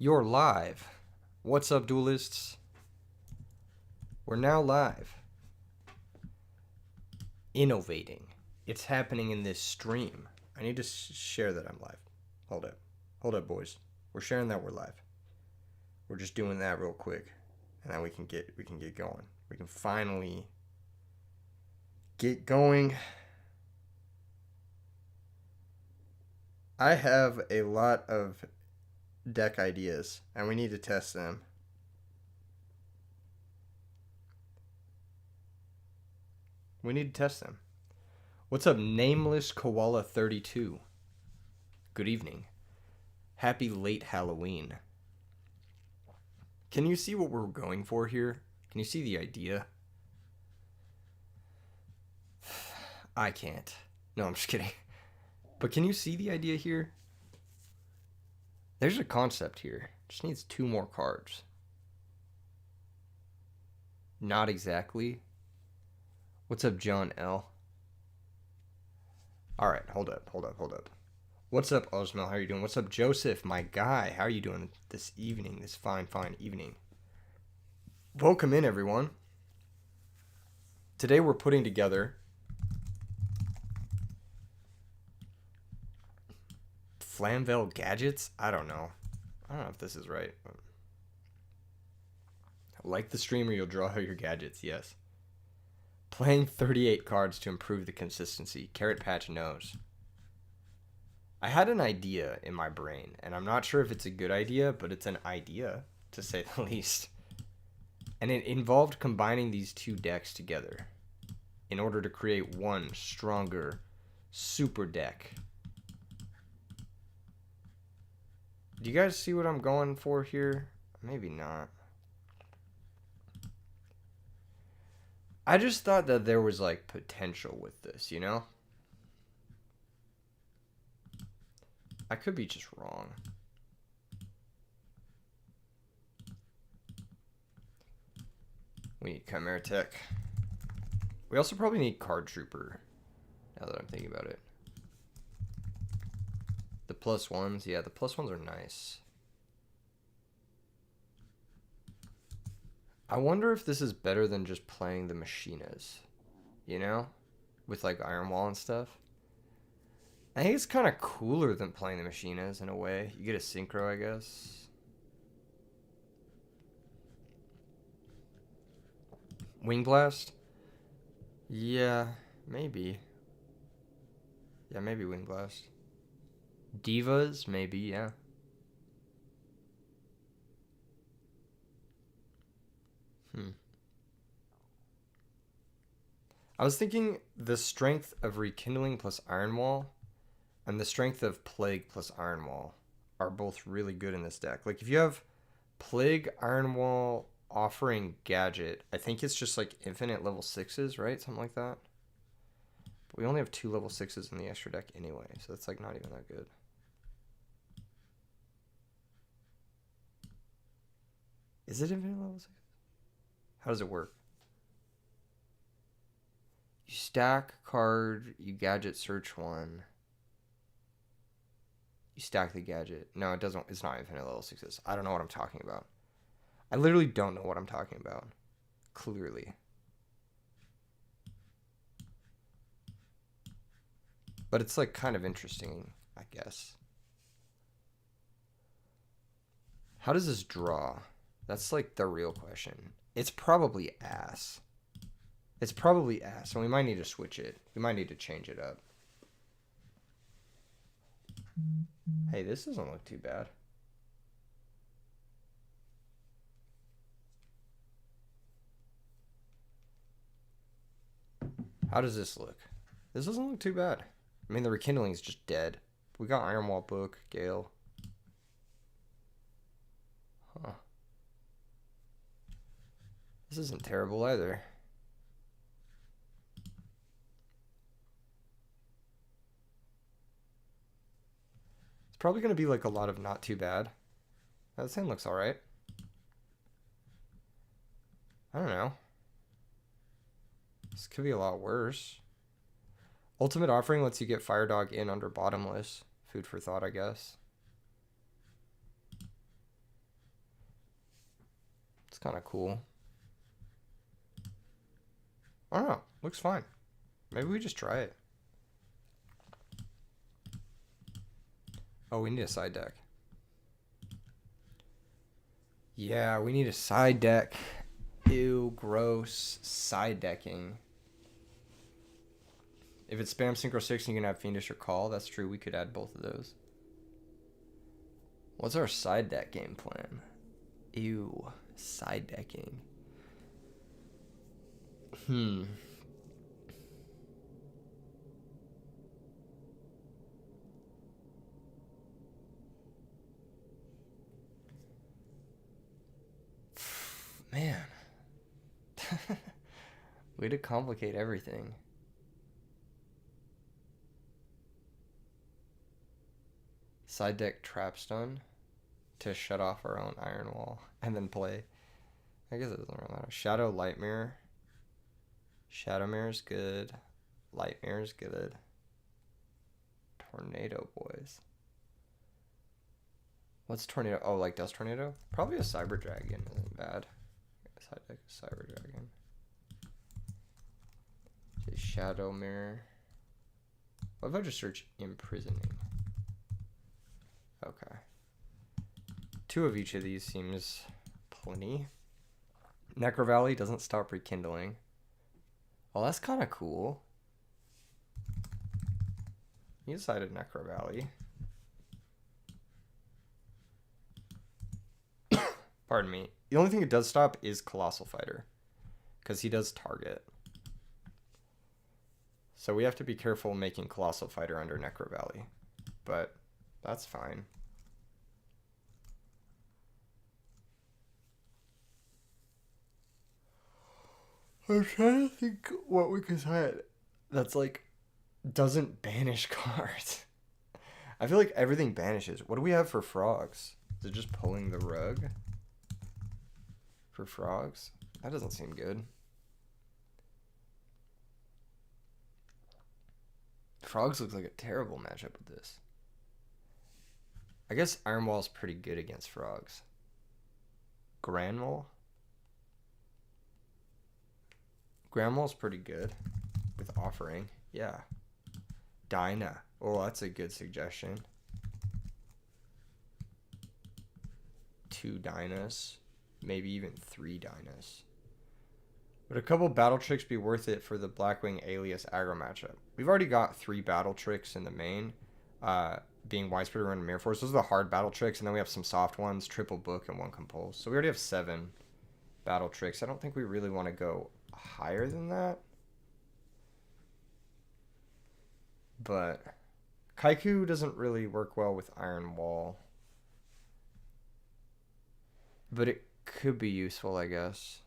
You're live. What's up, duelists? We're now live. Innovating. It's happening in this stream. I need to share that I'm live. Hold up. Hold up, boys. We're sharing that we're live. We're just doing that real quick. And then we can get going. We can finally get going. I have a lot of deck ideas, and we need to test them. We need to test them. What's up, Nameless Koala 32? Good evening. Happy late Halloween. Can you see what we're going for here? Can you see the idea? I can't. No, I'm just kidding. But can you see the idea here? There's a concept here. Just needs 2 more cards. Not exactly. What's up, John L? Alright, hold up. What's up, Osmel? How are you doing? What's up, Joseph, my guy? How are you doing this evening, this fine evening? Welcome in, everyone. Today we're putting together Flamvell gadgets? I don't know if this is right. Like the streamer, you'll draw your gadgets, yes. Playing 38 cards to improve the consistency. Carrot Patch knows. I had an idea in my brain, and I'm not sure if it's a good idea, but it's an idea, to say the least. And it involved combining these 2 decks together in order to create one stronger super deck. Do you guys see what I'm going for here? Maybe not. I just thought that there was like potential with this, you know? I could be just wrong. We need Chimera Tech. We also probably need Card Trooper, now that I'm thinking about it. The +1s, yeah, the +1s are nice. I wonder if this is better than just playing the Machinas, you know? With like Iron Wall and stuff. I think it's kind of cooler than playing the Machinas in a way. You get a Synchro, I guess. Wing Blast? Yeah, maybe. Yeah, maybe Wing Blast. Divas, maybe, yeah. I was thinking the strength of Rekindling plus Iron Wall and the strength of Plague plus Iron Wall are both really good in this deck. Like, if you have Plague, Iron Wall, Offering, Gadget, I think it's just like infinite level 6s, right? Something like that. But we only have 2 level 6s in the extra deck anyway, so it's like not even that good. Is it infinite level 6? How does it work? You stack card, you gadget search 1. You stack the gadget. No, it doesn't. It's not infinite level 6s. I don't know what I'm talking about. I literally don't know what I'm talking about. Clearly. But it's like kind of interesting, I guess. How does this draw? That's like the real question. It's probably ass. It's probably ass, and we might need to switch it. We might need to change it up. Hey, this doesn't look too bad. How does this look? This doesn't look too bad. I mean, the Rekindling is just dead. We got Iron Wall Book, Gale. Huh. This isn't terrible either. It's probably going to be like a lot of not too bad. That thing looks alright. I don't know. This could be a lot worse. Ultimate Offering lets you get Fire Dog in under Bottomless. Food for thought, I guess. kind of cool. I don't know. Looks fine. Maybe we just try it. Oh, we need a side deck. Yeah, we need a side deck. Ew, gross. Side decking. If it's spam synchro 6, you can have Fiendish or Call. That's true. We could add both of those. What's our side deck game plan? Ew. Side decking. Man. Way to complicate everything. Side deck Trapstone to shut off our own Iron Wall and then play. I guess it doesn't really matter. Shadow Light Mirror. Shadow Mirror's good. Light Mirror's good. Tornado Boys. What's Tornado? Oh, like Dust Tornado? Probably a Cyber Dragon isn't bad. Side deck Cyber Dragon. Okay, Shadow Mirror. What if I just search Imprisoning? Okay. 2 of each of these seems plenty. Necro Valley doesn't stop rekindling. Oh, that's kind of cool. You decided Necro Valley. Pardon me. The only thing it does stop is Colossal Fighter, because he does target. So we have to be careful making Colossal Fighter under Necro Valley, but that's fine. I'm trying to think what we could hide that's like doesn't banish cards. I feel like everything banishes. What do we have for frogs? Is it just pulling the rug for frogs? That doesn't seem good. Frogs looks like a terrible matchup with this. I guess Iron Wall's pretty good against frogs. Grand Mau? Grand Mau's pretty good with offering. Yeah. Dinah. Oh, that's a good suggestion. 2 Dinahs. Maybe even 3 Dinahs. Would a couple battle tricks be worth it for the Blackwing alias aggro matchup? We've already got 3 battle tricks in the main. Being Widespread and Mirror Force. Those are the hard battle tricks. And then we have some soft ones. Triple Book and 1 Compulse. So we already have 7 battle tricks. I don't think we really want to go higher than that. But Kaiku doesn't really work well with Iron Wall. But it could be useful, I guess.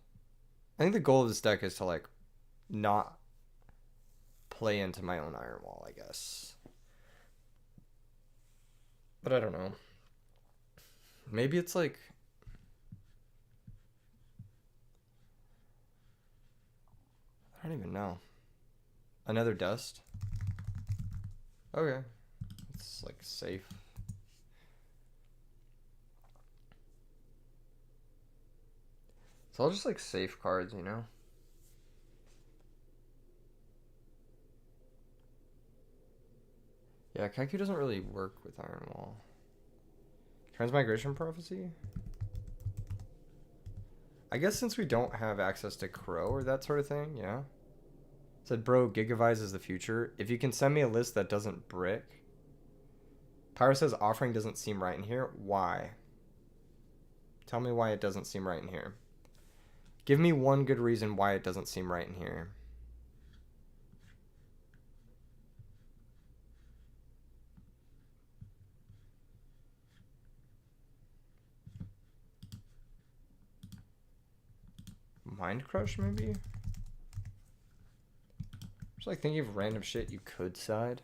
I think the goal of this deck is to, like, not play into my own Iron Wall, I guess. But I don't know. Maybe it's, like... I don't even know. Another Dust? Okay. It's, like, safe. It's all just like safe cards, you know? Yeah, Kaiku doesn't really work with Iron Wall. Transmigration Prophecy? I guess since we don't have access to Crow or that sort of thing, yeah. Said, bro, Gigavise is the future. If you can send me a list that doesn't brick. Pyro says offering doesn't seem right in here. Why? Tell me why it doesn't seem right in here. Give me one good reason why it doesn't seem right in here. Mind Crush, maybe? Just like thinking of random shit you could side.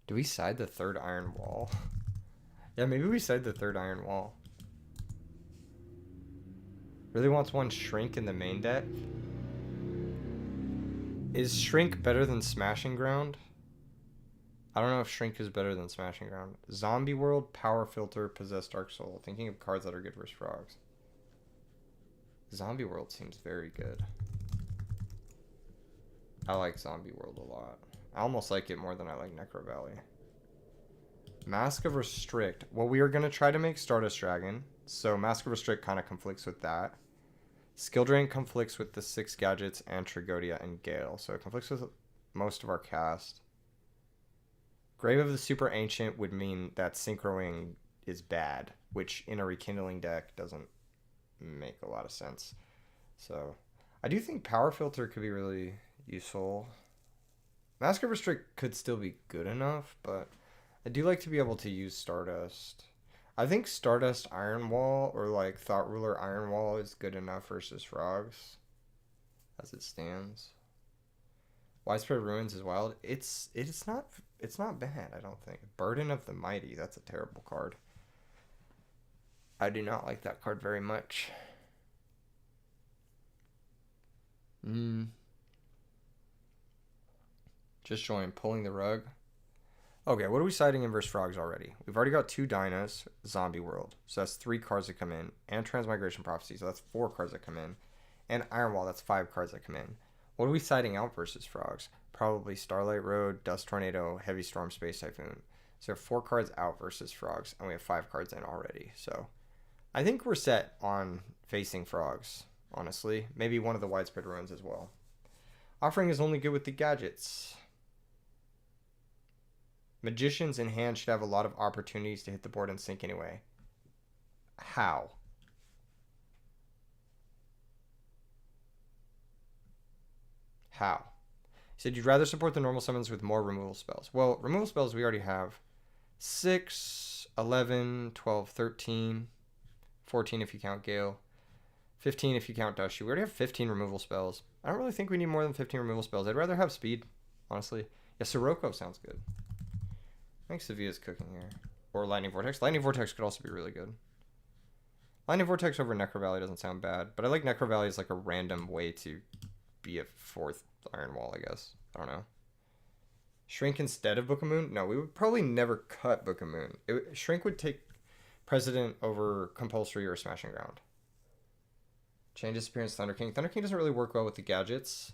Do we side the 3rd Iron Wall? Yeah, maybe we side the 3rd Iron Wall. Really wants 1 Shrink in the main deck? Is Shrink better than Smashing Ground? I don't know if Shrink is better than Smashing Ground. Zombie World, Power Filter, Possessed Dark Soul. Thinking of cards that are good versus frogs. Zombie World seems very good. I like Zombie World a lot. I almost like it more than I like Necro Valley. Mask of Restrict. Well, we are going to try to make Stardust Dragon. So Mask of Restrict kind of conflicts with that. Skill Drain conflicts with the 6 gadgets and Trigodia and Gale. So it conflicts with most of our cast. Grave of the Super Ancient would mean that Synchroing is bad, which in a Rekindling deck doesn't make a lot of sense. So I do think Power Filter could be really useful. Mask of Restrict could still be good enough, but I do like to be able to use Stardust. I think Stardust Iron Wall or like Thought Ruler Iron Wall is good enough versus frogs as it stands. Widespread Ruins is wild. It's not bad, I don't think. Burden of the Mighty, that's a terrible card. I do not like that card very much. Just showing Pulling the Rug. Okay, what are we siding in versus frogs already? We've already got 2 Dinos, Zombie World. So that's 3 cards that come in. And Transmigration Prophecy, so that's 4 cards that come in. And Iron Wall, that's 5 cards that come in. What are we siding out versus frogs? Probably Starlight Road, Dust Tornado, Heavy Storm, Space Typhoon. So 4 cards out versus frogs, and we have 5 cards in already. So I think we're set on facing frogs, honestly. Maybe one of the Widespread Ruins as well. Offering is only good with the gadgets. Magicians in hand should have a lot of opportunities to hit the board and sink anyway. How? How? He said you'd rather support the normal summons with more removal spells. Well, removal spells we already have 6, 11, 12, 13, 14 if you count Gale, 15 if you count Dusty. We already have 15 removal spells. I don't really think we need more than 15 removal spells. I'd rather have speed, honestly. Yeah, Sirocco sounds good. I think Sevilla's cooking here. Or Lightning Vortex. Lightning Vortex could also be really good. Lightning Vortex over Necro Valley doesn't sound bad, but I like Necro Valley as like a random way to be a 4th Iron Wall, I guess. I don't know. Shrink instead of Book of Moon? No, we would probably never cut Book of Moon. Shrink would take precedent over Compulsory or Smashing Ground. Chain Disappearance, Thunder King. Thunder King doesn't really work well with the gadgets.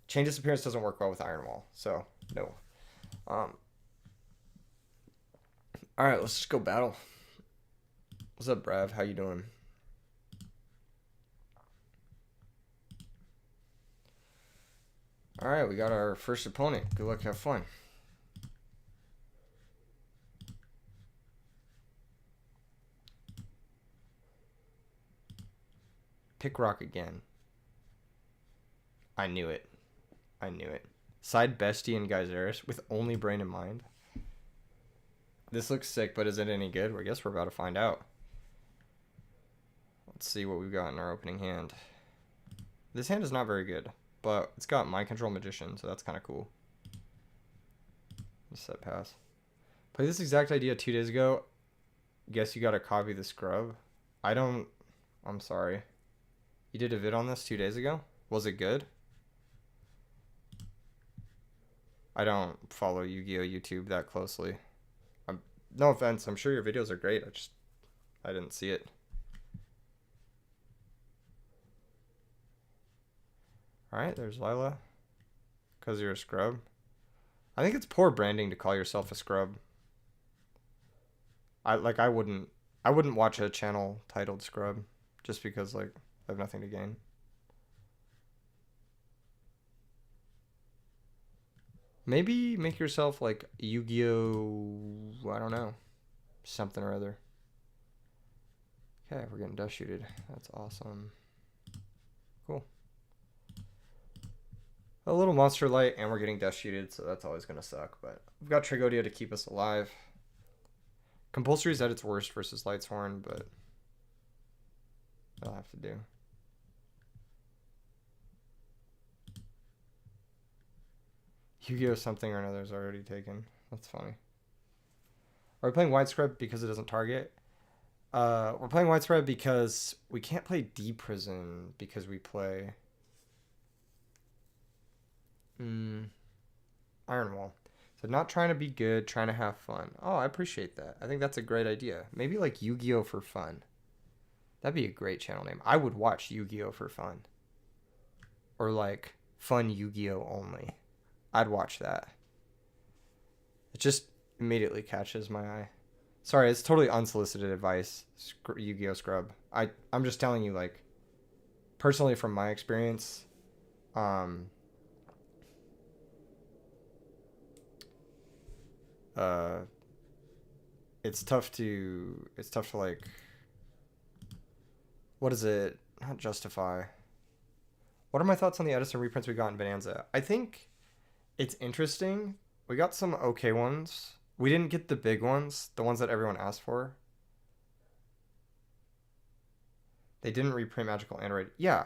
Chain Disappearance doesn't work well with Iron Wall, so no. Alright, let's just go battle. What's up, Brav? How you doing? Alright, we got our first opponent. Good luck, have fun. Pick Rock again. I knew it. I knew it. Side Bestie and Geyseris with only Brain in mind. This looks sick, but is it any good? Well, I guess we're about to find out. Let's see what we've got in our opening hand. This hand is not very good, but it's got Mind Control Magician, so that's kind of cool. Just set pass. Played this exact idea 2 days ago. Guess you gotta copy the scrub. I'm sorry. You did a vid on this 2 days ago? Was it good? I don't follow Yu-Gi-Oh! YouTube that closely. No offense, I'm sure your videos are great. I didn't see it. Alright, there's Lila. Because you're a scrub. I think it's poor branding to call yourself a scrub. I wouldn't watch a channel titled Scrub just because like I have nothing to gain. Maybe make yourself like Yu-Gi-Oh! I don't know. Something or other. Okay, we're getting dust shooted. That's awesome. Cool. A little monster light and we're getting dust shooted, so that's always gonna suck, but we've got Trigodia to keep us alive. Compulsory is at its worst versus Lightsworn, but that'll have to do. Yu-Gi-Oh! Something or another is already taken. That's funny. Are we playing widespread because it doesn't target? We're playing widespread because we can't play D-Prison because we play Iron Wall. So not trying to be good, trying to have fun. Oh, I appreciate that. I think that's a great idea. Maybe like Yu-Gi-Oh for fun. That'd be a great channel name. I would watch Yu-Gi-Oh for fun. Or like fun Yu-Gi-Oh only. I'd watch that. It just immediately catches my eye. Sorry, it's totally unsolicited advice, Yu-Gi-Oh Scrub. I'm just telling you, like, personally from my experience, it's tough to like, what is it? Not justify. What are my thoughts on the Edison reprints we got in Bonanza? I think it's interesting. We got some okay ones. We didn't get the big ones, the ones that everyone asked for. They didn't reprint Magical Android. Yeah.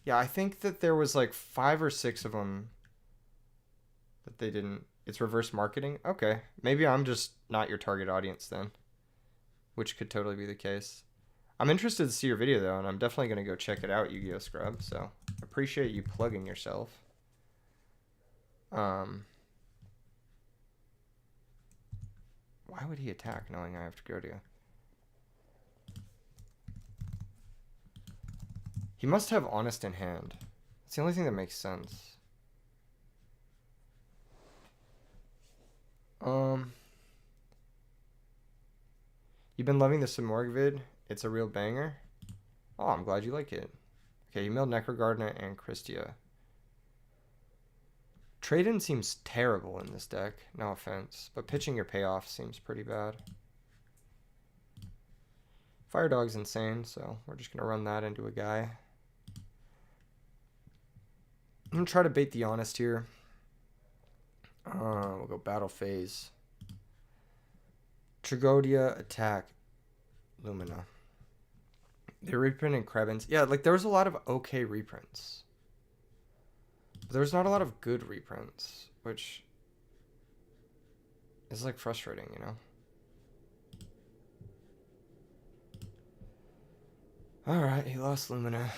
Yeah, I think that there was like 5 or 6 of them that they didn't. It's reverse marketing? Okay. Maybe I'm just not your target audience then, which could totally be the case. I'm interested to see your video though, and I'm definitely going to go check it out, Yu-Gi-Oh Scrub. So appreciate you plugging yourself. Why would he attack knowing I have to go to you? He must have Honest in hand. It's the only thing that makes sense. You've been loving the Simorg vid? It's a real banger. Oh, I'm glad you like it. Okay, you milled Necrogardner and Christia. Trade-in seems terrible in this deck. No offense. But pitching your payoff seems pretty bad. Fire Dog's insane, so we're just going to run that into a guy. I'm going to try to bait the Honest here. We'll go Battle Phase. Tragodia, attack. Lumina. They're reprinting Krebins. Yeah, like there was a lot of okay reprints. But there's not a lot of good reprints, which is like frustrating, you know? Alright, he lost Lumina.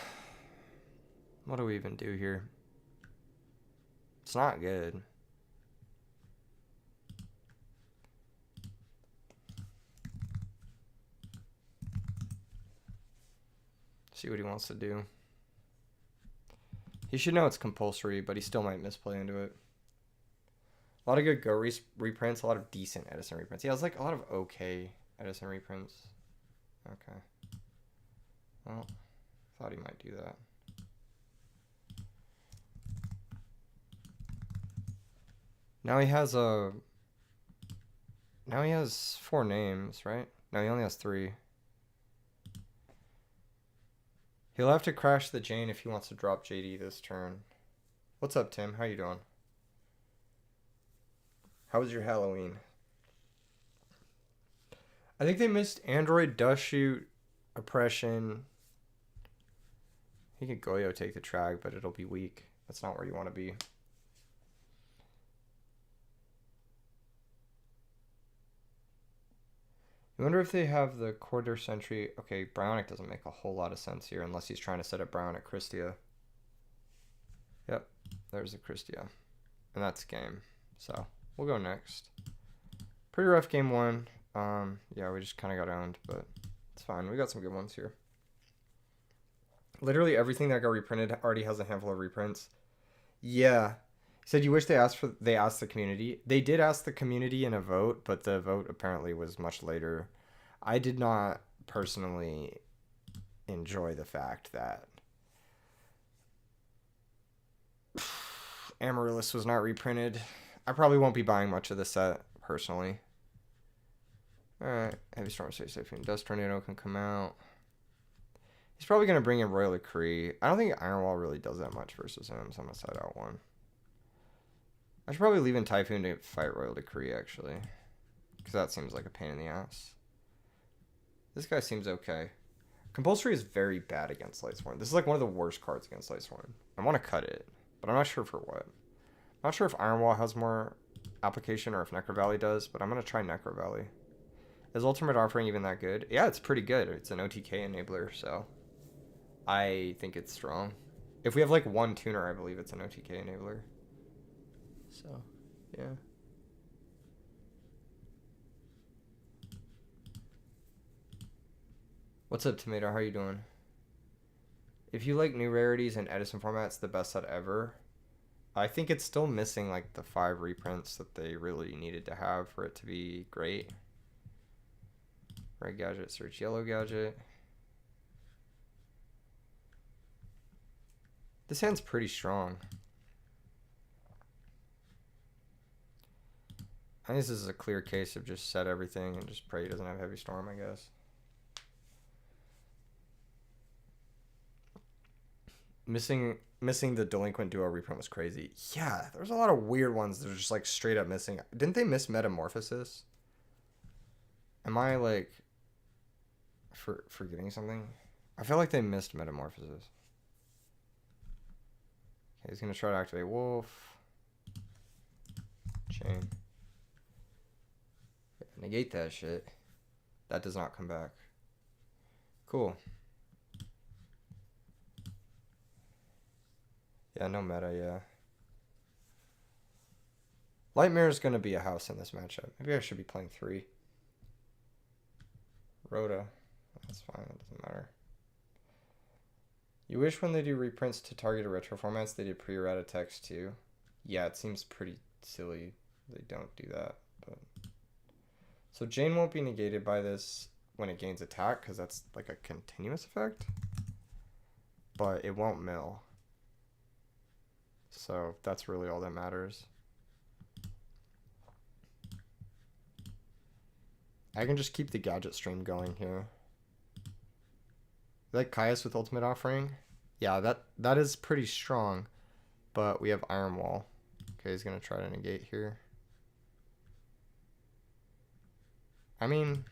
What do we even do here? It's not good. See what he wants to do. He should know it's compulsory, but he still might misplay into it. A lot of good Go reprints, a lot of decent Edison reprints. Yeah, it was like a lot of okay Edison reprints. Okay. Well, thought he might do that. Now he has 4 names, right? No, he only has 3. He'll have to crash the Jane if he wants to drop JD this turn. What's up, Tim? How you doing? How was your Halloween? I think they missed Android, Dust Shoot, Oppression. He could Goyo take the track, but it'll be weak. That's not where you want to be. I wonder if they have the quarter century. Okay, Bionic doesn't make a whole lot of sense here unless he's trying to set up Bionic Christia. Yep, there's the Christia. And that's game. So we'll go next. Pretty rough game 1. Yeah, we just kind of got owned, but it's fine. We got some good ones here. Literally everything that got reprinted already has a handful of reprints. Yeah. He said you wish they asked the community. They did ask the community in a vote, but the vote apparently was much later. I did not personally enjoy the fact that Amaryllis was not reprinted. I probably won't be buying much of the set personally. Alright, Heavy Storm, Safe and Dust Tornado can come out. He's probably going to bring in Royal Decree. I don't think Ironwall really does that much versus him, so I'm going to side out 1. I should probably leave in Typhoon to fight Royal Decree, actually. Because that seems like a pain in the ass. This guy seems okay. Compulsory is very bad against Lightsworn. This is like one of the worst cards against Lightsworn. I want to cut it, but I'm not sure for what. I'm not sure if Ironwall has more application or if Necro Valley does, but I'm going to try Necro Valley. Is Ultimate Offering even that good? Yeah, it's pretty good. It's an OTK enabler, so I think it's strong. If we have like 1 tuner, I believe it's an OTK enabler. So, yeah. What's up, Tomato? How you doing? If you like new rarities and Edison formats, the best set ever. I think it's still missing like the 5 reprints that they really needed to have for it to be great. Red gadget, search yellow gadget. This hand's pretty strong. I think this is a clear case of just set everything and just pray he doesn't have heavy storm, I guess. Missing the delinquent duo reprint was crazy. Yeah, there's a lot of weird ones that are just like straight up missing. Didn't they miss Metamorphosis? Am I like forgetting something? I feel like they missed Metamorphosis. Okay, he's gonna try to activate Wolf. Chain. Negate that shit. That does not come back. Cool. Yeah, no meta, yeah. Lightmare is going to be a house in this matchup. Maybe I should be playing 3. Rhoda. That's fine, it doesn't matter. You wish when they do reprints to targeted retro formats, they did pre-errata text too? Yeah, it seems pretty silly they don't do that. But so Jane won't be negated by this when it gains attack, because that's like a continuous effect. But it won't mill. So that's really all that matters. I can just keep the gadget stream going here. Like Caius with Ultimate Offering? Yeah, that is pretty strong. But we have Iron Wall. Okay, he's going to try to negate here. I mean,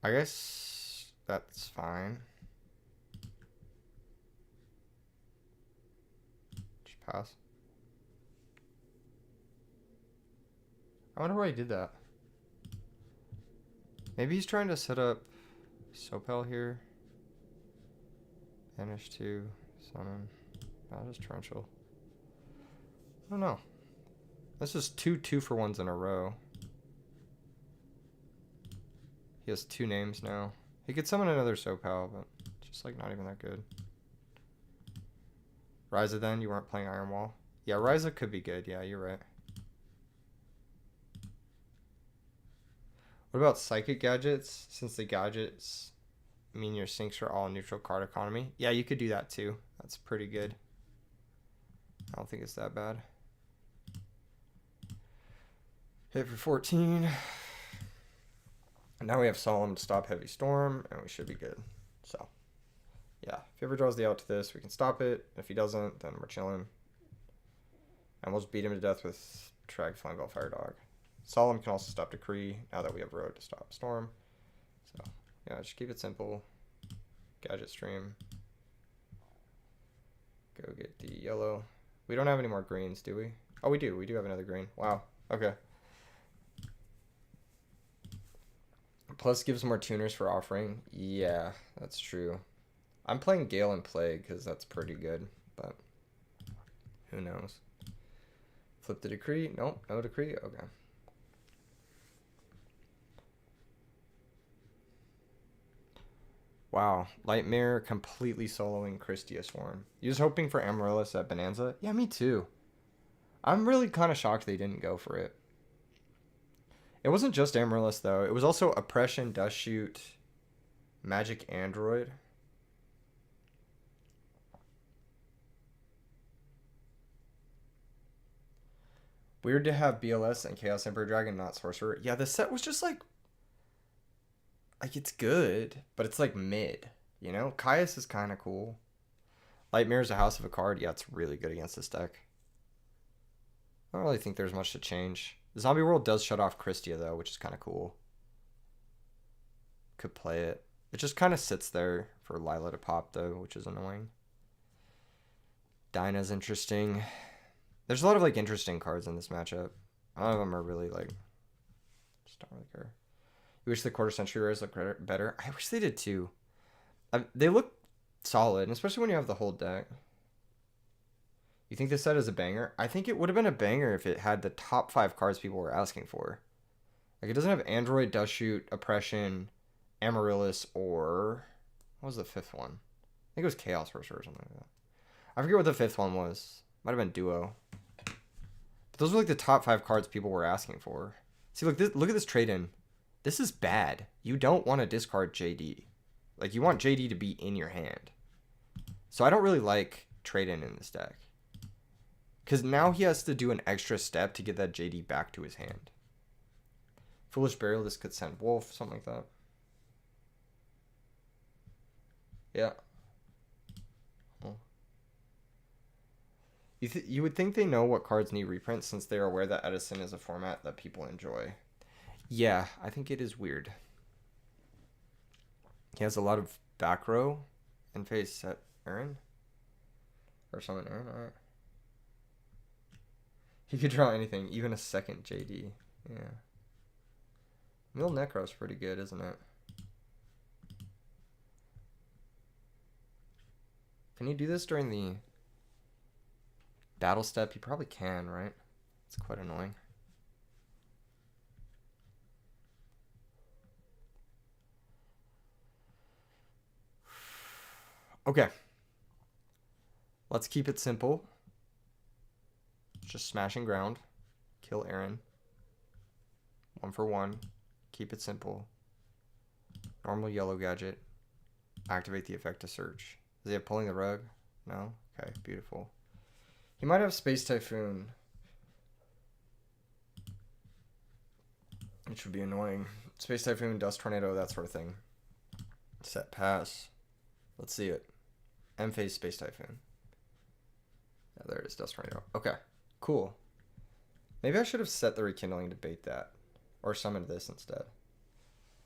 I guess that's fine. Just pass. I wonder why he did that. Maybe he's trying to set up Sopel here. Banish 2, summon. That is torrential. I don't know. This is 2 2-for-1s in a row. He has 2 names now. He could summon another Sopel, but it's just like not even that good. Ryza then, you weren't playing Iron Wall. Yeah, Ryza could be good. Yeah, you're right. What about psychic gadgets? Since the gadgets mean your sinks are all neutral card economy. Yeah, you could do that too. That's pretty good. I don't think it's that bad. Hit for 14. And now we have Solemn to stop Heavy Storm, and we should be good. So, yeah. If he ever draws the out to this, we can stop it. If he doesn't, then we're chilling. And we'll just beat him to death with Zombie-Flamvell Fire Dog. Solemn can also stop Decree now that we have Road to stop Storm. So, yeah, just keep it simple. Gadget stream. Go get the yellow. We don't have any more greens, do we? Oh, we do. We do have another green. Wow. Okay. Plus gives more tuners for offering. Yeah, that's true. I'm playing Gale and Plague because that's pretty good, but who knows? Flip the Decree. Nope, no Decree. Okay. Wow, Lightmare completely soloing Christia Swarm. You was hoping for Amaryllis at Bonanza? Yeah, me too. I'm really kind of shocked they didn't go for it. It wasn't just Amaryllis, though. It was also Oppression, Dust Shoot, Magic Android. Weird to have BLS and Chaos Emperor Dragon, not Sorcerer. Yeah, the set was just like it's good, but it's like mid, you know? Caius is kind of cool. Lightmare is a house of a card. Yeah, it's really good against this deck. I don't really think there's much to change. Zombie World does shut off Christia, though, which is kind of cool. Could play it. It just kind of sits there for Lila to pop, though, which is annoying. Dinah's interesting. There's a lot of, like, interesting cards in this matchup. None of them are really, like... Just don't really care. You wish the quarter century rares looked better? I wish they did, too. They look solid, especially when you have the whole deck. You think this set is a banger? I think it would have been a banger if it had the top 5 cards people were asking for. Like, it doesn't have Android, Dust Shoot, Oppression, Amaryllis, or... What was the 5th one? I think it was Chaos Sorcerer or something like that. I forget what the 5th one was. Might have been Duo. But those were like the top 5 cards people were asking for. See, look at this trade-in. This is bad. You don't want to discard JD. Like, you want JD to be in your hand. So I don't really like trade-in this deck. Because now he has to do an extra step to get that JD back to his hand. Foolish Burial, this could send Wolf, something like that. Yeah. Oh. You would think they know what cards need reprints since they are aware that Edison is a format that people enjoy. Yeah, I think it is weird. He has a lot of back row and face set Aaron. Or summon Aaron, alright. He could draw anything, even a second JD. Yeah. Mill Necro's pretty good, isn't it? Can you do this during the battle step? You probably can, right? It's quite annoying. Okay. Let's keep it simple. Just smashing ground. Kill Aaron. 1 for 1. Keep it simple. Normal yellow gadget. Activate the effect to search. Does he have Pulling the Rug? No? Okay, beautiful. He might have Space Typhoon. Which would be annoying. Space Typhoon, Dust Tornado, that sort of thing. Set pass. Let's see it. M-Phase Space Typhoon. Yeah, there it is, Dust Tornado. Okay, cool. Maybe I should have set the Rekindling to bait that. Or summoned this instead.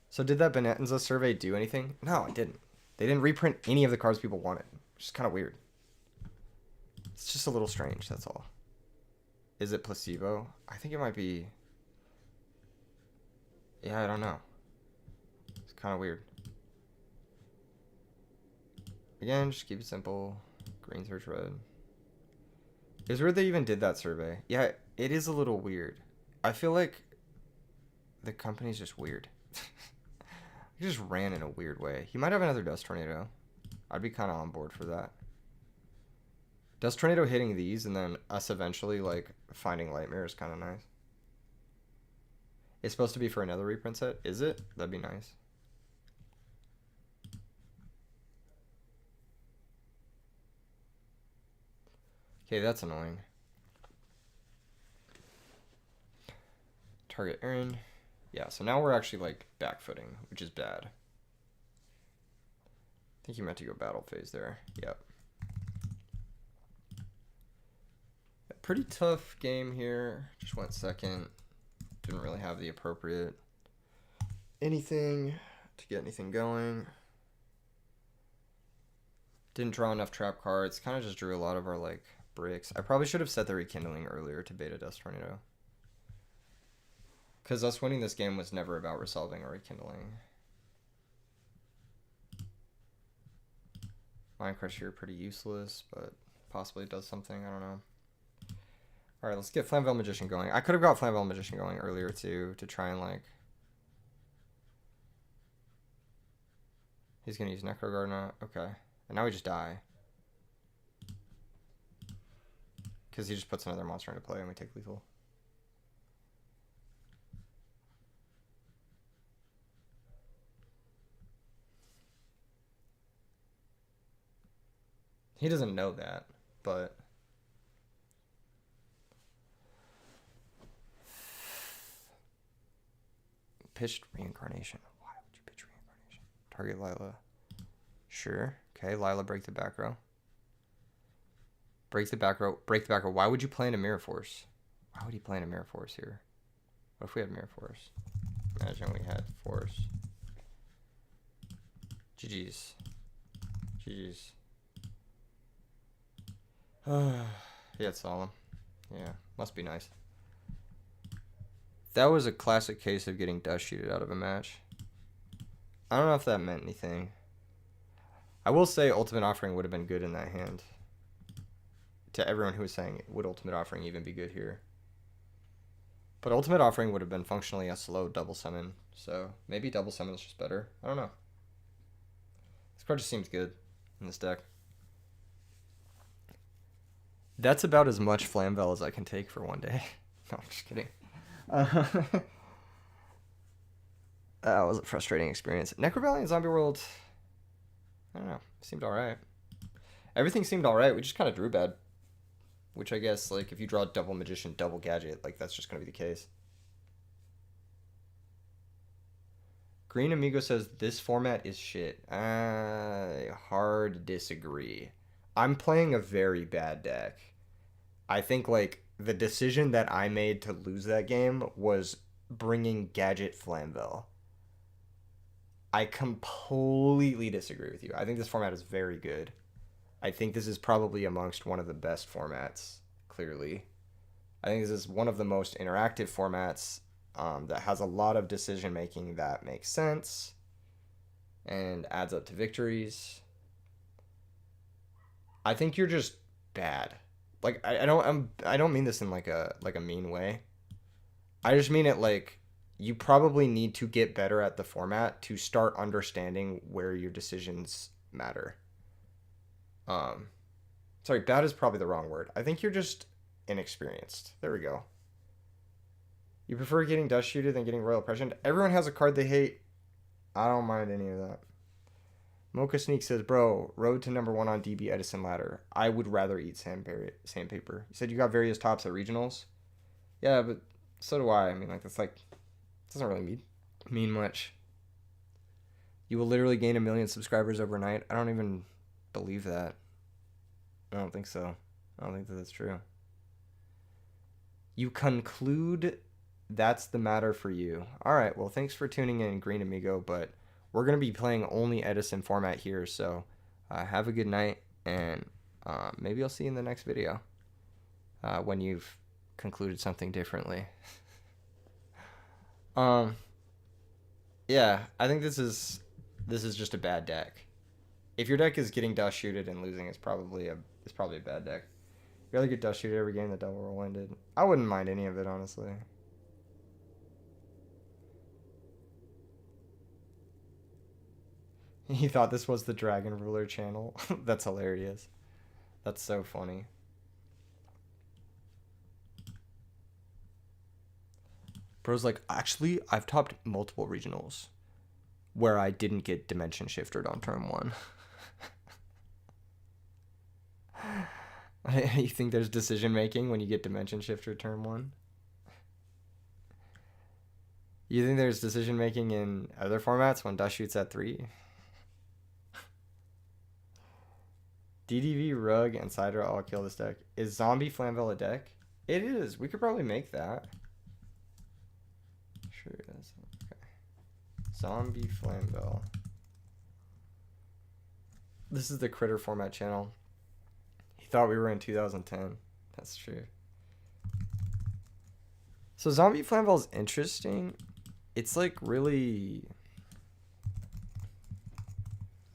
So did that Bonanza survey do anything? No, it didn't. They didn't reprint any of the cards people wanted. Which is kind of weird. It's just a little strange, that's all. Is it placebo? I think it might be... Yeah, I don't know. It's kind of weird. Again, just keep it simple. Green search red. It's weird they even did that survey. Yeah, it is a little weird. I feel like the company's just weird. He just ran in a weird way. He might have another Dust Tornado. I'd be kind of on board for that. Dust Tornado hitting these and then us eventually like finding Lightmare is kind of nice. It's supposed to be for another reprint set. Is it? That'd be nice. Okay, that's annoying. Target Aaron. Yeah, so now we're actually like backfooting, which is bad. I think you meant to go battle phase there. Yep. A pretty tough game here. Just went second. Didn't really have the appropriate anything to get anything going. Didn't draw enough trap cards. Kind of just drew a lot of our like bricks. I probably should have set the Rekindling earlier to beta Dust Tornado. Because us winning this game was never about resolving or Rekindling. Mind Crush here pretty useless, but possibly does something. I don't know. Alright, let's get Flamvell Magician going. I could have got Flamvell Magician going earlier too, to try and like... He's going to use Necro Guard now. Okay. And now we just die. Because he just puts another monster into play and we take lethal. He doesn't know that, but... Pitched Reincarnation. Why would you pitch Reincarnation? Target Lila. Sure. Okay, Lila, break the back row. Break the back row. Break the back row. Why would you play in a Mirror Force? Why would he play in a Mirror Force here? What if we had Mirror Force? Imagine we had Force. GG's. GG's. Yeah, it's solemn. Yeah, must be nice. That was a classic case of getting dust shooted out of a match. I don't know if that meant anything. I will say Ultimate Offering would have been good in that hand. to everyone who was saying, would Ultimate Offering even be good here? But Ultimate Offering would have been functionally a slow double summon, so maybe double summon is just better. I don't know. This card just seems good in this deck. That's about as much Flamvell as I can take for one day. No, I'm just kidding. That was a frustrating experience. Necrovalley and Zombie World, I don't know, seemed alright. Everything seemed alright, we just kind of drew bad. Which I guess, like, if you draw double Magician, double Gadget, like, that's just going to be the case. Green Amigo says, this format is shit. Hard disagree. I'm playing a very bad deck. I think, like, the decision that I made to lose that game was bringing Gadget Flamvell. I completely disagree with you. I think this format is very good. I think this is probably amongst one of the best formats, clearly. I think this is one of the most interactive formats that has a lot of decision-making that makes sense and adds up to victories. I think you're just bad. Like, I don't mean this in like a mean way. I just mean it like you probably need to get better at the format to start understanding where your decisions matter. Sorry, bad is probably the wrong word. I think you're just inexperienced. There we go. You prefer getting Dust Shooter than getting Royal Oppression? Everyone has a card they hate. I don't mind any of that. Mocha Sneak says, bro, road to #1 on DB Edison ladder. I would rather eat sandpaper. You said you got various tops at regionals? Yeah, but so do I. I mean, like, that's like, it doesn't really mean much. You will literally gain 1 million subscribers overnight. I don't even believe that. I don't think so. I don't think that that's true. You conclude that's the matter for you. All right, well, thanks for tuning in, Green Amigo, but we're going to be playing only Edison format here, so have a good night, and maybe I'll see you in the next video when you've concluded something differently. Yeah, I think this is just a bad deck. If your deck is getting Dust Shooted and losing, it's probably a bad deck. You'd rather get Dust Shooted every game that Double Roll ended. I wouldn't mind any of it, honestly. He thought this was the Dragon Ruler channel. That's hilarious. That's so funny. Bro's like, actually, I've topped multiple regionals where I didn't get Dimension Shifted on turn 1. You think there's decision making when you get Dimension Shifter turn 1? You think there's decision making in other formats when Dust shoots at 3? DDV, Rug, and Cider all kill this deck. Is Zombie-Flamvell a deck? It is. We could probably make that. Sure it is. Okay. Zombie-Flamvell. This is the Critter format channel. He thought we were in 2010. That's true. So Zombie-Flamvell is interesting. It's like really,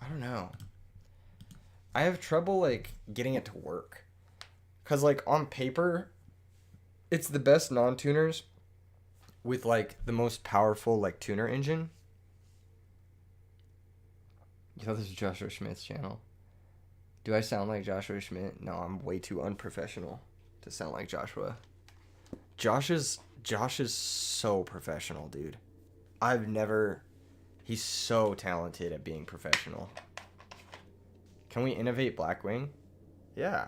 I don't know. I have trouble like getting it to work. Cause like on paper, it's the best non-tuners with like the most powerful like tuner engine. You thought this was Joshua Schmidt's channel. Do I sound like Joshua Schmidt? No, I'm way too unprofessional to sound like Joshua. Josh is so professional, dude. He's so talented at being professional. Can we innovate Blackwing? Yeah.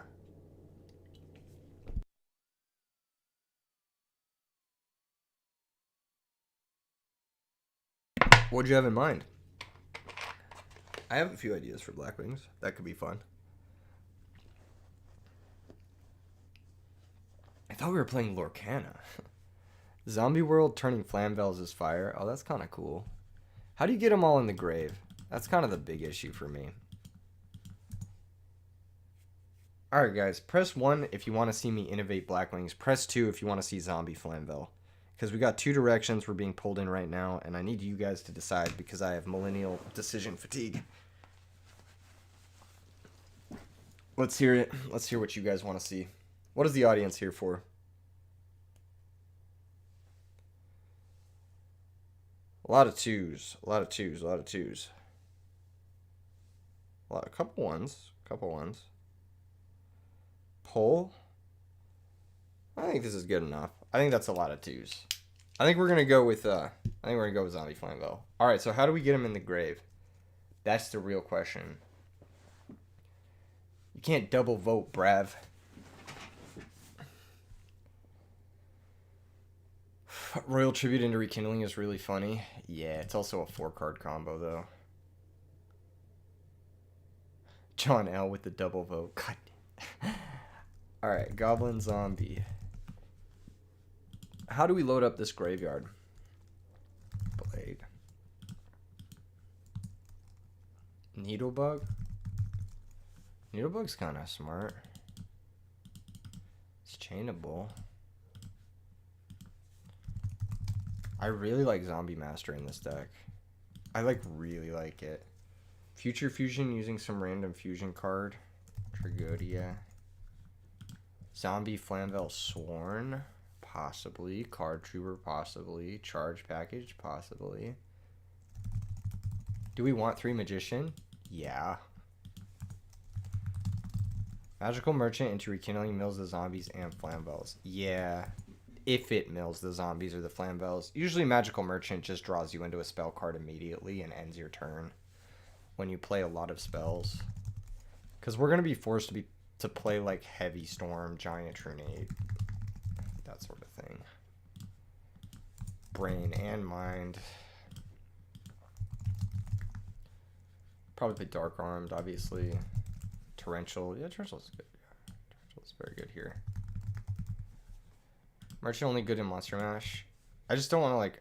What'd you have in mind? I have a few ideas for Blackwings. That could be fun. I thought we were playing Lorcana. Zombie World turning Flamvells as fire. Oh, that's kind of cool. How do you get them all in the grave? That's kind of the big issue for me. Alright guys, press 1 if you want to see me innovate Blackwings. Press 2 if you want to see Zombie-Flamvell. Because we got 2 directions we're being pulled in right now, and I need you guys to decide because I have millennial decision fatigue. Let's hear it. Let's hear what you guys want to see. What is the audience here for? A lot of twos. A lot of twos. A lot of twos. A couple ones. Couple ones. Pull. I think this is good enough. I think that's a lot of twos. I think we're gonna go with Zombie-Flamvell. All right. So how do we get him in the grave? That's the real question. You can't double vote, Brav. Royal Tribute into Rekindling is really funny. Yeah, it's also a 4-card combo, though. John L. with the double vote. God. Alright, Goblin Zombie. How do we load up this graveyard? Blade. Needlebug? Needlebug's kind of smart. It's chainable. I really like Zombie Master in this deck. I really like it. Future Fusion using some random fusion card. Tragodia. Zombie-Flamvell Sworn. Possibly. Card Trooper possibly. Charge Package possibly. Do we want 3 Magician? Yeah. Magical Merchant into Rekindling mills the zombies and Flamvells. Yeah. If it mills the zombies or the Flamvells. Usually Magical Merchant just draws you into a spell card immediately and ends your turn when you play a lot of spells. Because we're going to be forced to play like Heavy Storm, Giant Trunade, that sort of thing. Brain and Mind. Probably play Dark Armed, obviously. Torrential. Yeah, Torrential's good. Yeah, Torrential's very good here. Merchant only good in Monster Mash. I just don't want to, like...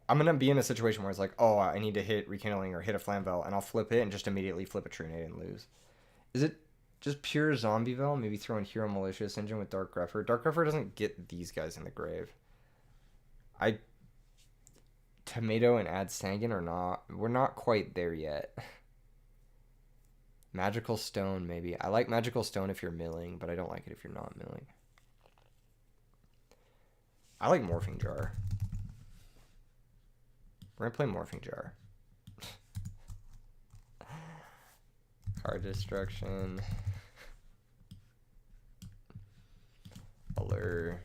I'm going to be in a situation where it's like, oh, I need to hit Rekindling or hit a Flamvell, and I'll flip it and just immediately flip a Trunade and lose. Is it just pure Zombie-Vell? Maybe throw in Hero Malicious Engine with Dark Grepher. Dark Grepher doesn't get these guys in the grave. Tomato and add Sangan or not? We're not quite there yet. Magical Stone, maybe. I like Magical Stone if you're milling, but I don't like it if you're not milling. I like Morphing Jar. We're going to play Morphing Jar. Card Destruction. Allure.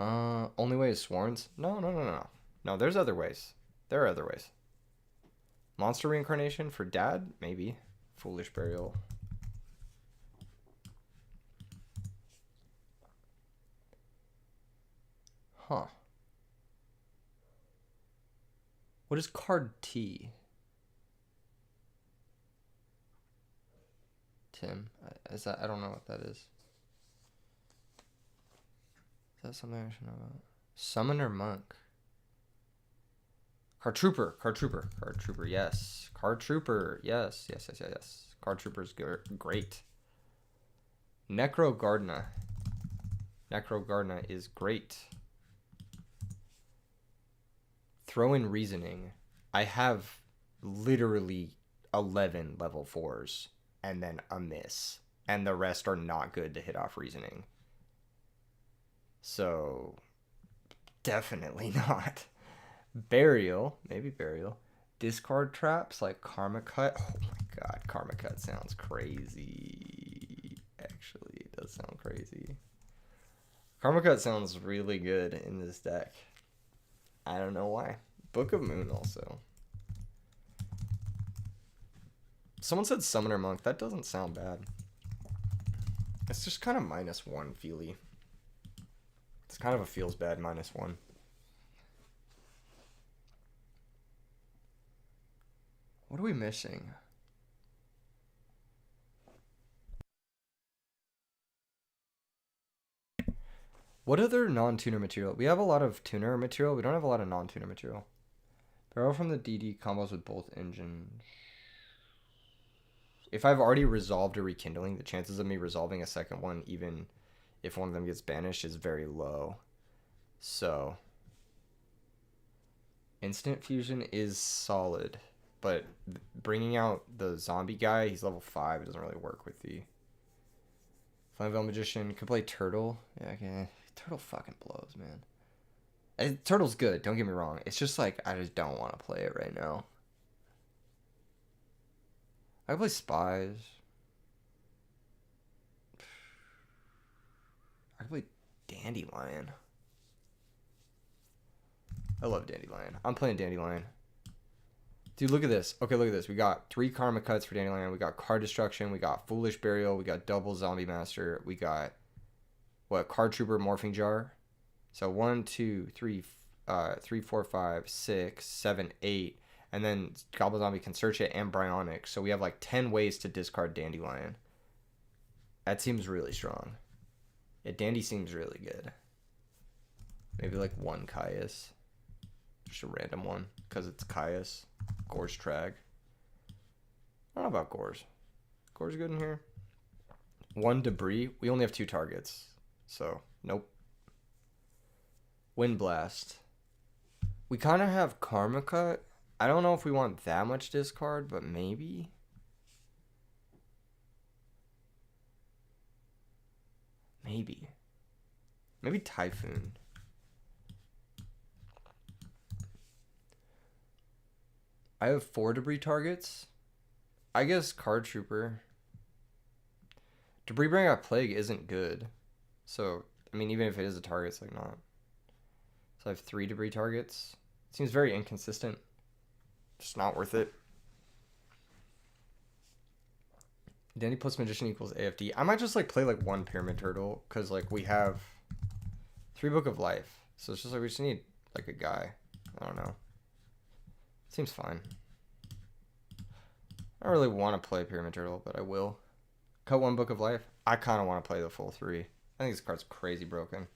Only way is Sworns? No. No, there's other ways. There are other ways. Monster Reincarnation for Dad? Maybe. Foolish Burial. Huh. What is Card T? Tim? Is that... I don't know what that is. Is that something I should know about? Summoner Monk. Card Trooper, yes. Card Trooper, yes. Card Trooper's great. Necro Gardna is great. Throw in Reasoning. I have literally 11 level 4s and then a miss. And the rest are not good to hit off Reasoning. So, definitely not. Burial, maybe Burial. Discard traps like Karma Cut. Oh my god, Karma Cut sounds crazy. Actually, it does sound crazy. Karma Cut sounds really good in this deck. I don't know why. Book of Moon also. Someone said Summoner Monk. That doesn't sound bad. It's just kind of -1 feely. It's kind of a feels bad -1. What are we missing? What other non-tuner material? We have a lot of tuner material. We don't have a lot of non-tuner material. Barrel from the DD combos with both engines. If I've already resolved a Rekindling, the chances of me resolving a second one, even if one of them gets banished, is very low. So, Instant Fusion is solid. But bringing out the zombie guy, he's level 5. It doesn't really work with the Flamvell Magician. Could play Turtle. Yeah, okay. Turtle fucking blows, man. Turtle's good, don't get me wrong. It's just like, I just don't want to play it right now. I can play Spies. I can play Dandelion. I love Dandelion. I'm playing Dandelion. Dude, look at this. Okay, look at this. We got 3 Karma Cuts for Dandelion. We got Card Destruction. We got Foolish Burial. We got Double Zombie Master. We got, what, Card Trooper Morphing Jar. So 1, 2, 3, 4, 5, 6, 7, 8. And then Gobble Zombie can search it and Bryonic. So we have like 10 ways to discard Dandelion. That seems really strong. Yeah, Dandy seems really good. Maybe like 1 Caius. Just a random one. Because it's Caius. Gore's Trag. I don't know about Gore's. Gore's good in here. 1 Debris. We only have 2 targets. So, nope. Wind Blast. We kind of have Karma Cut. I don't know if we want that much discard, but maybe. Maybe Typhoon. I have 4 Debris targets. I guess Card Trooper. Debris Bring Out Plague isn't good. So, I mean, even if it is a target, it's like not. So I have 3 Debris targets. Seems very inconsistent. Just not worth it. Dandy plus Magician equals AFD. I might just like play like 1 Pyramid Turtle. Because like we have 3 Book of Life. So it's just like we just need like a guy. I don't know. Seems fine. I don't really want to play Pyramid Turtle, but I will. Cut 1 Book of Life. I kind of want to play the full 3. I think this card's crazy broken.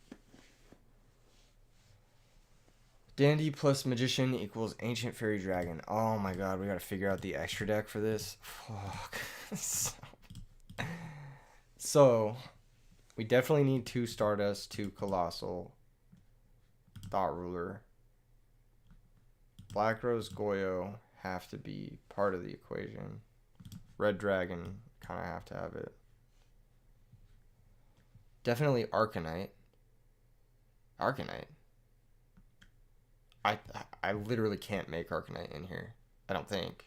Dandy plus Magician equals Ancient Fairy Dragon. Oh my god, we gotta figure out the extra deck for this. Fuck. So, we definitely need 2 Stardust, 2 Colossal, Thought Ruler. Black Rose, Goyo have to be part of the equation. Red Dragon, kind of have to have it. Definitely Arcanite. Arcanite. I literally can't make Arcanite in here. I don't think.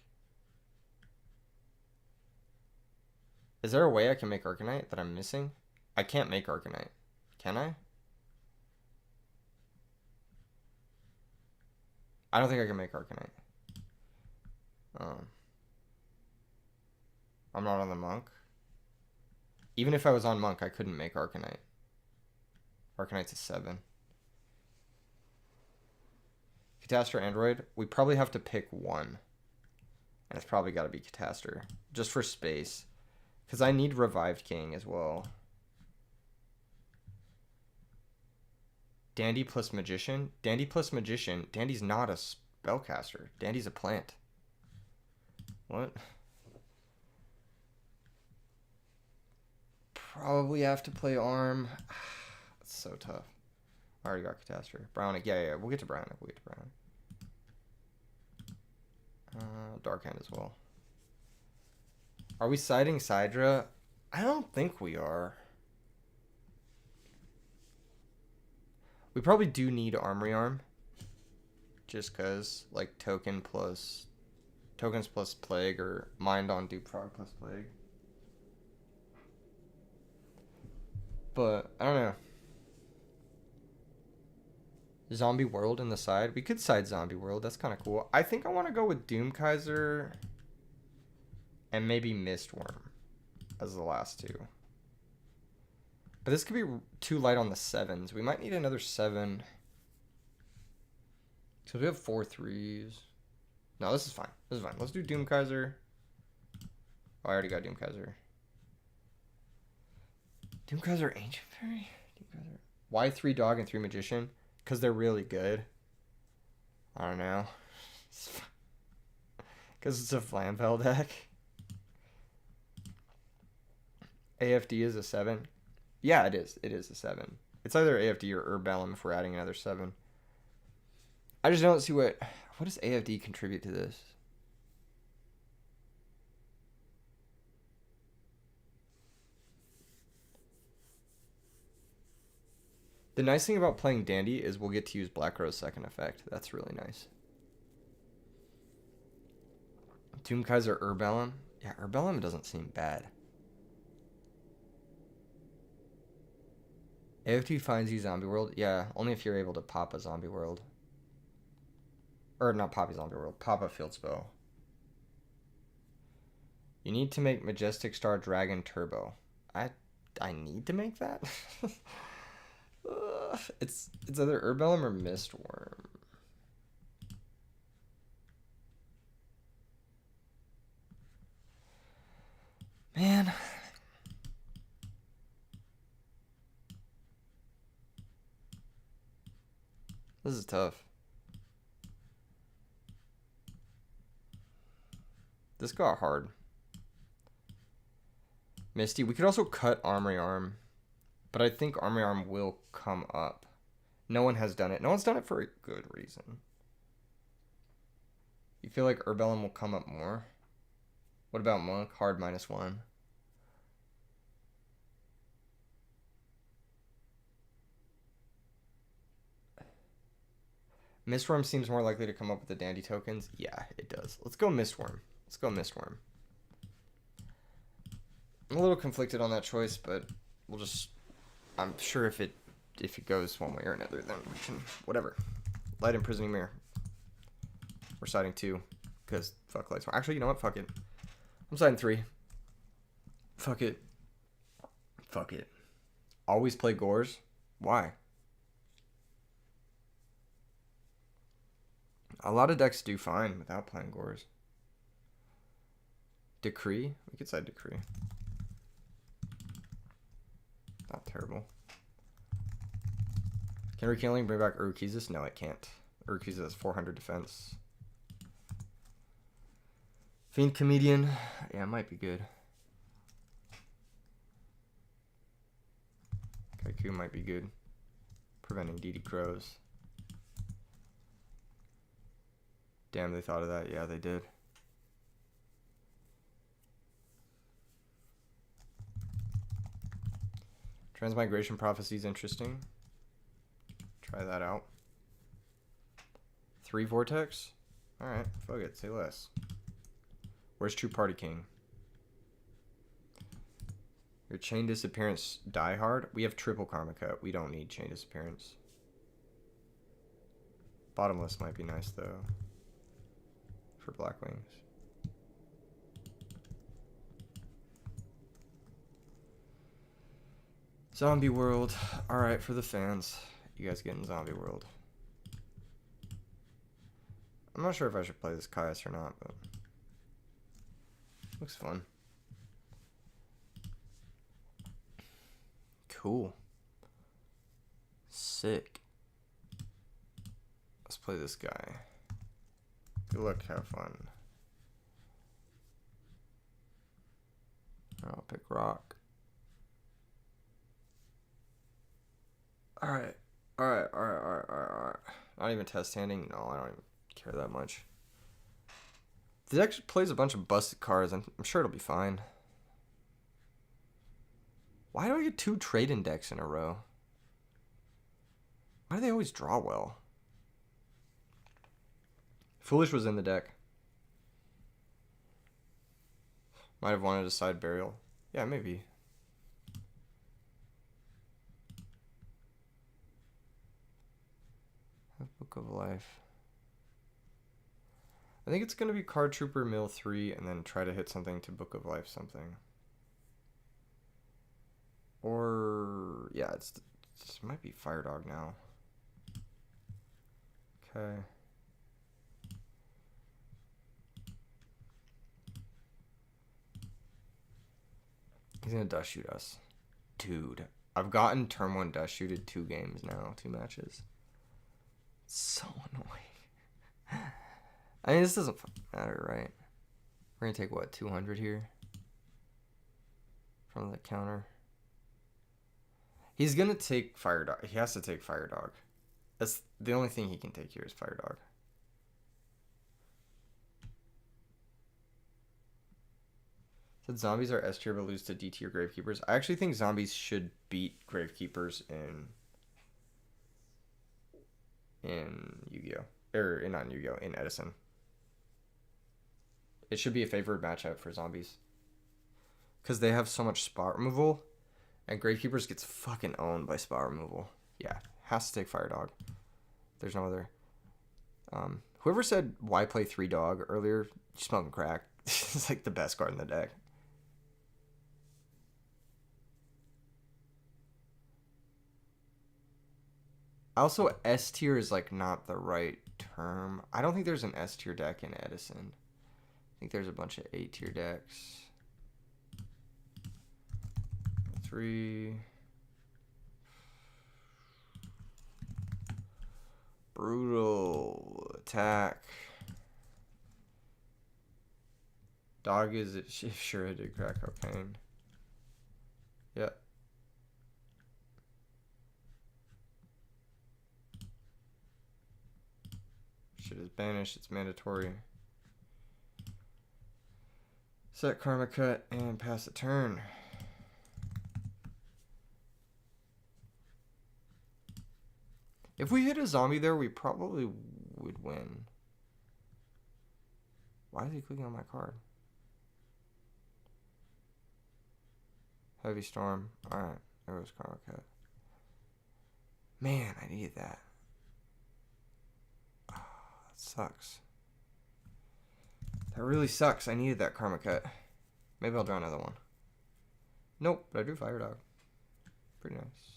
Is there a way I can make Arcanite that I'm missing? I can't make Arcanite. Can I? I don't think I can make Arcanite. I'm not on the Monk. Even if I was on Monk, I couldn't make Arcanite. Arcanite's a 7. Catastor Android, we probably have to pick 1. And it's probably got to be Catastor. Just for space. Because I need Revived King as well. Dandy plus Magician. Dandy plus Magician. Dandy's not a spellcaster. Dandy's a plant. What? Probably have to play Arm. That's so tough. I already got Catastor. Bryonic. Yeah. We'll get to Bryonic. Dark Hand as well. Are we siding Sidra? I don't think we are. We probably do need Armory Arm. Just because, like, tokens plus Plague or Mind on Dupe Frog plus Plague. But, I don't know. Zombie World in the side. We could side Zombie World. That's kind of cool. I think I want to go with Doom Kaiser and maybe Mistworm as the last 2. But this could be too light on the 7s. We might need another 7. So we have 4 3s. No, this is fine. Let's do Doom Kaiser. Oh, I already got Doom Kaiser. Doom Kaiser Ancient Fairy? Doom Kaiser. Why 3 Dog and 3 Magician? Because they're really good. I don't know. Because it's a Flamvell deck. AFD is a 7. Yeah, it is. It is a 7. It's either AFD or Urbellum if we're adding another 7. I just don't see what does AFD contribute to this? The nice thing about playing Dandy is we'll get to use Black Rose second effect. That's really nice. Doomkaiser Urbellum. Yeah, Urbellum doesn't seem bad. AFT finds you Zombie World. Yeah, only if you're able to pop a Zombie World. Or not pop a Zombie World. Pop a field spell. You need to make Majestic Star Dragon Turbo. I need to make that? It's either Urbellum or Mistworm. Man. This is tough. This got hard. Misty. We could also cut Armory Arm. But I think Armory Arm will come up. No one has done it. No one's done it for a good reason. You feel like Urbellum will come up more? What about Monk? Hard -1. Mistworm seems more likely to come up with the Dandy tokens. Yeah, it does. Let's go Mistworm. Let's go Mistworm. I'm a little conflicted on that choice, but we'll just... I'm sure if it goes one way or another, then we can... Whatever. Light Imprisoning Mirror. We're siding 2. Because fuck lightsworn. Actually, you know what? Fuck it. I'm siding 3. Fuck it. Fuck it. Always play Gores? Why? A lot of decks do fine without playing Gores. Decree? We could side Decree. Not terrible. Can Rekindling bring back Urukizis? No, it can't. Urukizis has 400 defense. Fiend Comedian. Yeah, it might be good. Kaiku might be good. Preventing DD Crows. Damn, they thought of that. Yeah, they did. Transmigration Prophecy is interesting. Try that out. 3 Vortex? Alright, fuck it, say less. Where's True Party King? Your Chain Disappearance Die Hard? We have triple Karma Cut. We don't need Chain Disappearance. Bottomless might be nice, though. For Blackwings. Zombie World. Alright, for the fans. You guys get in Zombie World. I'm not sure if I should play this Caius or not, but... looks fun. Cool. Sick. Let's play this guy. Good luck, have fun. I'll pick Rock. Alright. Alright. Not even test handing? No, I don't even care that much. The deck plays a bunch of busted cards, and I'm sure it'll be fine. Why do I get 2 trade-in decks in a row? Why do they always draw well? Foolish was in the deck. Might have wanted a side burial. Yeah, maybe. Book of Life. I think it's going to be Card Trooper Mill 3 and then try to hit something to Book of Life something. Or, yeah, it might be Fire Dog now. Okay. He's going to dust shoot us. Dude, I've gotten turn 1 dust shooted 2 games now, 2 matches. So annoying. I mean, this doesn't matter, right? We're going to take, what, 200 here? From the counter. He's going to take Fire Dog. He has to take Fire Dog. That's the only thing he can take here is Fire Dog. Said zombies are S tier but lose to D tier Gravekeepers. I actually think zombies should beat Gravekeepers in in Yu-Gi-Oh! Or not in Yu-Gi-Oh! In Edison. It should be a favored matchup for zombies. Because they have so much spot removal. And Gravekeepers gets fucking owned by spot removal. Yeah, has to take Fire Dog. There's no other. Whoever said why play 3 dog earlier, you smoking crack. It's like the best card in the deck. Also, S tier is like not the right term. I don't think there's an S tier deck in Edison. I think there's a bunch of A tier decks. 3. Brutal attack. Dog is it? Sure, I did crack cocaine. Yep. Shit is banished. It's mandatory. Set Karma Cut and pass the turn. If we hit a zombie there, we probably would win. Why is he clicking on my card? Heavy Storm. Alright, there was Karma Cut. Man, I needed that. Oh, that sucks. That really sucks. I needed that Karma Cut. Maybe I'll draw another one. Nope, but I do Fire Dog. Pretty nice.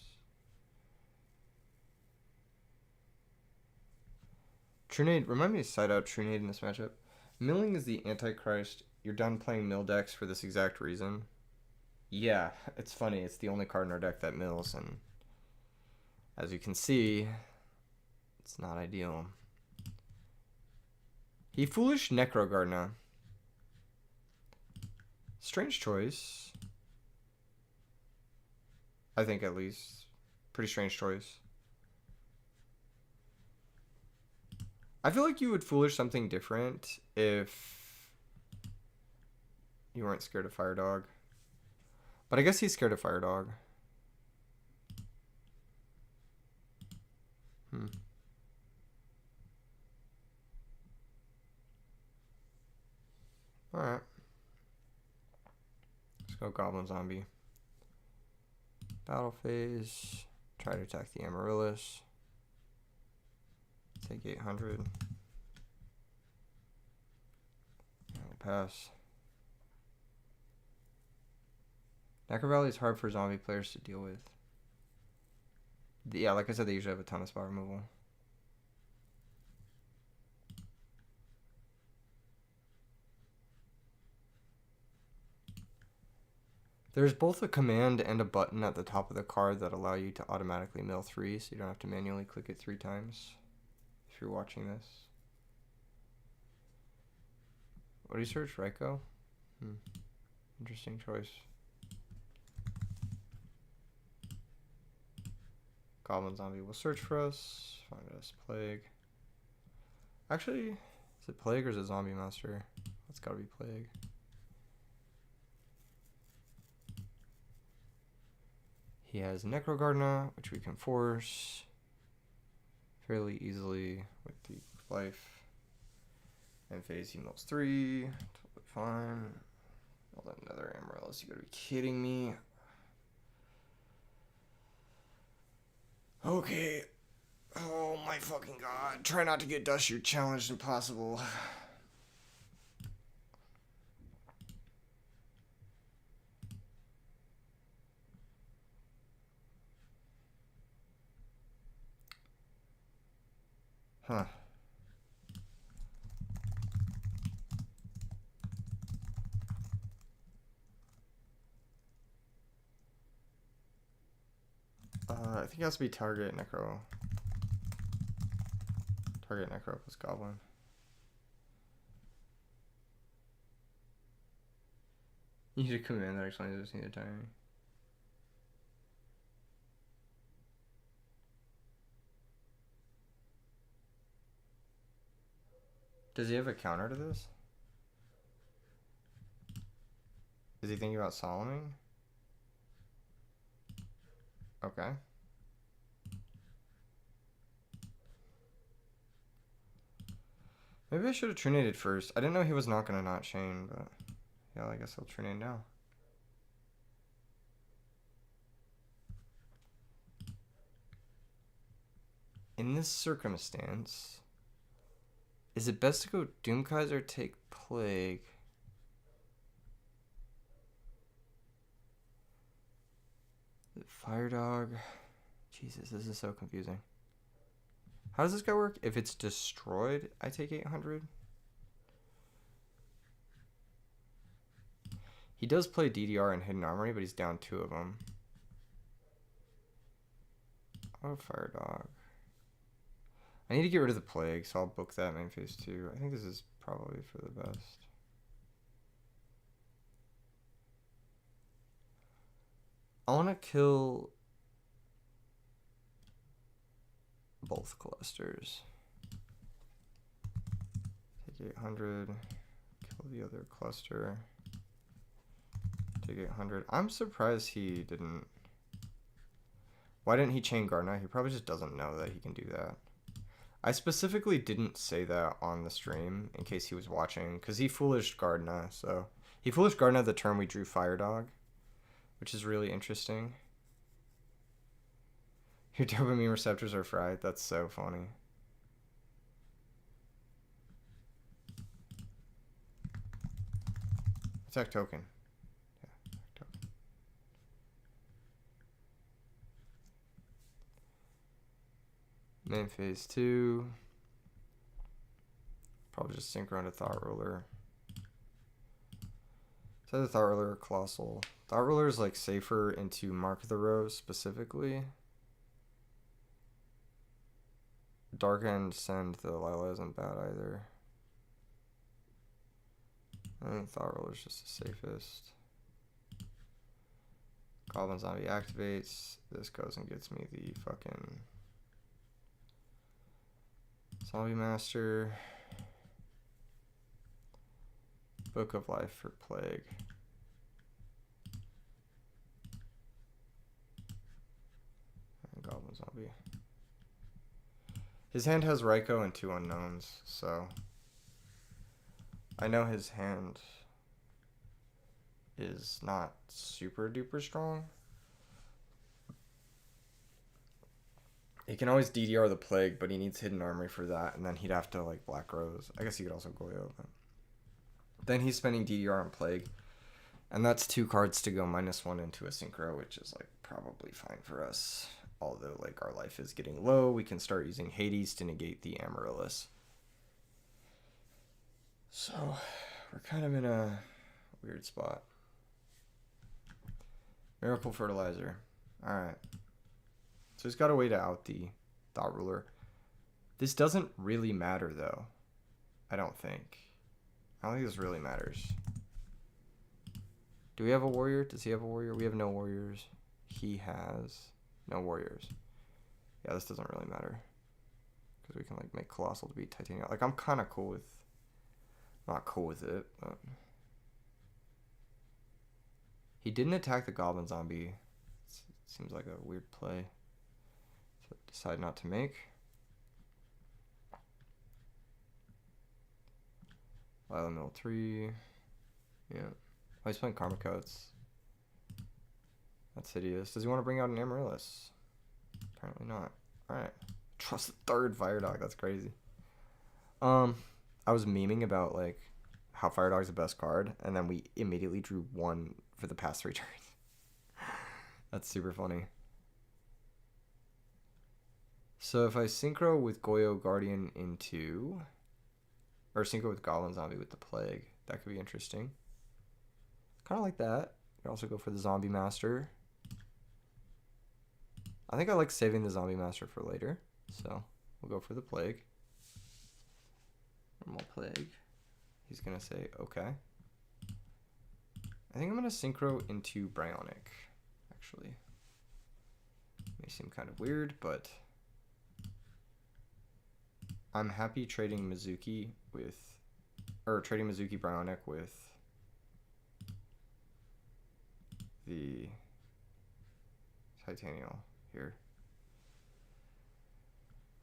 Trunade, remind me to side out Trunade in this matchup. Milling is the Antichrist. You're done playing mill decks for this exact reason. Yeah, it's funny. It's the only card in our deck that mills, and as you can see, it's not ideal. He Foolish Necrogardna. Strange choice. I think at least. Pretty strange choice. I feel like you would Foolish something different if you weren't scared of Fire Dog. But I guess he's scared of Fire Dog. Alright. Let's go Goblin Zombie. Battle phase. Try to attack the Amaryllis. Take 800. I'll pass. Necro Valley is hard for zombie players to deal with. Yeah, like I said, they usually have a ton of spot removal. There's both a command and a button at the top of the card that allow you to automatically mill 3, so you don't have to manually click it 3 times. If you're watching this. What do you search? Ryko? Interesting choice. Goblin Zombie will search for us. Find us. Plague. Actually, is it Plague or is it Zombie Master? That's gotta be Plague. He has Necrogardna, which we can force fairly easily with the life. And phase he mills 3. Totally fine. Hold on, another Amaryllis. You gotta be kidding me. Okay. Oh my fucking god. Try not to get dust. You're challenged impossible. Huh. I think it has to be target Necro. Target Necro plus Goblin. You need a command that explains this needed timing. Does he have a counter to this? Is he thinking about Solomon? Okay. Maybe I should have trinated first. I didn't know he was not gonna not chain, but yeah, I guess I'll trinate now. In this circumstance, is it best to go Doomkaiser, take Plague? Fire Dog. Jesus, this is so confusing. How does this guy work? If it's destroyed, I take 800. He does play DDR and Hidden Armory, but he's down 2 of them. Oh, Fire Dog. I need to get rid of the Plague, so I'll book that main phase 2. I think this is probably for the best. I want to kill both clusters. Take 800, kill the other cluster. Take 800. I'm surprised he didn't. Why didn't he chain Gardna? He probably just doesn't know that he can do that. I specifically didn't say that on the stream in case he was watching, because he foolish Gardna. So he foolish Gardna the turn we drew Fire Dog, which is really interesting. Your dopamine receptors are fried. That's so funny. Attack token. Yeah, attack token. Main phase 2. Probably just synchro into Thought Ruler. So the Thought Ruler or Colossal. Thought Ruler is like safer into Mark the Rose specifically. Dark End Send the Lila isn't bad either. I think Thought Ruler is just the safest. Goblin Zombie activates. This goes and gets me the fucking Zombie Master. Book of Life for Plague. And Goblin Zombie. His hand has Raikou and 2 unknowns, so I know his hand is not super duper strong. He can always DDR the Plague, but he needs Hidden Armory for that, and then he'd have to like Black Rose. I guess he could also Goyo, but then he's spending DDR on Plague, and that's 2 cards to go -1 into a synchro, which is like probably fine for us. Although like our life is getting low, we can start using Hades to negate the Amaryllis. So we're kind of in a weird spot. Miracle Fertilizer. Alright. So he's got a way to out the Thought Ruler. This doesn't really matter though. I don't think. I don't think this really matters. Do we have a warrior? Does he have a warrior? We have no warriors. He has no warriors. Yeah, this doesn't really matter. Because we can like make Colossal to beat Titania. Like I'm kind of cool with... Not cool with it, but... He didn't attack the Goblin Zombie. It seems like a weird play to decide not to make. Lila Mill 3. Yeah. Oh, he's playing Karma Coats. That's hideous. Does he want to bring out an Amaryllis? Apparently not. Alright. Trust the 3rd Fire Dog. That's crazy. I was memeing about like how Fire Dog's the best card, and then we immediately drew 1 for the past 3 turns. That's super funny. So if I synchro with Goyo Guardian into... Or synchro with Goblin Zombie with the Plague, that could be interesting. Kind of like that. You could also go for the Zombie Master. I think I like saving the Zombie Master for later, so we'll go for the Plague. Normal Plague. He's gonna say okay. I think I'm gonna synchro into Bryonic, actually. May seem kind of weird, but I'm happy trading Mizuki with, or trading Mizuki Bryonic with the Titanial here.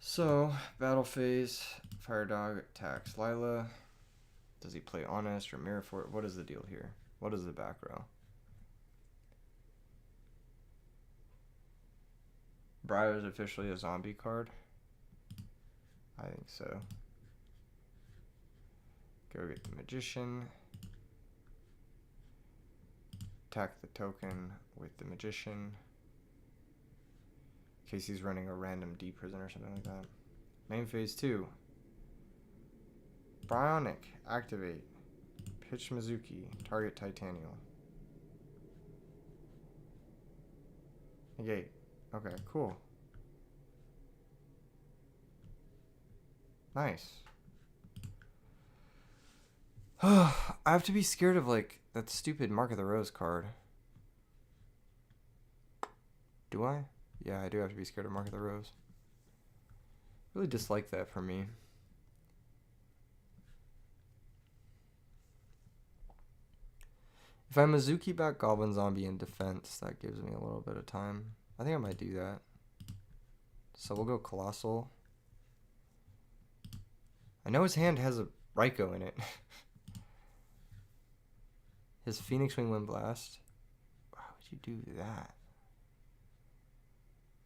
So, battle phase, Fire Dog attacks Lila. Does he play Honest or Mirror Fort? What is the deal here? What is the back row? Briar is officially a zombie card. I think so. Go get the Magician. Attack the token with the Magician. In case he's running a random D prison or something like that. Main phase 2. Bionic. Activate. Pitch Mizuki. Target Titanial. Negate. Okay, cool. Nice. I have to be scared of, like, that stupid Mark of the Rose card. Do I? Yeah, I do have to be scared of Mark of the Rose. Really dislike that for me. If I Mizuki back Goblin Zombie in defense, that gives me a little bit of time. I think I might do that. So we'll go Colossal. I know his hand has a Raikou in it. His Phoenix Wing Wind Blast. Why would you do that?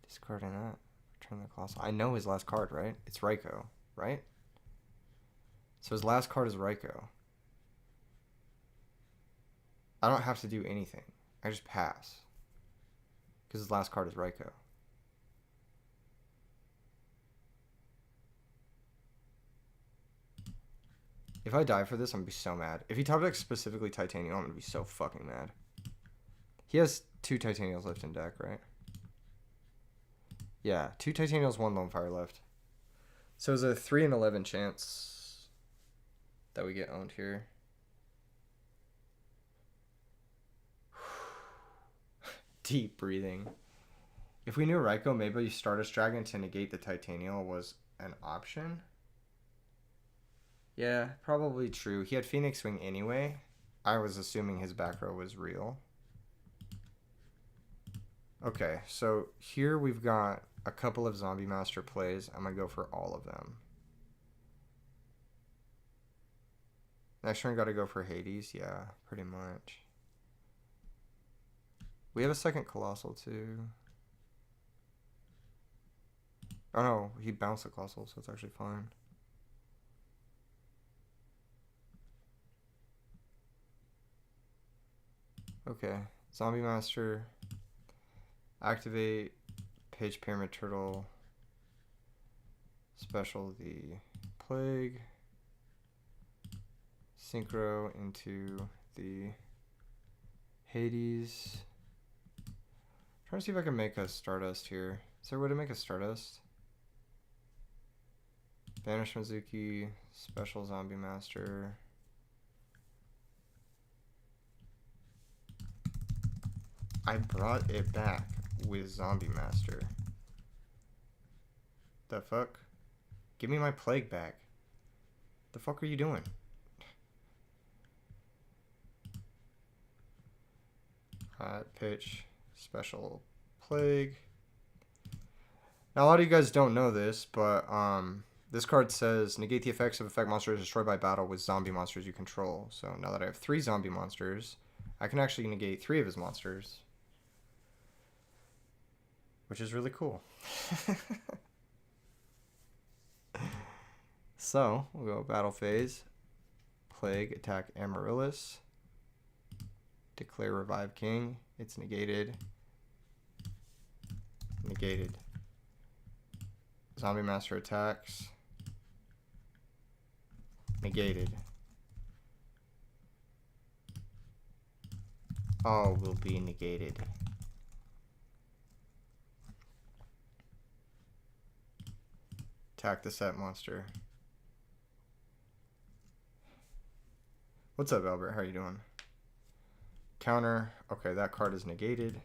Discarding that. Return the Colossal. I know his last card, right? It's Raikou, right? So his last card is Raikou. I don't have to do anything. I just pass. Because his last card is Raikou. If I die for this, I'm going to be so mad. If he top decks specifically Titanium, I'm going to be so fucking mad. He has 2 Titanials left in deck, right? Yeah, 2 Titanials, 1 Lone Fire left. So it's a 3 in 11 chance that we get owned here. Deep breathing. If we knew Raikou, maybe Stardust Dragon to negate the Titanial was an option. Yeah, probably true. He had Phoenix Wing anyway. I was assuming his back row was real. Okay, so here we've got a couple of Zombie Master plays. I'm going to go for all of them. Next turn, got to go for Hades. Yeah, pretty much. We have a second Colossal, too. Oh, no. He bounced the Colossal, so it's actually fine. Okay. Zombie Master. Activate. Page Pyramid Turtle. Special the Plague. Synchro into the Hades. Trying to see if I can make a Stardust here. Is there a way to make a Stardust? Banish Mizuki, Special Zombie Master. I brought it back with Zombie Master. The fuck? Give me my Plague back. The fuck are you doing? Hot Pitch. Special Plague. Now, a lot of you guys don't know this, but this card says negate the effects of effect monsters destroyed by battle with zombie monsters you control. So now that I have 3 zombie monsters, I can actually negate 3 of his monsters, which is really cool. So we'll go battle phase. Plague, attack Amaryllis. Declare Revive King. It's negated. Negated. Zombie Master attacks. Negated. All will be negated. Attack the set monster. What's up, Albert? How are you doing? Counter. Okay, that card is negated.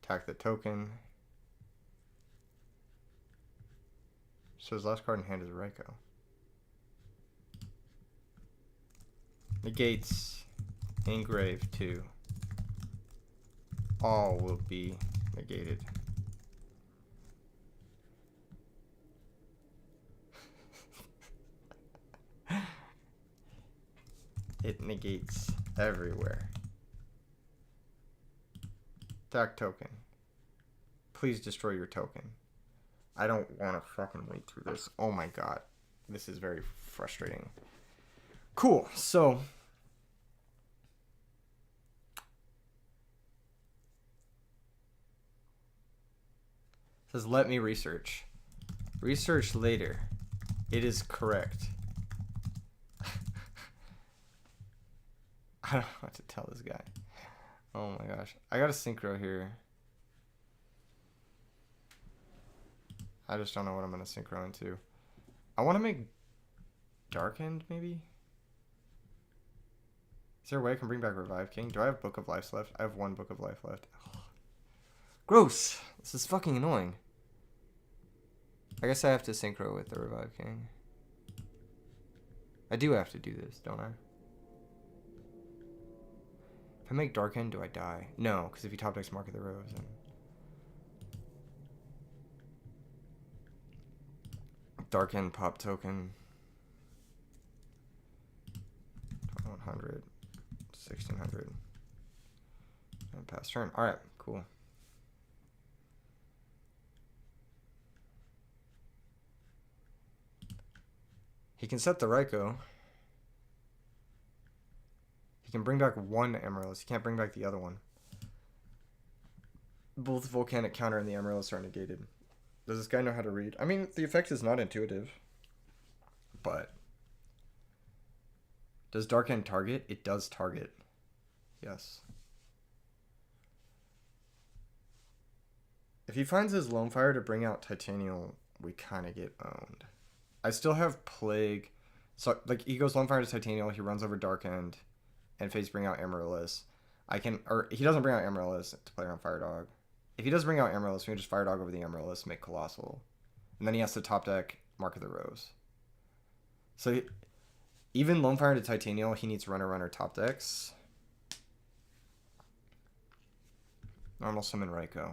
Attack the token. So his last card in hand is Raikou. Negates. Engrave 2. All will be negated. It negates everywhere. Attack token. Please destroy your token. I don't want to fucking wait through this. Oh my god. This is very frustrating. Cool. So... it says, let me research. Research later. It is correct. I don't know what to tell this guy. Oh my gosh. I got a synchro here. I just don't know what I'm going to synchro into. I want to make Darkened, maybe? Is there a way I can bring back Revive King? Do I have Book of Life left? I have 1 Book of Life left. Ugh. Gross! This is fucking annoying. I guess I have to synchro with the Revive King. I do have to do this, don't I? If I make Darkened, do I die? No, because if you top decks Mark of the Rose, then... Darkened, pop token. 100. 1600. And pass turn. Alright, cool. He can set the Raikou. He can bring back 1 Amaryllis. He can't bring back the other one. Both Volcanic Counter and the Amaryllis are negated. Does this guy know how to read? I mean, the effect is not intuitive. But... does Darkened target? It does target. Yes. If he finds his Lone Fire to bring out Titanial, we kind of get owned. I still have Plague. So, like, he goes Lone Fire to Titanial, he runs over Darkened, and face bring out Amaryllis. I can, or he doesn't bring out Amaryllis to play around Fire Dog. If he does bring out Amaryllis, we can just Fire Dog over the Amaryllis, make Colossal. And then he has to top deck Mark of the Rose. So, even Lone Fire to Titanial, he needs Runner top decks. Normal Summon Raikou.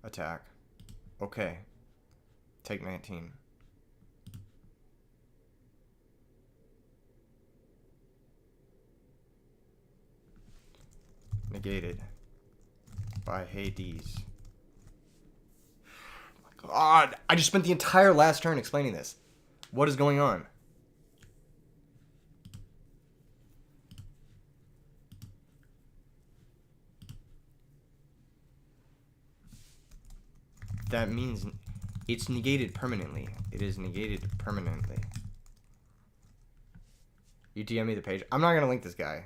Attack. Okay. Take 19. Negated. By Hades. Oh my god! I just spent the entire last turn explaining this. What is going on? That means it's negated permanently. It is negated permanently. You DM me the page. I'm not going to link this guy.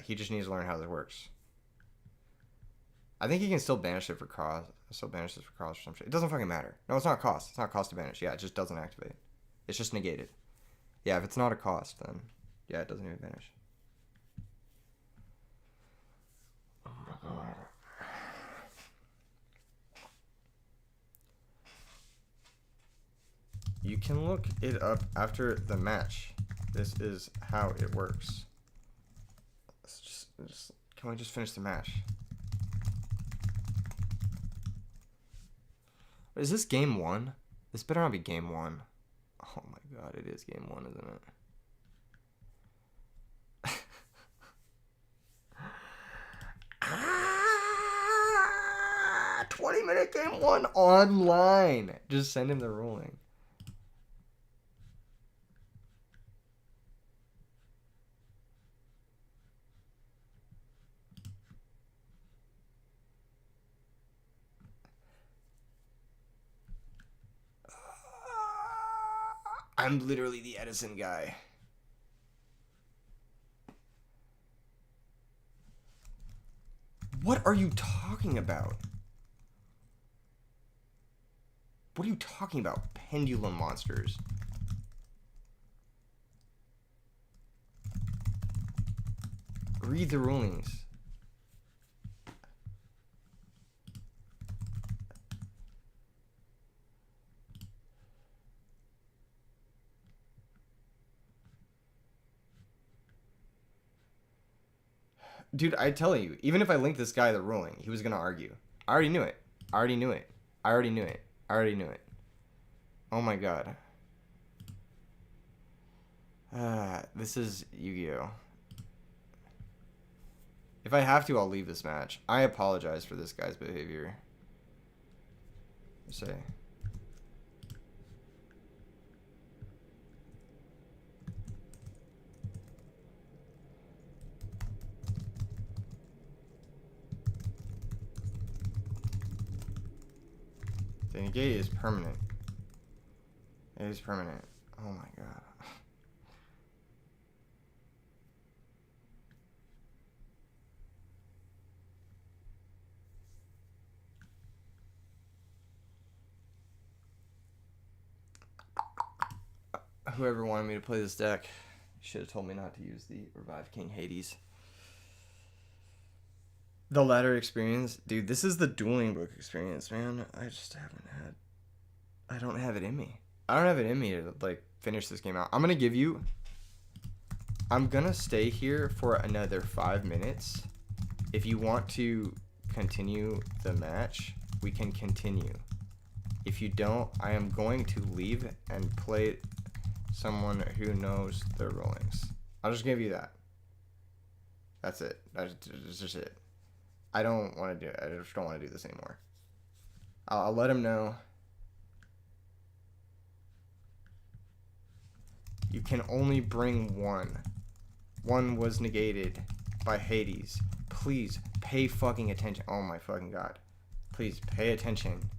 He just needs to learn how this works. I think he can still banish it for cost. Still banish this for cost or some shit. It doesn't fucking matter. No, it's not cost. It's not cost to banish. Yeah, it just doesn't activate. It's just negated. Yeah, if it's not a cost, then yeah, it doesn't even banish. Oh my god. You can look it up after the match. This is how it works. Let's just can we just finish the match? Is this game 1? This better not be game 1. Oh my god, it is game 1, isn't it? 20-minute game 1 online. Just send him the ruling. I'm literally the Edison guy. What are you talking about? What are you talking about? Pendulum monsters. Read the rulings. Dude, I tell you, even if I linked this guy the ruling, he was going to argue. I already knew it. Oh my god. This is Yu-Gi-Oh! If I have to, I'll leave this match. I apologize for this guy's behavior. Say. The negate is permanent. It is permanent. Oh my god. Whoever wanted me to play this deck should have told me not to use the Revive King Hades. The ladder experience, dude, this is the dueling book experience, man. I just haven't had. I don't have it in me. I don't have it in me to like finish this game out. I'm gonna stay here for another 5 minutes. If you want to continue the match, we can continue. If you don't, I am going to leave and play someone who knows their rollings. I'll just give you that. That's it. That's just it. I don't want to do it. I just don't want to do this anymore. I'll let him know. You can only bring one. One was negated by Hades. Please pay fucking attention. Oh my fucking god. Please pay attention.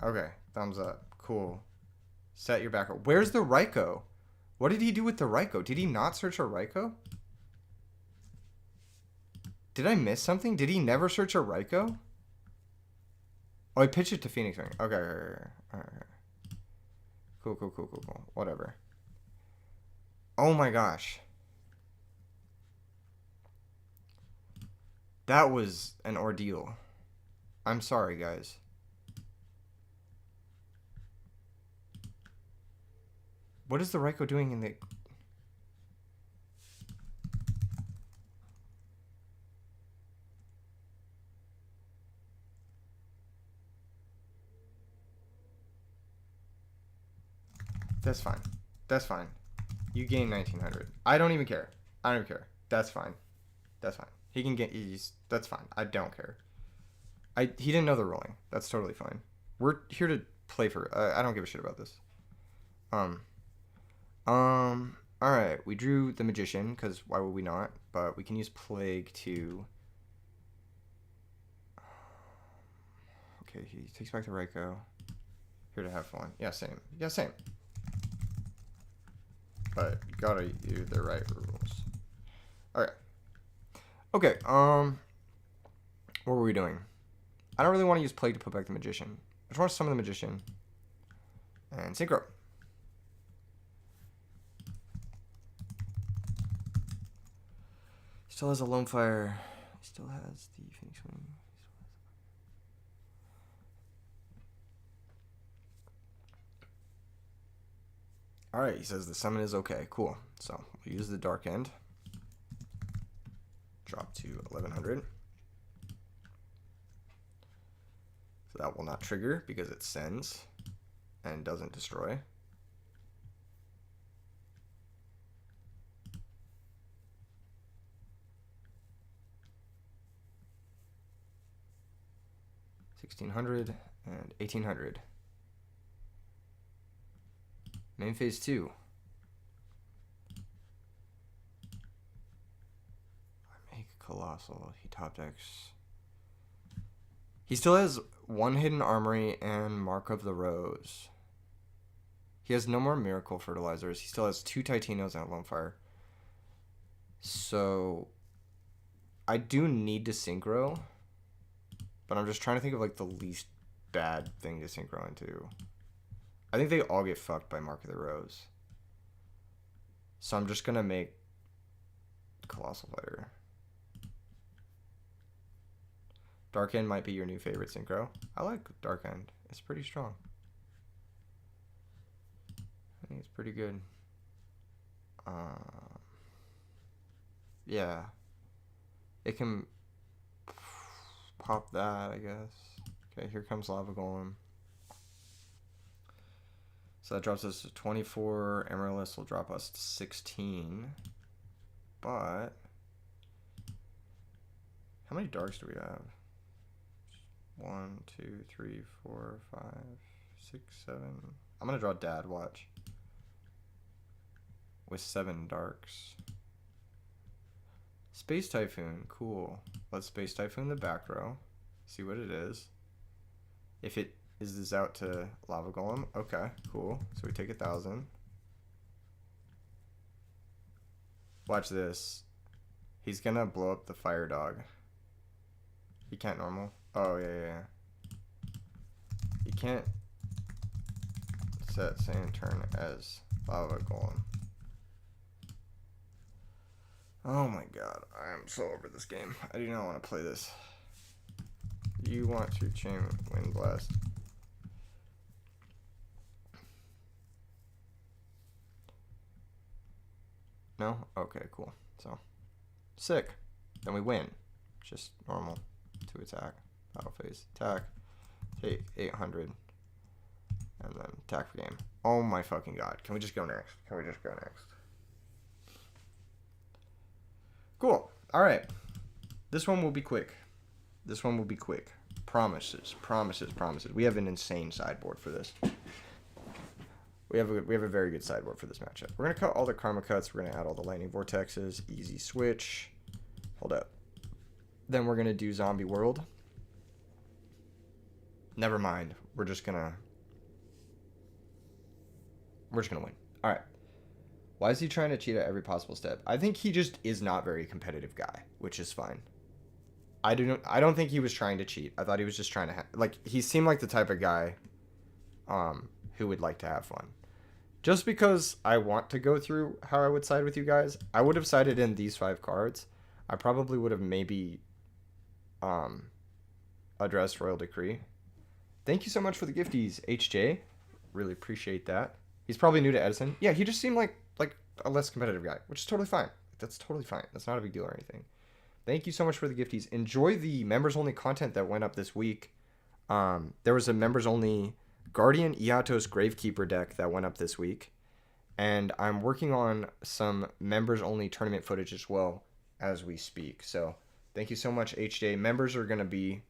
Okay, thumbs up. Cool. Set your back. Where's the Raikou? What did he do with the Raikou? Did he not search a Raikou? Did I miss something? Did he never search a Raikou? Oh, I pitched it to Phoenix Ring. Okay. Alright. Cool. Whatever. Oh my gosh. That was an ordeal. I'm sorry, guys. What is the Raikou doing in the... That's fine. That's fine. You gain 1900. I don't even care. I don't even care. That's fine. That's fine. He can get... That's fine. I don't care. He didn't know the rolling. That's totally fine. We're here to play for... I don't give a shit about this. Alright, we drew the Magician, because why would we not? But we can use Plague to... Okay, he takes back the Raikou. Here to have fun. Yeah, same. Yeah, same. But you gotta use the right rules. Alright. Okay, what were we doing? I don't really want to use Plague to put back the Magician. I just want to summon the Magician. And Synchro. Still has a Lone Fire. Still has the Phoenix Wing. Alright, he says the summon is okay. Cool. So, we'll use the Dark End. Drop to 1100. So that will not trigger because it sends and doesn't destroy. $1,600 and $1,800. Main phase 2. I make Colossal. He top decks. He still has one Hidden Armory and Mark of the Rose. He has no more Miracle Fertilizers. He still has 2 Titanios and a Lone Fire. So I do need to Synchro, but I'm just trying to think of like the least bad thing to Synchro into. I think they all get fucked by Mark of the Rose. So I'm just going to make Colossal Fighter. Dark End might be your new favorite Synchro. I like Dark End. It's pretty strong. I think it's pretty good. Yeah. It can pop that, I guess. Okay, here comes Lava Golem. So that drops us to 24. Amaryllis will drop us to 16. But how many darks do we have? 1, 2, 3, 4, 5, 6, 7. I'm gonna draw Dad, watch. With 7 darks. Space Typhoon, cool. Let's Space Typhoon the back row. See what it is. If it is this out to Lava Golem, okay, cool. So we take 1,000. Watch this. He's gonna blow up the Fire Dog. He can't normal. Oh yeah. He can't set same turn as Lava Golem. Oh my god, I am so over this game. I do not want to play this. You want to chain Wind Blast. No? Okay, cool. So, sick. Then we win. Just normal. 2 attack. Battle phase. Attack. Take 800. And then attack for game. Oh my fucking god. Can we just go next? Can we just go next? Cool. Alright. This one will be quick. This one will be quick. Promises. Promises. Promises. We have an insane sideboard for this. We have a very good sideboard for this matchup. We're going to cut all the Karma Cuts. We're going to add all the Lightning Vortexes. Easy switch. Hold up. Then we're going to do Zombie World. Never mind. We're just going to win. All right. Why is he trying to cheat at every possible step? I think he just is not a very competitive guy, which is fine. I don't think he was trying to cheat. I thought he was just trying to he seemed like the type of guy who would like to have fun. Just because I want to go through how I would side with you guys, I would have sided in these 5 cards. I probably would have maybe addressed Royal Decree. Thank you so much for the gifties, HJ. Really appreciate that. He's probably new to Edison. Yeah, he just seemed like a less competitive guy, which is totally fine. That's totally fine. That's not a big deal or anything. Thank you so much for the gifties. Enjoy the members-only content that went up this week. There was a members-only Guardian Iatos Gravekeeper deck that went up this week. And I'm working on some members-only tournament footage as well as we speak. So thank you so much, HJ. Members are going to be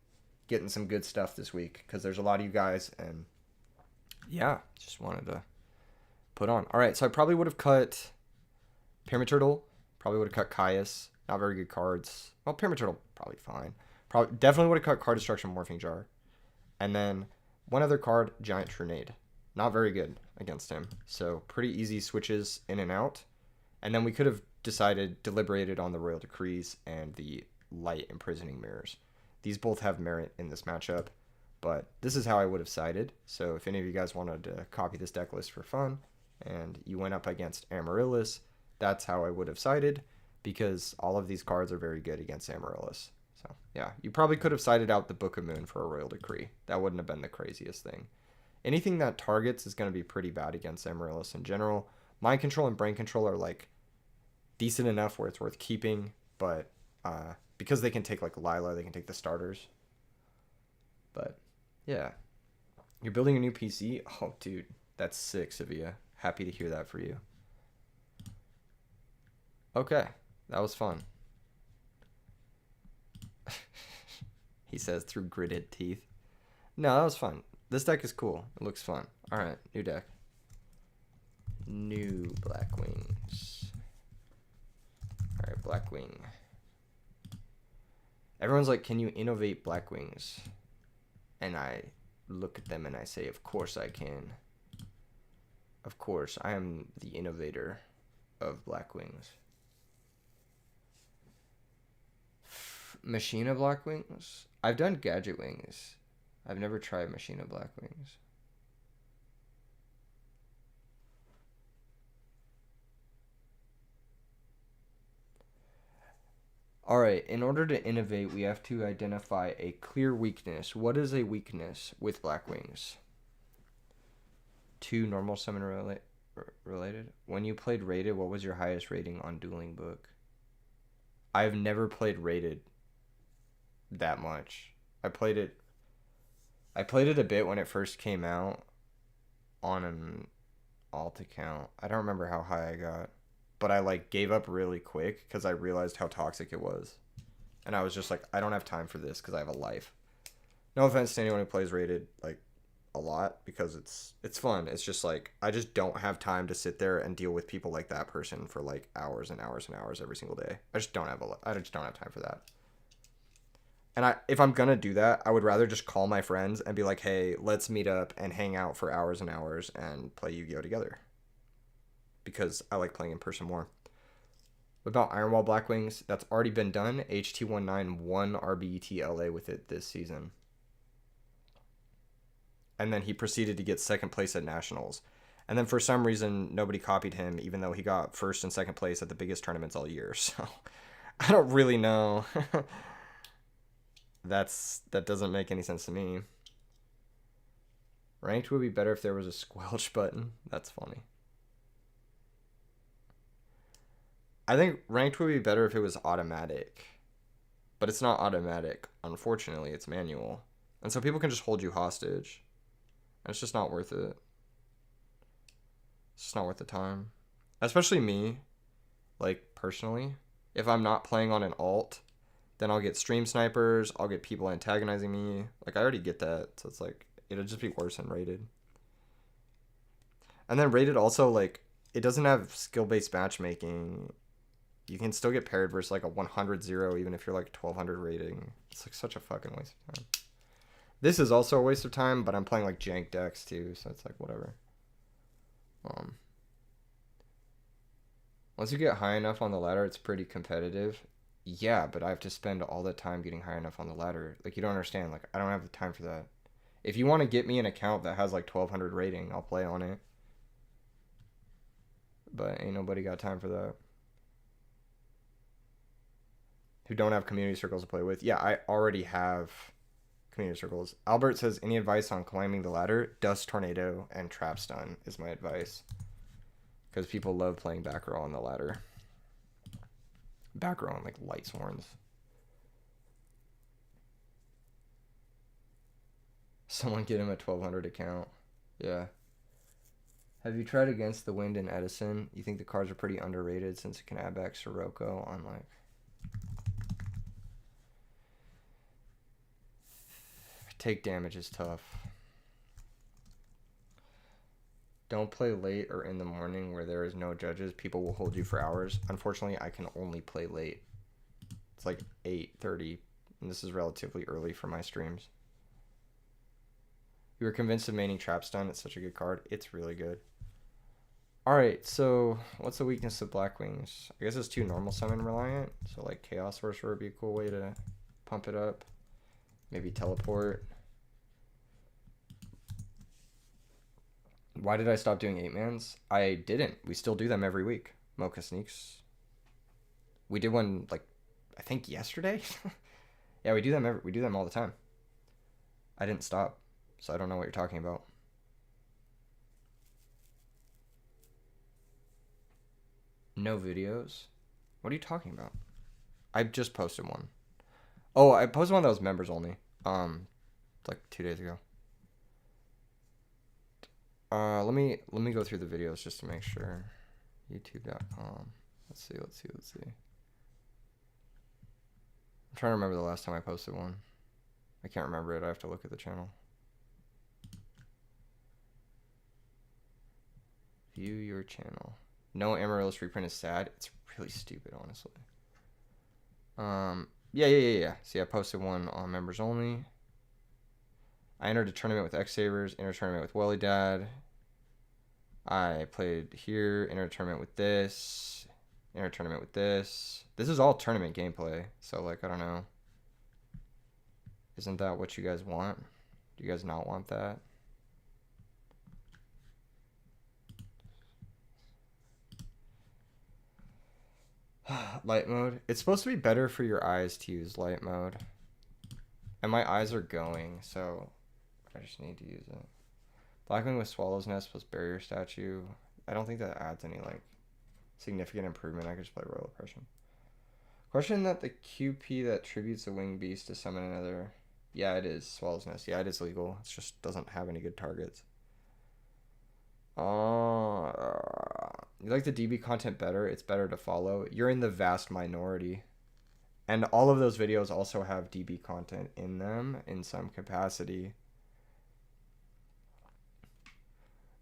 getting some good stuff this week because there's a lot of you guys. And yeah, just wanted to put on. All right, so I probably would have cut Pyramid Turtle. Probably would have cut Caius. Not very good cards. Well, Pyramid Turtle, probably fine. Definitely would have cut Card Destruction Morphing Jar. And then one other card, Giant Trinade. Not very good against him. So pretty easy switches in and out. And then we could have deliberated on the Royal Decrees and the Light Imprisoning Mirrors. These both have merit in this matchup. But this is how I would have sided. So if any of you guys wanted to copy this deck list for fun and you went up against Amaryllis, that's how I would have sided because all of these cards are very good against Amaryllis. So yeah, you probably could have sided out the Book of Moon for a Royal Decree. That wouldn't have been the craziest thing. Anything that targets is going to be pretty bad against Amaryllis in general. Mind Control and Brain Control are decent enough where it's worth keeping, but because they can take Lila, they can take the starters. But yeah, you're building a new PC? Oh, dude, that's sick, Sevilla. Happy to hear that for you. Okay, that was fun. He says through gritted teeth. No, that was fun. This deck is cool. It looks fun. All right, new deck. New Blackwings. All right, Blackwing. Everyone's like, can you innovate Blackwings? And I look at them and I say, of course I can. Of course, I am the innovator of Blackwings. Machina Blackwings? I've done Gadget Wings. I've never tried Machina Blackwings. Alright, in order to innovate, we have to identify a clear weakness. What is a weakness with Blackwings? 2 normal summon related? When you played Rated, what was your highest rating on Dueling Book? I've never played Rated that much. I played it a bit when it first came out on alt account. I don't remember how high I got, but I like gave up really quick because I realized how toxic it was, and I was just like, I don't have time for this because I have a life. No offense to anyone who plays rated like a lot, because it's fun. It's just like I just don't have time to sit there and deal with people like that person for like hours and hours and hours every single day. I just don't have time for that. And if I'm gonna do that, I would rather just call my friends and be like, hey, let's meet up and hang out for hours and hours and play Yu-Gi-Oh together, because I like playing in person more. What about Ironwall Blackwings? That's already been done. HT19 won RBET LA with it this season. And then he proceeded to get second place at Nationals. And then for some reason, nobody copied him, even though he got first and second place at the biggest tournaments all year. So I don't really know. That doesn't make any sense to me. Ranked would be better if there was a squelch button. That's funny. I think ranked would be better if it was automatic. But it's not automatic. Unfortunately, it's manual. And so people can just hold you hostage. And it's just not worth it. It's just not worth the time. Especially me, like, personally. If I'm not playing on an alt, then I'll get stream snipers, I'll get people antagonizing me. Like, I already get that, so it's like, it'll just be worse than rated. And then rated also, like, it doesn't have skill-based matchmaking. You can still get paired versus, like, a 100-0, even if you're, like, 1200 rating. It's, like, such a fucking waste of time. This is also a waste of time, but I'm playing, like, jank decks, too, so it's, like, whatever. Once you get high enough on the ladder, it's pretty competitive. Yeah, but I have to spend all the time getting high enough on the ladder. Like, you don't understand. Like, I don't have the time for that. If you want to get me an account that has, like, 1200 rating, I'll play on it. But ain't nobody got time for that. Who don't have community circles to play with. Yeah, I already have community circles. Albert says, any advice on climbing the ladder? Dust Tornado and Trap Stun is my advice. Because people love playing back row on the ladder. Back row on, like, lightsworns. Someone get him a 1200 account. Yeah. Have you tried Against the Wind in Edison? You think the cards are pretty underrated since it can add back Sirocco on, like... Take damage is tough. Don't play late or in the morning where there is no judges. People will hold you for hours. Unfortunately, I can only play late. It's like 8:30, and this is relatively early for my streams. You were convinced of maining Trapstun. It's such a good card. It's really good. Alright, so what's the weakness of Blackwings? I guess it's too normal summon reliant. So like Chaos Sorcerer would be a cool way to pump it up. Maybe Teleport. Why did I stop doing 8-mans? I didn't. We still do them every week. Mocha Sneaks. We did one, like, I think yesterday? Yeah, we do them all the time. I didn't stop, so I don't know what you're talking about. No videos? What are you talking about? I just posted one. Oh, I posted one that was members only. Like 2 days ago. Let me go through the videos just to make sure. YouTube.com. Let's see. I'm trying to remember the last time I posted one. I can't remember it. I have to look at the channel. View your channel. No Amaryllis reprint is sad. It's really stupid, honestly. Yeah. See, I posted one on members only. I entered a tournament with X-Sabers, entered a tournament with Welly Dad. I played here, entered a tournament with this, entered a tournament with this. This is all tournament gameplay, so, like, I don't know. Isn't that what you guys want? Do you guys not want that? Light mode. It's supposed to be better for your eyes to use light mode. And my eyes are going, so I just need to use it. Blackwing with Swallow's Nest plus Barrier Statue. I don't think that adds any, like, significant improvement. I could just play Royal Oppression. Question that the QP that tributes a winged beast to summon another. Yeah, it is. Swallow's Nest. Yeah, it is legal. It just doesn't have any good targets. You like the DB content better? It's better to follow. You're in the vast minority. And all of those videos also have DB content in them in some capacity.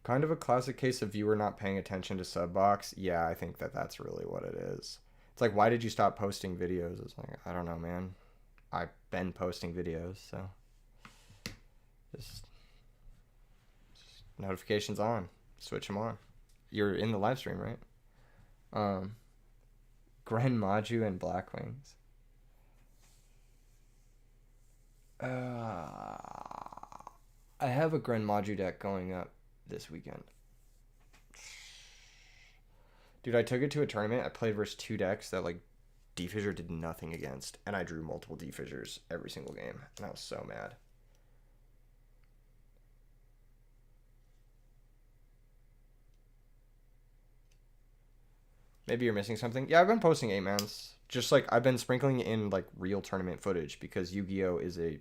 Kind of a classic case of viewer not paying attention to sub box. Yeah, I think that that's really what it is. It's like, why did you stop posting videos? It's like, I don't know, man. I've been posting videos, so just notifications on. Switch them on. You're in the live stream, right? Grand Mau and Blackwings. I have a Grand Mau deck going up this weekend. Dude, I took it to a tournament. I played versus 2 decks that like D-Fissure did nothing against, and I drew multiple D-Fissures every single game, and I was so mad. Maybe you're missing something. Yeah, I've been posting 8-mans. Just like I've been sprinkling in like real tournament footage because Yu-Gi-Oh is a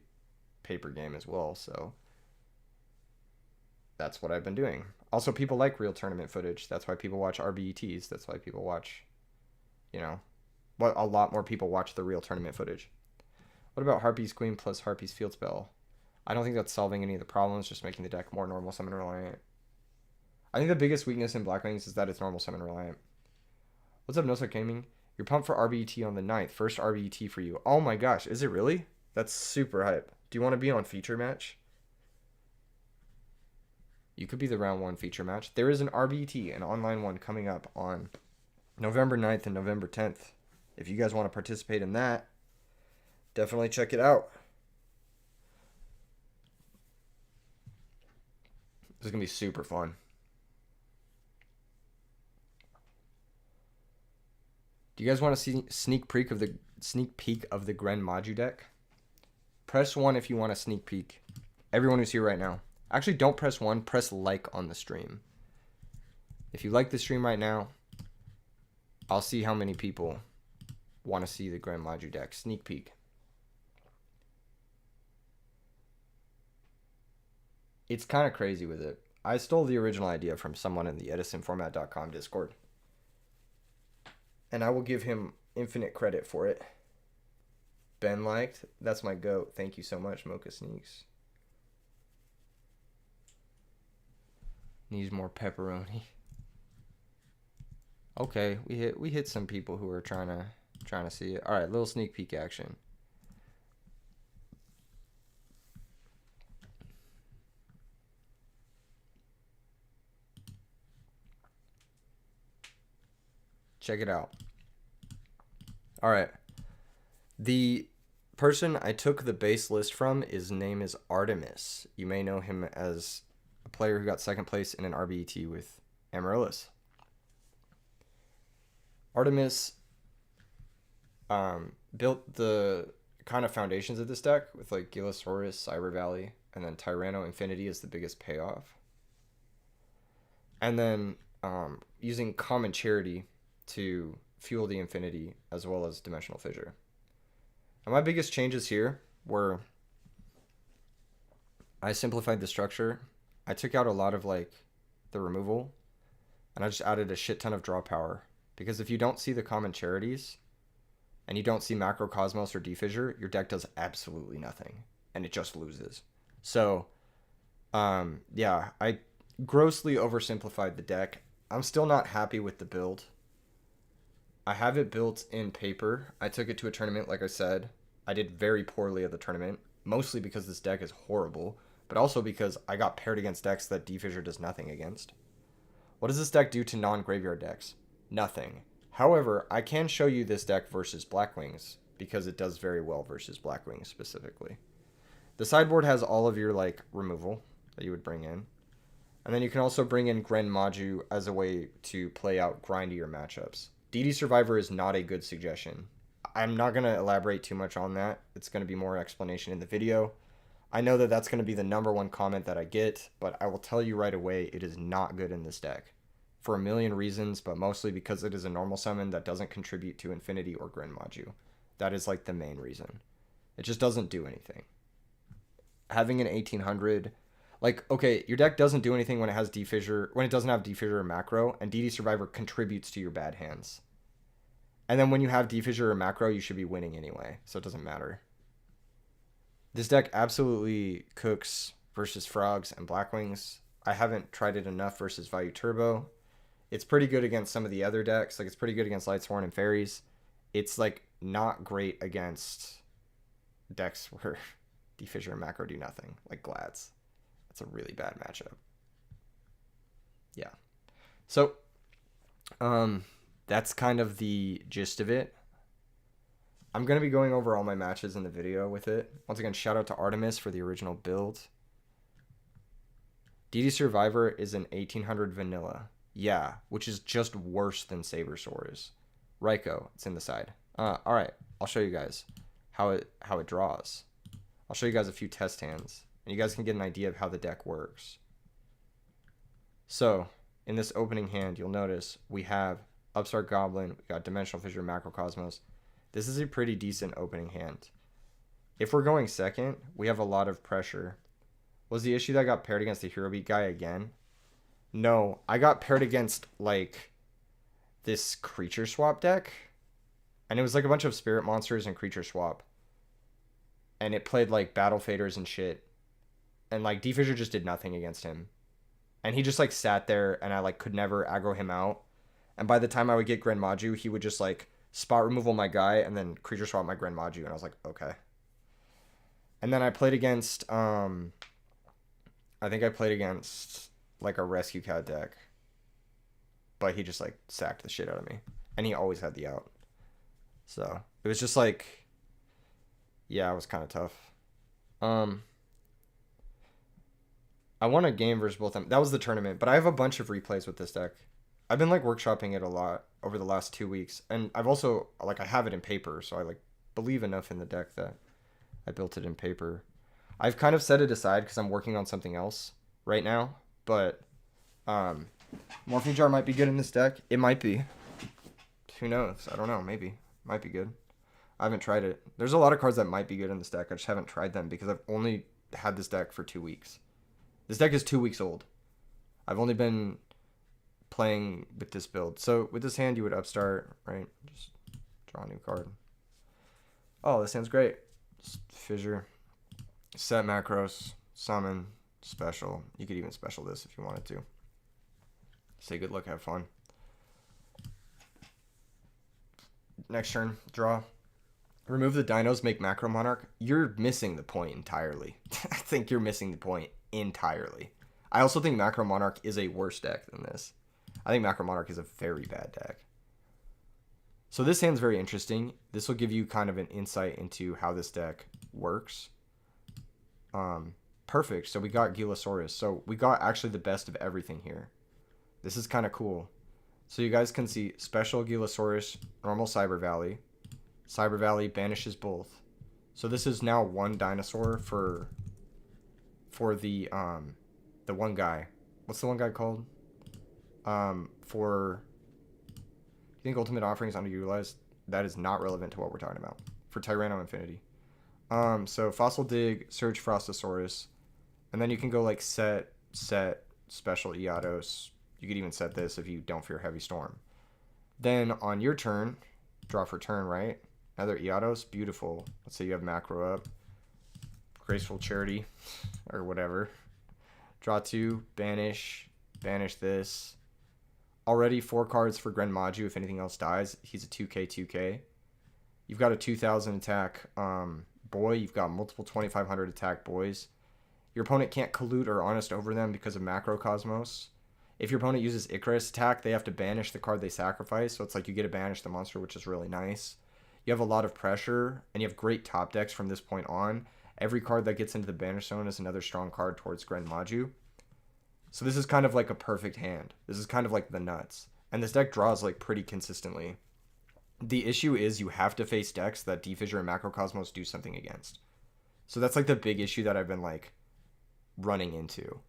paper game as well, so that's what I've been doing. Also, people like real tournament footage. That's why people watch RBETs. That's why people watch, you know, what a lot more people watch the real tournament footage. What about Harpy's Queen plus Harpy's Field Spell? I don't think that's solving any of the problems, just making the deck more normal summon reliant. I think the biggest weakness in Blackwings is that it's normal summon reliant. What's up, Nosa Gaming? You're pumped for RBET on the 9th. First RBET for you. Oh my gosh, is it really? That's super hype. Do you want to be on feature match? You could be the round 1 feature match. There is an RBET, an online one, coming up on November 9th and November 10th. If you guys want to participate in that, definitely check it out. This is going to be super fun. Do you guys want to see sneak peek of the Grand Mau deck? Press 1 if you want a sneak peek. Everyone who's here right now. Actually, don't press 1. Press like on the stream. If you like the stream right now, I'll see how many people want to see the Grand Mau deck. Sneak peek. It's kind of crazy with it. I stole the original idea from someone in the edisonformat.com Discord. And I will give him infinite credit for it. Ben liked. That's my goat. Thank you so much, Mocha Sneaks. Needs more pepperoni. Okay, we hit some people who are trying to see it. All right, little sneak peek action. Check it out. All right. The person I took the base list from, his name is Artemis. You may know him as a player who got 2nd place in an RBET with Amaryllis. Artemis built the kind of foundations of this deck with like Gilosaurus, Cyber Valley, and then Tyranno Infinity is the biggest payoff. And then using Common Charity to fuel the Infinity as well as Dimensional Fissure. And my biggest changes here were I simplified the structure. I took out a lot of like the removal and I just added a shit ton of draw power. Because if you don't see the Common Charities and you don't see Macrocosmos or D-Fissure, your deck does absolutely nothing and it just loses. So, yeah, I grossly oversimplified the deck. I'm still not happy with the build. I have it built in paper. I took it to a tournament, like I said. I did very poorly at the tournament, mostly because this deck is horrible, but also because I got paired against decks that D-Fissure does nothing against. What does this deck do to non-graveyard decks? Nothing. However, I can show you this deck versus Blackwings, because it does very well versus Blackwings specifically. The sideboard has all of your like removal that you would bring in. And then you can also bring in Grand Mau as a way to play out grindier matchups. DD Survivor is not a good suggestion. I'm not going to elaborate too much on that. It's going to be more explanation in the video. I know that that's going to be the #1 comment that I get, but I will tell you right away, it is not good in this deck. For a million reasons, but mostly because it is a normal summon that doesn't contribute to Infinity or Grand Mau. That is like the main reason. It just doesn't do anything. Having an 1800, Like, okay, your deck doesn't do anything when it has Defissure, when it doesn't have Defissure or Macro, and DD Survivor contributes to your bad hands. And then when you have Defissure or Macro, you should be winning anyway, so it doesn't matter. This deck absolutely cooks versus Frogs and Blackwings. I haven't tried it enough versus Value Turbo. It's pretty good against some of the other decks. Like, it's pretty good against Lightsworn and Fairies. It's, like, not great against decks where Defissure and Macro do nothing, like Glads. That's a really bad matchup. Yeah. So, that's kind of the gist of it. I'm going to be going over all my matches in the video with it. Once again, shout out to Artemis for the original build. DD Survivor is an 1800 vanilla. Yeah, which is just worse than Sabersaurus. Raikou, it's in the side. Alright, I'll show you guys how it draws. I'll show you guys a few test hands, and you guys can get an idea of how the deck works. So, in this opening hand, you'll notice we have Upstart Goblin, we got Dimensional Fissure, Macrocosmos. This is a pretty decent opening hand. If we're going second, we have a lot of pressure. Was the issue that I got paired against the Hero Beat guy again? No, I got paired against, like, this Creature Swap deck. And it was, like, a bunch of Spirit Monsters and Creature Swap. And it played, like, Battle Faders and shit. And, like, Defissure just did nothing against him. And he just, like, sat there, and I, like, could never aggro him out. And by the time I would get Grand Mau, he would just, like, spot removal my guy, and then Creature Swap my Grand Mau. And I was like, okay. And then I played against, I think I played against, like, a Rescue Cat deck. But he just, like, sacked the shit out of me. And he always had the out. So, it was just, like, yeah, it was kind of tough. I won a game versus both of them. That was the tournament. But I have a bunch of replays with this deck. I've been, like, workshopping it a lot over the last 2 weeks. And I've also, like, I have it in paper. So I, like, believe enough in the deck that I built it in paper. I've kind of set it aside because I'm working on something else right now. But Morphing Jar might be good in this deck. It might be. Who knows? I don't know. Maybe. Might be good. I haven't tried it. There's a lot of cards that might be good in this deck. I just haven't tried them because I've only had this deck for 2 weeks. This deck is 2 weeks old. I've only been playing with this build. So with this hand, you would upstart, right? Just draw a new card. Oh, this hand's great. Fissure. Set macros. Summon. Special. You could even special this if you wanted to. Say good luck, have fun. Next turn, draw. Remove the dinos, make Macro Monarch. You're missing the point entirely. I think you're missing the point entirely. I also think Macro Monarch is a worse deck than this. I think Macro Monarch is a very bad deck. So this hand's very interesting. This will give you kind of an insight into how this deck works. Perfect. So we got Gilosaurus. So we got actually the best of everything here. This is kind of cool. So you guys can see special Gilosaurus, normal Cyber Valley. Cyber Valley banishes both. So this is now one dinosaur for the one guy. What's the one guy called? For you think Ultimate Offering is underutilized? That is not relevant to what we're talking about. For Tyranno Infinity. So Fossil Dig, Surge Frostosaurus, and then you can go like set special Eodos. You could even set this if you don't fear Heavy Storm. Then on your turn, draw for turn, right? Another Eodos, beautiful. Let's say you have Macro up. Graceful Charity, or whatever. Draw 2, banish this. Already 4 cards for Grand Mau if anything else dies. He's a 2k. You've got a 2000 attack boy. You've got multiple 2500 attack boys. Your opponent can't collude or honest over them because of Macrocosmos. If your opponent uses Icarus attack, they have to banish the card they sacrifice. So it's like you get to banish the monster, which is really nice. You have a lot of pressure, and you have great top decks from this point on. Every card that gets into the banish zone is another strong card towards Grand Mau. So this is kind of like a perfect hand. This is kind of like the nuts. And this deck draws like pretty consistently. The issue is you have to face decks that Defissure and Macrocosmos do something against. So that's like the big issue that I've been like running into.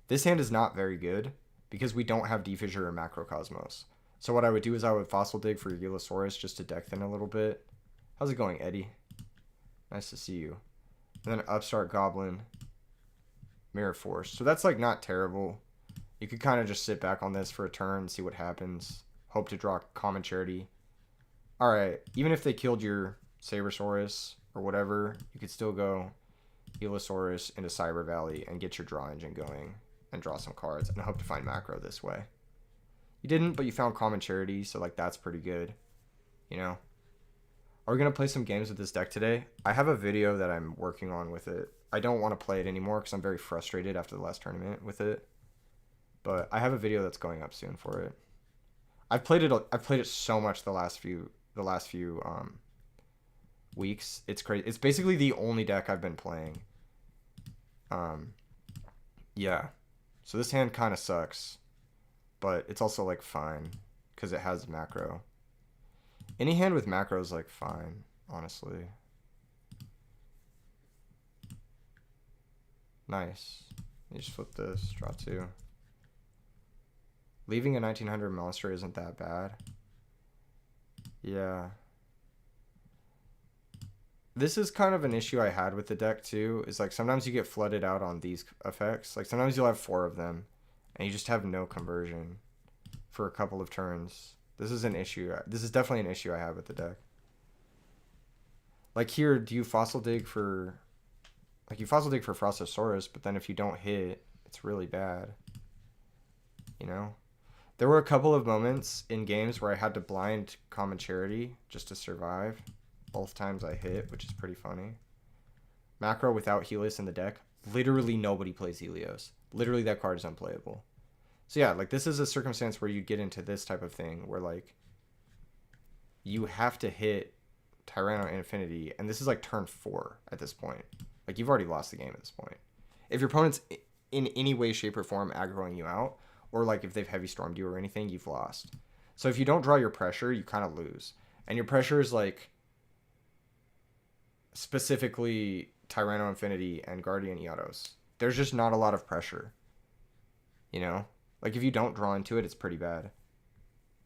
This hand is not very good because we don't have Defissure or Macrocosmos. So what I would do is I would Fossil Dig for Gilosaurus just to deck thin a little bit. How's it going, Eddie? Nice to see you. And then Upstart Goblin. Mirror Force. So that's like not terrible. You could kind of just sit back on this for a turn, see what happens. Hope to draw Common Charity. Alright, even if they killed your Sabersaurus or whatever, you could still go Elosaurus into Cyber Valley and get your draw engine going and draw some cards and hope to find macro this way. You didn't, but you found Common Charity, so like that's pretty good. You know? Are we going to play some games with this deck today? I have a video that I'm working on with it. I don't want to play it anymore because I'm very frustrated after the last tournament with it. But I have a video that's going up soon for it. I've played it so much the last few weeks. It's crazy. It's basically the only deck I've been playing. Yeah. So this hand kind of sucks, but it's also like fine because it has macro. Any hand with macro is like fine, honestly. Nice. You just flip this, draw 2. Leaving a 1900 monster isn't that bad. Yeah. This is kind of an issue I had with the deck too, is like sometimes you get flooded out on these effects. Like sometimes you'll have 4 of them and you just have no conversion for a couple of turns. This is an issue. This is definitely an issue I have with the deck. Like here, do you fossil dig for... Like you fossil dig for Frostosaurus, but then if you don't hit, it's really bad. You know? There were a couple of moments in games where I had to blind Common Charity just to survive. Both times I hit, which is pretty funny. Macro without Helios in the deck. Literally nobody plays Helios. Literally that card is unplayable. So yeah, like this is a circumstance where you get into this type of thing where like you have to hit Tyranno Infinity, and this is like turn 4 at this point. Like you've already lost the game at this point. If your opponent's in any way, shape, or form aggroing you out, or like if they've heavy stormed you or anything, you've lost. So if you don't draw your pressure, you kind of lose. And your pressure is like specifically Tyranno Infinity and Guardian Eotos. There's just not a lot of pressure. You know? Like if you don't draw into it, it's pretty bad.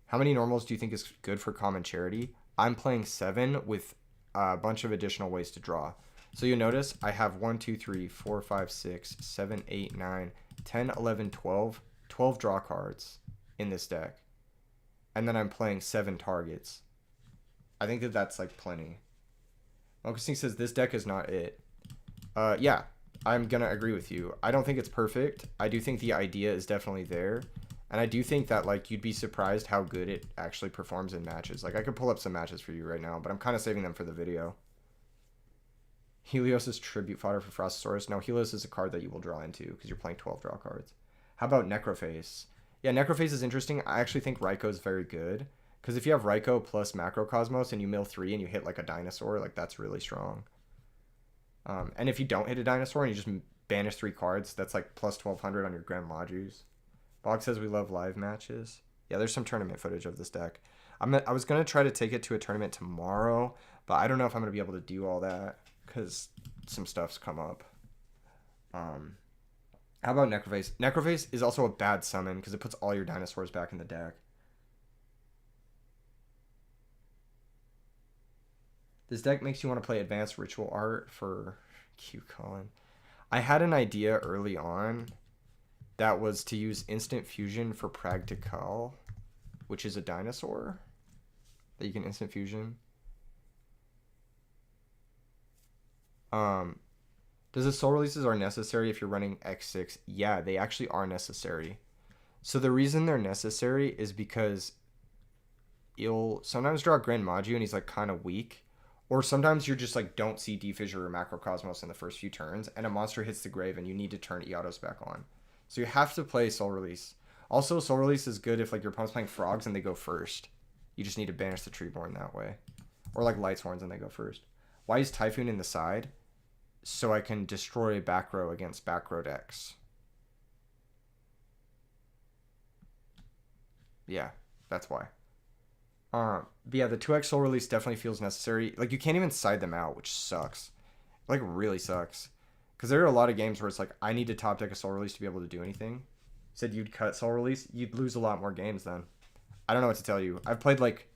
How many normals do you think is good for Common Charity? I'm playing 7 with a bunch of additional ways to draw. So you notice I have 1, 2, 3, 4, 5, 6, 7, 8, 9, 10, 11, 12 draw cards in this deck. And then I'm playing 7 targets. I think that that's like plenty. Focusing says this deck is not it. Yeah, I'm going to agree with you. I don't think it's perfect. I do think the idea is definitely there. And I do think that like you'd be surprised how good it actually performs in matches. Like I could pull up some matches for you right now, but I'm kind of saving them for the video. Helios is tribute fodder for Frostosaurus. No, Helios is a card that you will draw into because you're playing 12 draw cards. How about Necroface? Yeah, Necroface is interesting. I actually think Raikou is very good because if you have Raikou plus Macrocosmos and you mill 3 and you hit like a dinosaur, like that's really strong. And if you don't hit a dinosaur and you just banish 3 cards, that's like plus 1200 on your Grand Magus. Bog says we love live matches. Yeah, there's some tournament footage of this deck. I was going to try to take it to a tournament tomorrow, but I don't know if I'm going to be able to do all that because some stuff's come up. How about Necroface? Necroface is also a bad summon because it puts all your dinosaurs back in the deck. This deck makes you want to play Advanced Ritual Art for Q Colin. I had an idea early on that was to use Instant Fusion for Practical, which is a dinosaur that you can Instant Fusion. Does the soul releases are necessary if you're running X6? Yeah, they actually are necessary. So the reason they're necessary is because you'll sometimes draw Grand Mau and he's like kind of weak. Or sometimes you're just like don't see D-Fissure or Macrocosmos in the first few turns and a monster hits the grave and you need to turn Eotos back on. So you have to play Soul Release. Also, Soul Release is good if like your opponent's playing Frogs and they go first. You just need to banish the Treeborn that way. Or like Lightsworns and they go first. Why is Typhoon in the side? So I can destroy back row against back row decks. Yeah, that's why. But yeah, the 2x Soul Release definitely feels necessary. Like, you can't even side them out, which sucks. Like, really sucks. Because there are a lot of games where it's like, I need to top deck a Soul Release to be able to do anything. Said you'd cut Soul Release, you'd lose a lot more games then. I don't know what to tell you. I've played, like,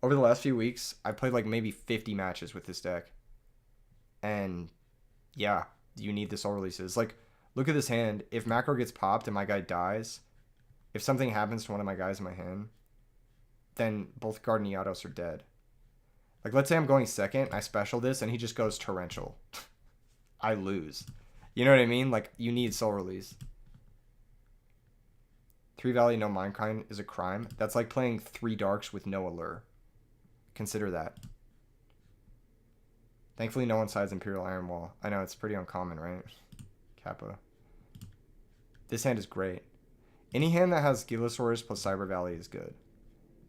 over the last few weeks, I've played, like, maybe 50 matches with this deck. And, yeah, you need the Soul Releases. Like, Look at this hand. If macro gets popped and my guy dies, if something happens to one of my guys in my hand, then both guard and Yugiohs are dead. Like, let's say I'm going second, and I special this, and he just goes torrential. I lose. You know what I mean? Like, you need soul release. 3 value, no Mindkind is a crime. That's like playing 3 darks with no allure. Consider that. Thankfully, no one sides Imperial Iron Wall. I know, it's pretty uncommon, right? Kappa. This hand is great. Any hand that has Gilosaurus plus Cyber Valley is good.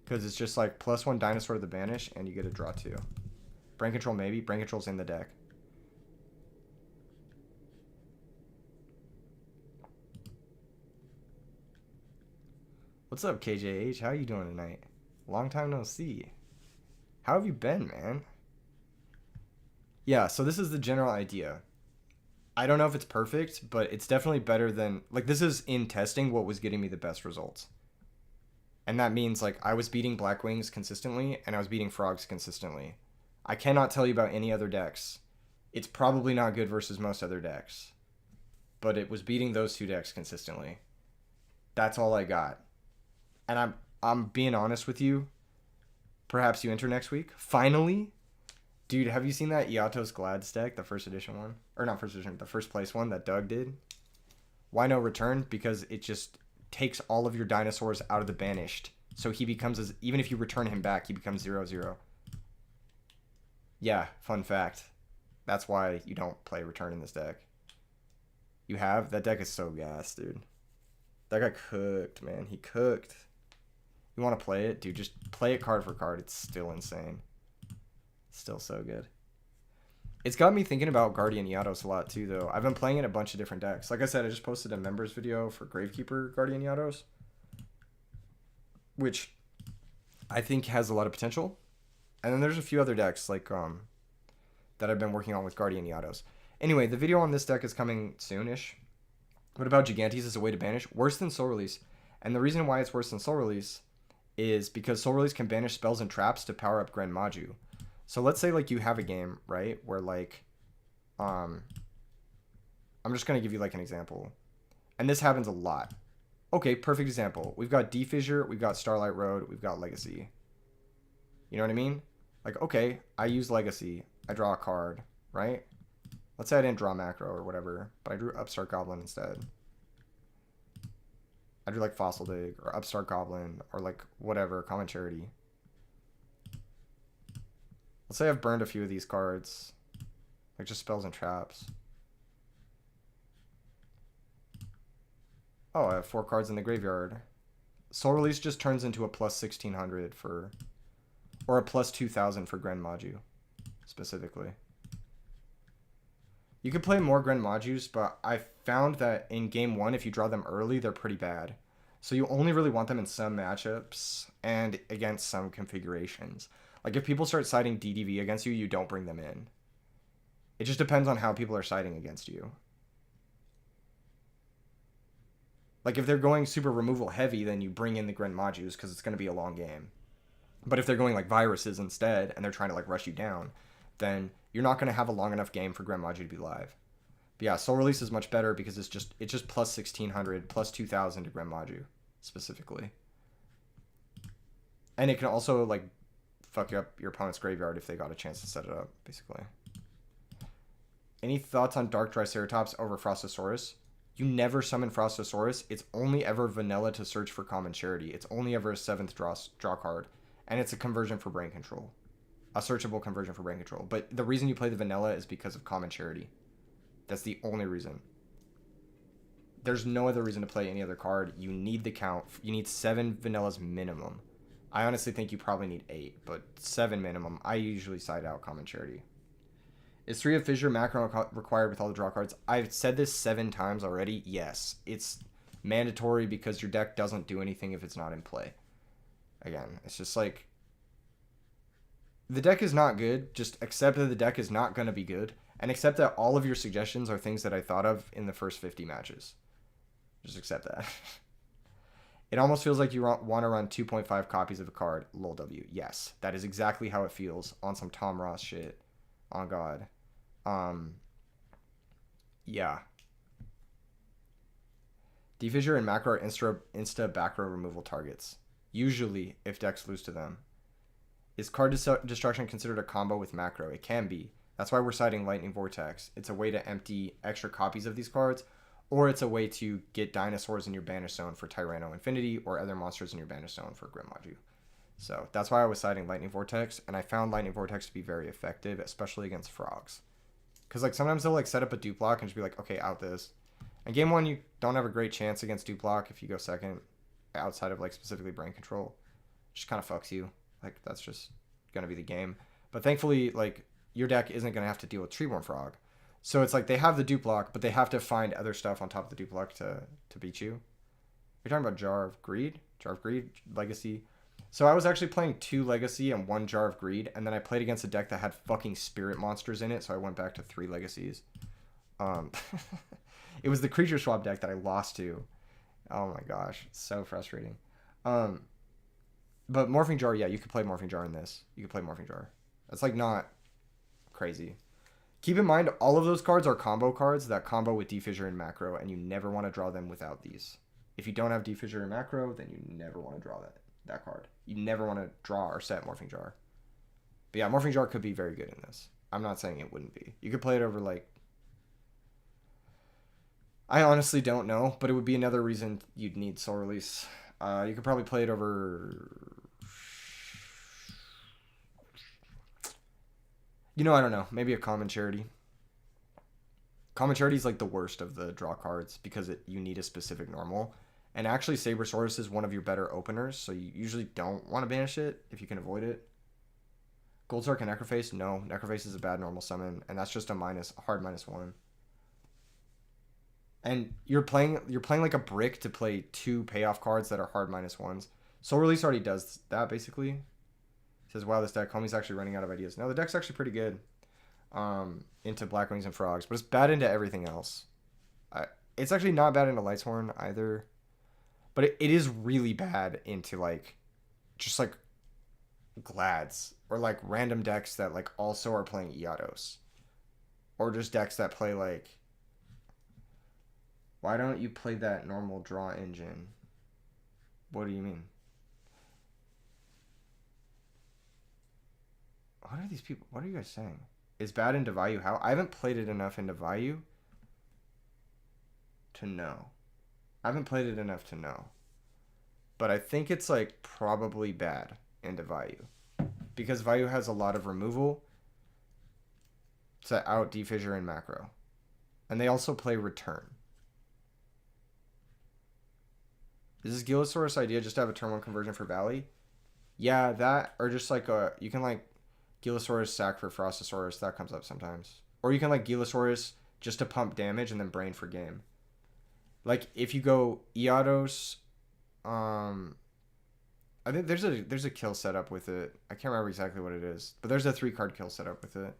Because it's just like +1 Dinosaur to the Banish, and you get a draw 2. Brain Control maybe. Brain Control's in the deck. What's up, KJH? How you doing tonight? Long time no see. How have you been, man? Yeah, so this is the general idea. I don't know if it's perfect, but it's definitely better than... Like, this is in testing what was getting me the best results. And that means, like, I was beating Blackwings consistently, and I was beating Frogs consistently. I cannot tell you about any other decks. It's probably not good versus most other decks. But it was beating those 2 decks consistently. That's all I got. And I'm being honest with you. Perhaps you enter next week. Finally. Dude, have you seen that Yatos Glads deck? The first edition one? Or not first edition, the first place one that Doug did? Why no return? Because it just takes all of your dinosaurs out of the banished. So he becomes, even if you return him back, he becomes 0/0. Yeah, fun fact. That's why you don't play return in this deck. You have? That deck is so gas, dude. That guy cooked, man. He cooked. You want to play it? Dude, just play it card for card. It's still insane. Still so good. It's got me thinking about Guardian Yugiohs a lot too, though. I've been playing in a bunch of different decks. Like I said, I just posted a members video for Gravekeeper Guardian Yugiohs, which I think has a lot of potential. And then there's a few other decks like that I've been working on with Guardian Yugiohs. Anyway, the video on this deck is coming soonish. What about Gigantes as a way to banish? Worse than Soul Release. And the reason why it's worse than Soul Release is because Soul Release can banish spells and traps to power up Grand Mau. So let's say like you have a game, right, where like, I'm just going to give you like an example. And this happens a lot. Okay, perfect example. We've got D-Fissure, we've got Starlight Road, we've got Legacy. You know what I mean? Like, okay, I use Legacy. I draw a card, right? Let's say I didn't draw Macro or whatever, but I drew Upstart Goblin instead. I drew like Fossil Dig or Upstart Goblin or like whatever, Common Charity. Let's say I've burned a few of these cards, like just spells and traps. Oh, I have 4 cards in the graveyard. Soul Release just turns into a plus 1600 for, or a plus 2000 for Grand Mau, specifically. You could play more Grand Maus, but I found that in game 1, if you draw them early, they're pretty bad. So you only really want them in some matchups and against some configurations. Like if people start siding DDV against you, you don't bring them in. It just depends on how people are siding against you. Like if they're going super removal heavy, then you bring in the Grand Maus because it's going to be a long game. But if they're going like viruses instead and they're trying to like rush you down, then you're not going to have a long enough game for Grand Mau to be live. But yeah, Soul Release is much better because it's just plus 1600, plus 2000 to Grand Mau specifically. And it can also like fuck up your opponent's graveyard if they got a chance to set it up, basically. Any thoughts on Dark Triceratops over Frostosaurus? You never summon Frostosaurus. It's only ever vanilla to search for Common Charity. It's only ever a 7th draw card. And it's a conversion for Brain Control. A searchable conversion for Brain Control. But the reason you play the vanilla is because of Common Charity. That's the only reason. There's no other reason to play any other card. You need the count. You need 7 vanillas minimum. I honestly think you probably need 8, but 7 minimum. I usually side out Common Charity. Is 3 of Fissure macro required with all the draw cards? I've said this 7 times already. Yes, it's mandatory because your deck doesn't do anything if it's not in play. Again, it's just like, the deck is not good. Just accept that the deck is not going to be good. And accept that all of your suggestions are things that I thought of in the first 50 matches. Just accept that. It almost feels like you want to run 2.5 copies of a card. Lol W. Yes, that is exactly how it feels on some Tom Ross shit. On God. Yeah. Defissure and Macro are insta back row removal targets. Usually, if decks lose to them. Is card destruction considered a combo with Macro? It can be. That's why we're citing Lightning Vortex. It's a way to empty extra copies of these cards, or it's a way to get dinosaurs in your banish zone for Tyranno Infinity, or other monsters in your banish zone for Grand Mau. So that's why I was citing Lightning Vortex, and I found Lightning Vortex to be very effective, especially against frogs. Because like sometimes they'll like set up a dupe block and just be like, okay, out this. And game one, you don't have a great chance against dupe block if you go second, outside of like specifically brain control. It just kind of fucks you. Like that's just gonna be the game. But thankfully, like your deck isn't gonna have to deal with Treeborn Frog. So it's like they have the dupe block, but they have to find other stuff on top of the dupe block to beat you. You're talking about Jar of Greed, Legacy. So I was actually playing 2 Legacy and 1 Jar of Greed, and then I played against a deck that had fucking Spirit monsters in it, so I went back to 3 Legacies. It was the creature swap deck that I lost to. Oh my gosh, so frustrating. But Morphing Jar, yeah, you could play Morphing Jar in this. You could play Morphing Jar. That's like not crazy. Keep in mind, all of those cards are combo cards that combo with Defissure and Macro, and you never want to draw them without these. If you don't have Defissure and Macro, then you never want to draw that card. You never want to draw or set Morphing Jar. But yeah, Morphing Jar could be very good in this. I'm not saying it wouldn't be. You could play it over like... I honestly don't know, but it would be another reason you'd need Soul Release. You could probably play it over... You know, I don't know. Maybe a Common Charity. Common Charity is like the worst of the draw cards because you need a specific normal. And actually, Sabersaurus is one of your better openers, so you usually don't want to banish it if you can avoid it. Goldsark and Necroface? No. Necroface is a bad normal summon, and that's just a hard -1. And you're playing like a brick to play 2 payoff cards that are hard -1s. Soul Release already does that, basically. It says, wow, this deck, homie's actually running out of ideas. No, the deck's actually pretty good into Blackwings and Frogs, but it's bad into everything else. It's actually not bad into Lightsworn either. But it is really bad into, like, just, like, Glads. Or, like, random decks that, like, also are playing Iados. Or just decks that play, like... Why don't you play that normal draw engine? What do you mean? What are these people... What are you guys saying? Is bad into Vayu how? I haven't played it enough into Vayu to know. I haven't played it enough to know. But I think it's like probably bad into Vayu. Because Vayu has a lot of removal to out Defissure and Macro. And they also play Return. Is this Gillosaurus idea just to have a turn 1 conversion for Valley? Yeah, that, or just like you can like Gillosaurus sack for Frostosaurus, that comes up sometimes. Or you can like Gillosaurus just to pump damage and then Brain for game. Like if you go Iados, I think there's a kill setup with it. I can't remember exactly what it is, but there's a 3-card kill setup with it.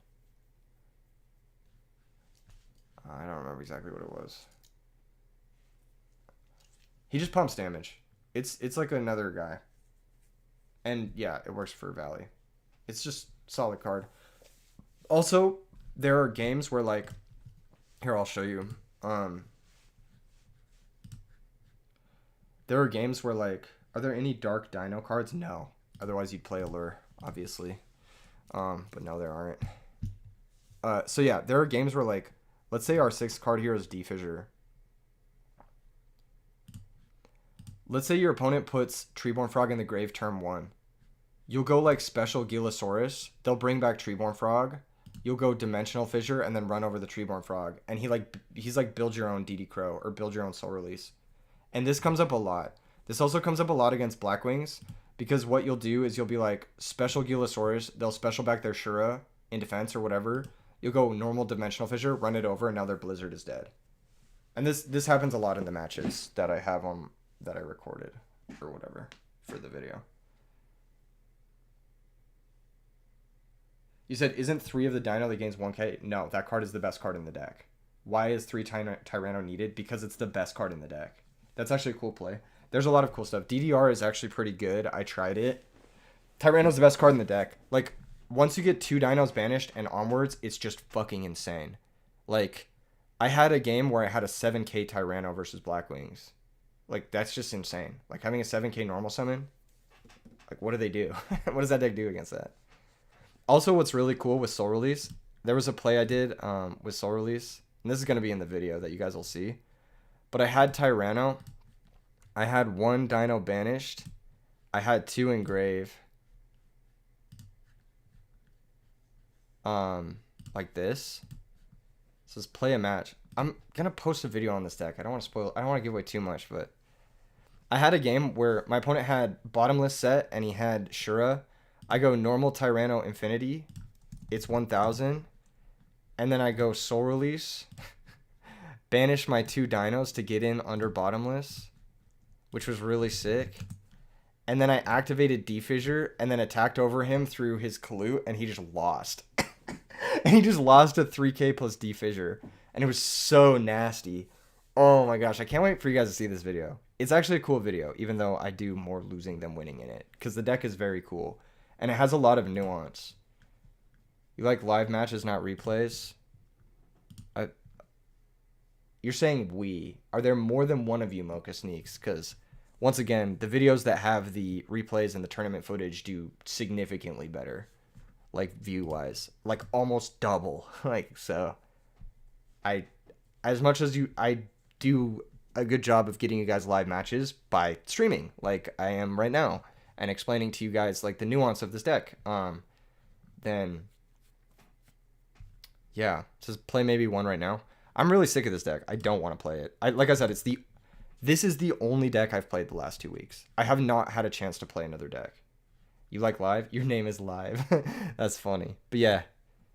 I don't remember exactly what it was. He just pumps damage. It's like another guy. And yeah, it works for Valley. It's just solid card. Also, there are games where like, here I'll show you. There are games where like, are there any dark dino cards? No. Otherwise you'd play Allure, obviously. But no, there aren't. So yeah, there are games where like, let's say our 6th card here is Defissure. Let's say your opponent puts Treeborn Frog in the grave turn 1. You'll go like Special Gillosaurus. They'll bring back Treeborn Frog. You'll go Dimensional Fissure and then run over the Treeborn Frog. And he's like build your own DD Crow or build your own Soul Release. And this comes up a lot. This also comes up a lot against Blackwings because what you'll do is you'll be like Special Gillosaurus. They'll special back their Shura in defense or whatever. You'll go normal Dimensional Fissure, run it over, and now their Blizzard is dead. And this happens a lot in the matches that I have on that I recorded or whatever for the video. You said, isn't 3 of the Dino that gains 1k? No, that card is the best card in the deck. Why is 3 Tyranno needed? Because it's the best card in the deck. That's actually a cool play. There's a lot of cool stuff. DDR is actually pretty good. I tried it. Tyranno's the best card in the deck. Like, once you get 2 Dinos banished and onwards, it's just fucking insane. Like, I had a game where I had a 7k Tyranno versus Blackwings. Like, that's just insane. Like, having a 7k normal summon, like, what do they do? What does that deck do against that? Also, what's really cool with Soul Release, there was a play I did with Soul Release, and this is going to be in the video that you guys will see. But I had Tyranno. I had 1 Dino banished. I had 2 engrave. Like this. So let's play a match. I'm gonna post a video on this deck. I don't want to spoil. I don't want to give away too much, but I had a game where my opponent had bottomless set and he had Shura. I go normal Tyranno Infinity. It's 1000, and then I go Soul Release, banish my 2 dinos to get in under bottomless, which was really sick. And then I activated Defissure and then attacked over him through his Kalute, and he just lost. And he just lost a 3k plus Defissure, and it was so nasty. Oh my gosh, I can't wait for you guys to see this video. It's actually a cool video, even though I do more losing than winning in it, because the deck is very cool, and it has a lot of nuance. You like live matches, not replays? You're saying we. Are there more than one of you, Mocha Sneaks? Because, once again, the videos that have the replays and the tournament footage do significantly better. Like, view-wise. Like, almost double. Like, so... As much as I do a good job of getting you guys live matches by streaming, like I am right now, and explaining to you guys, like, the nuance of this deck, then... Yeah, just play maybe 1 right now. I'm really sick of this deck. I don't want to play it. Like I said, this is the only deck I've played the last 2 weeks. I have not had a chance to play another deck. You like live? Your name is live. That's funny. But yeah,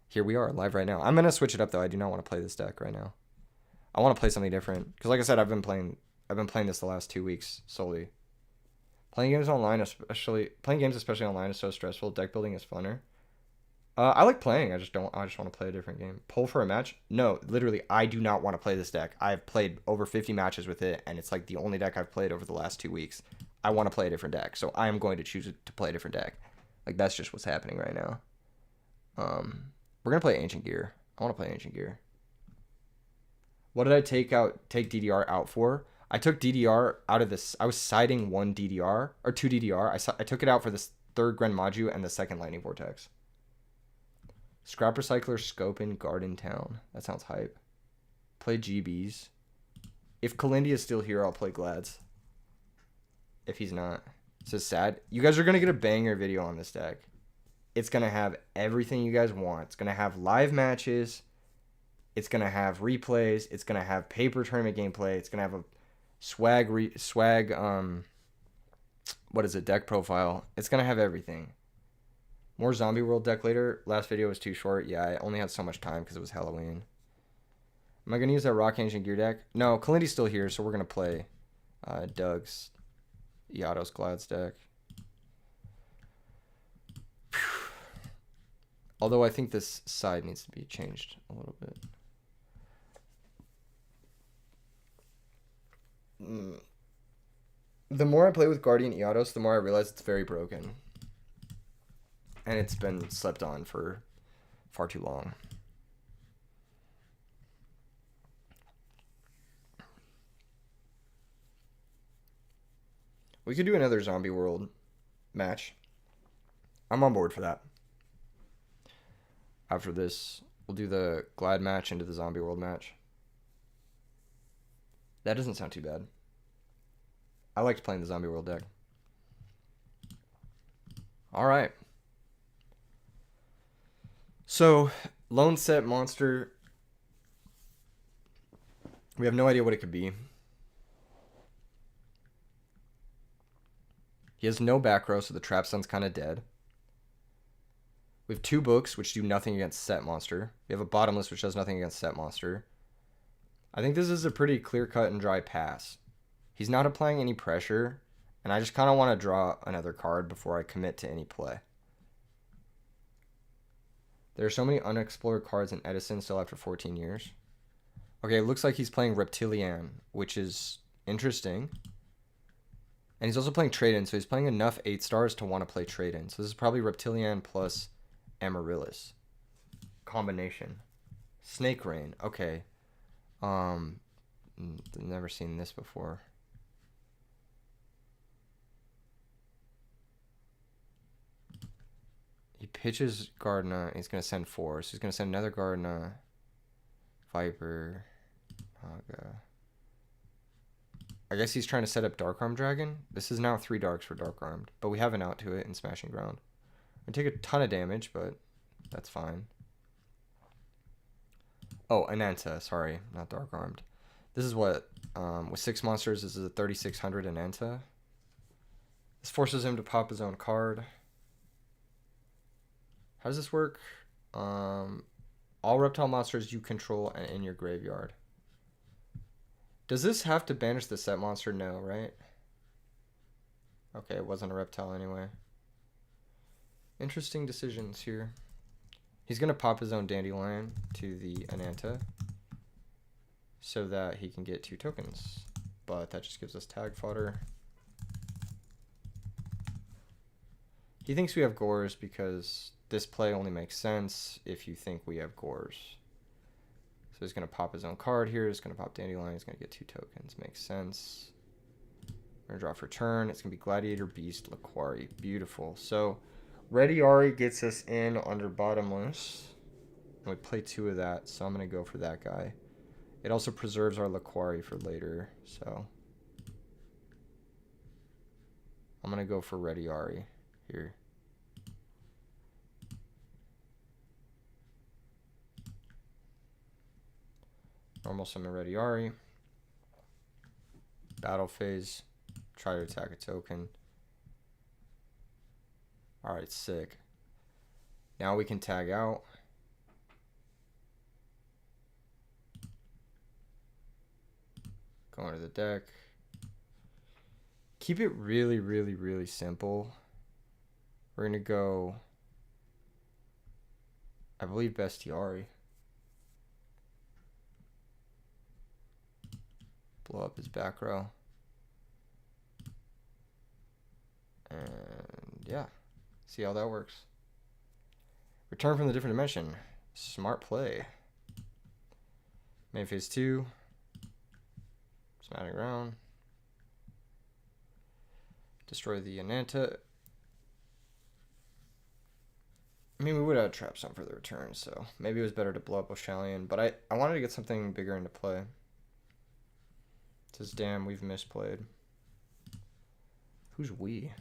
here we are, live right now. I'm going to switch it up, though. I do not want to play this deck right now. I want to play something different. Because like I said, I've been playing this the last 2 weeks solely. Playing games especially online is so stressful. Deck building is funner. I like playing. I just want to play a different game. Pull for a match? No, literally, I do not want to play this deck. I've played over 50 matches with it, and it's like the only deck I've played over the last 2 weeks. I want to play a different deck, so I am going to choose to play a different deck. Like, that's just what's happening right now. We're gonna play Ancient Gear. I want to play Ancient Gear. What did I take DDR out for? I took DDR out of this. I was siding 1 DDR or 2 DDR. I took it out for this 3rd Grand Mau and the 2nd Lightning Vortex. Scrap Recycler, Scope in Garden Town. That sounds hype. Play GBs. If Kalindi is still here, I'll play Glads. If he's not. This is sad. You guys are going to get a banger video on this deck. It's going to have everything you guys want. It's going to have live matches. It's going to have replays. It's going to have paper tournament gameplay. It's going to have a deck profile. It's going to have everything. More Zombie World deck later. Last video was too short. Yeah, I only had so much time because it was Halloween. Am I going to use that Rock Ancient Gear deck? No, Kalindi's still here, so we're going to play Doug's Yados Glads deck. Although I think this side needs to be changed a little bit. The more I play with Guardian Yados, the more I realize it's very broken. And it's been slept on for far too long. We could do another Zombie World match. I'm on board for that. After this, we'll do the Glad match into the Zombie World match. That doesn't sound too bad. I liked playing the Zombie World deck. All right. So, Lone Set Monster. We have no idea what it could be. He has no back row, so the Trap Sun's kind of dead. We have 2 books, which do nothing against Set Monster. We have a Bottomless, which does nothing against Set Monster. I think this is a pretty clear-cut and dry pass. He's not applying any pressure, and I just kind of want to draw another card before I commit to any play. There are so many unexplored cards in Edison still after 14 years. Okay, it looks like he's playing Reptilian, which is interesting. And he's also playing Trade-In, so he's playing enough 8 stars to want to play Trade-In. So this is probably Reptilian plus Amaryllis. Combination. Snake Rain, okay. Never seen this before. pitches Gardna. He's going to send 4. So he's going to send another Gardna. Viper. Naga. I guess he's trying to set up Dark Arm Dragon. This is now 3 darks for Dark Armed. But we have an out to it in Smashing Ground. We take a ton of damage, but that's fine. Oh, Ananta. Sorry, not Dark Armed. This is what, with 6 monsters, this is a 3600 Ananta. This forces him to pop his own card. How does this work? All reptile monsters you control and in your graveyard. Does this have to banish the set monster? No, right? Okay, it wasn't a reptile anyway. Interesting decisions here. He's going to pop his own Dandelion to the Ananta so that he can get 2 tokens. But that just gives us tag fodder. He thinks we have Gores because this play only makes sense if you think we have Gores. So he's going to pop his own card here. He's going to pop Dandelion. He's going to get 2 tokens. Makes sense. We're going to draw for turn. It's going to be Gladiator, Beast, Laquari. Beautiful. So Ready Ari gets us in under Bottomless. And we play 2 of that, so I'm going to go for that guy. It also preserves our Laquari for later, so I'm going to go for Ready Ari here. Normal summon Ready Ari. Battle phase. Try to attack a token. Alright, sick. Now we can tag out. Go into the deck. Keep it really, really, really simple. We're going to go, I believe, Bestiari. Blow up his back row. And yeah, see how that works. Return from the different dimension. Smart play. Main phase 2. Smashing around. Destroy the Ananta. I mean, we would have trapped some for the return, so maybe it was better to blow up Oshalion, but I wanted to get something bigger into play. It says, damn, we've misplayed. Who's we?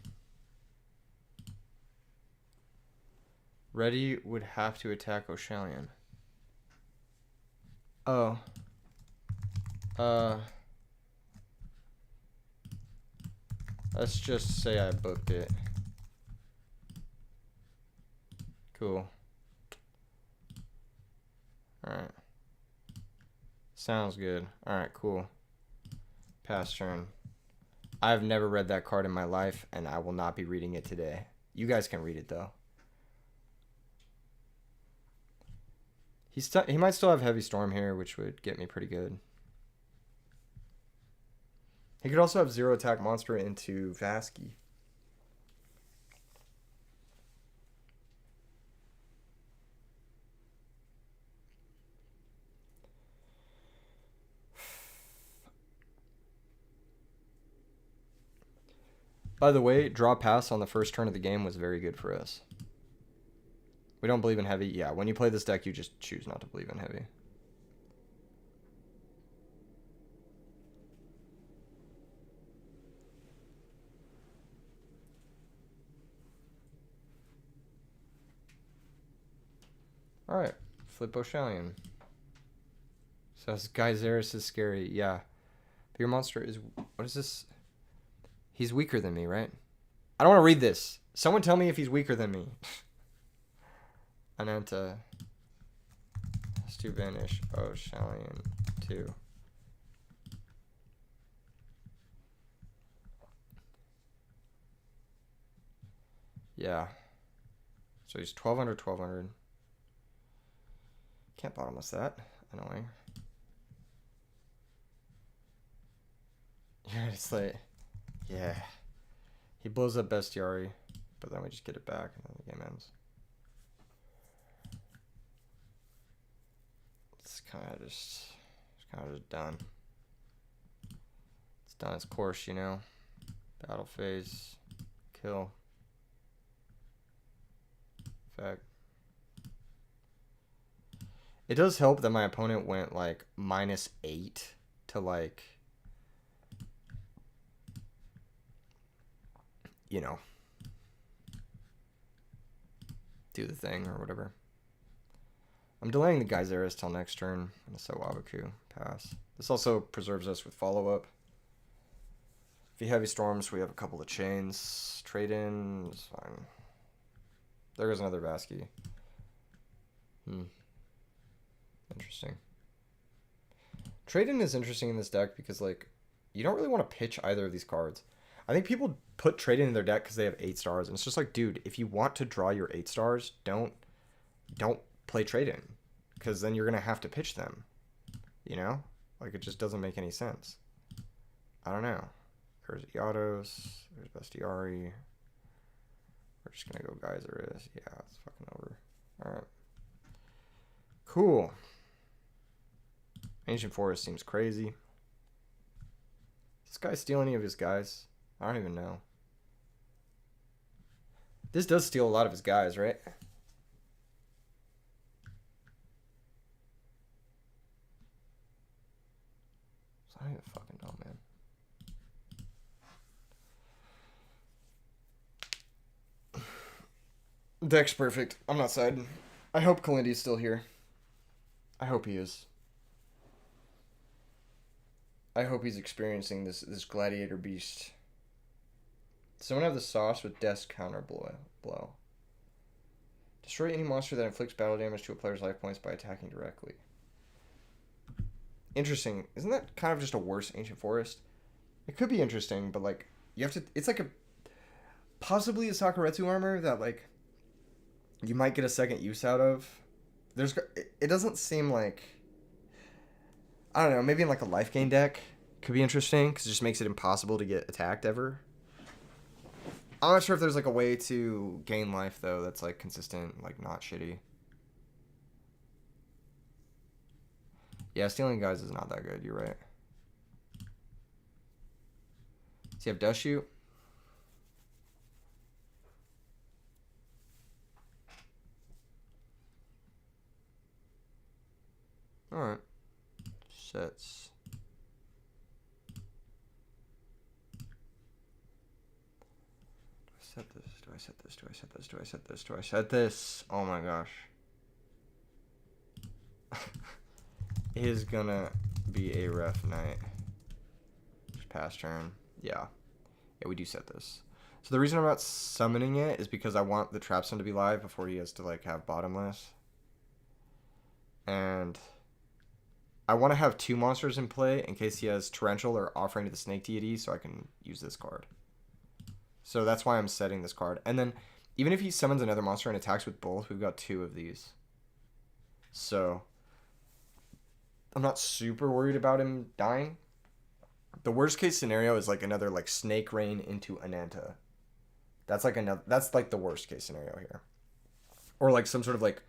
Ready would have to attack Oshalion. Oh. Let's just say I booked it. Cool. Alright. Sounds good. Alright, cool. Pass turn. I've never read that card in my life, and I will not be reading it today. You guys can read it, though. He might still have Heavy Storm here, which would get me pretty good. He could also have 0 attack monster into Vasky. By the way, draw pass on the first turn of the game was very good for us. We don't believe in heavy. Yeah, when you play this deck, you just choose not to believe in heavy. Alright, flip Oshalion. So Geyseris is scary, yeah. But your monster is, what is this? He's weaker than me, right? I don't want to read this. Someone tell me if he's weaker than me. Ananta. Has to banish Oshalion 2. Yeah. So he's 1200, 1200. Can't bottomless that. Annoying. Yeah, it's like, yeah. He blows up Bestiari, but then we just get it back and then the game ends. It's kind of just done. It's done its course, you know. Battle phase, kill, deck. It does help that my opponent went like -8 to like, you know, do the thing or whatever. I'm delaying the Geyseris till next turn. I'm gonna set Wabaku. Pass. This also preserves us with follow-up. If you heavy storms, we have a couple of chains. Trade in is fine. There goes another Vasky. Interesting. Trade in is interesting in this deck because like you don't really want to pitch either of these cards. I think people put trade in their deck because they have 8 stars, and it's just like, dude, if you want to draw your 8 stars, don't play trade in, because then you're gonna have to pitch them. You know, like it just doesn't make any sense. I don't know. There's Yados. There's Bestiari. We're just gonna go Geyseris. Yeah, it's fucking over. All right. Cool. Ancient Forest seems crazy. Does this guy steal any of his guys? I don't even know. This does steal a lot of his guys, right? I don't even fucking know, man. Deck's perfect. I'm not siding. I hope Kalindi's still here. I hope he is. I hope he's experiencing this gladiator beast. Someone have the sauce with Death's counter blow. Destroy any monster that inflicts battle damage to a player's life points by attacking directly. Interesting. Isn't that kind of just a worse Ancient Forest? It could be interesting, but like you have to. It's like possibly a Sakuretsu armor that like you might get a second use out of. It doesn't seem like, I don't know, maybe in like a life gain deck could be interesting because it just makes it impossible to get attacked ever. I'm not sure if there's like a way to gain life though that's like consistent, like not shitty. Yeah, stealing guys is not that good, you're right. Does he have Dust Shoot? Alright. Sets. Do I set this? Do I set this? Do I set this? Do I set this? Do I set this? Oh my gosh. It is gonna be a rough night. Just pass turn. Yeah. Yeah, we do set this. So the reason I'm not summoning it is because I want the Trapstone to be live before he has to like have bottomless. And I want to have 2 monsters in play in case he has Torrential or Offering to the Snake Deity, so I can use this card. So that's why I'm setting this card. And then even if he summons another monster and attacks with both, we've got 2 of these. So I'm not super worried about him dying. The worst case scenario is like another like Snake Rain into Ananta. That's like the worst case scenario here. Or like some sort of like,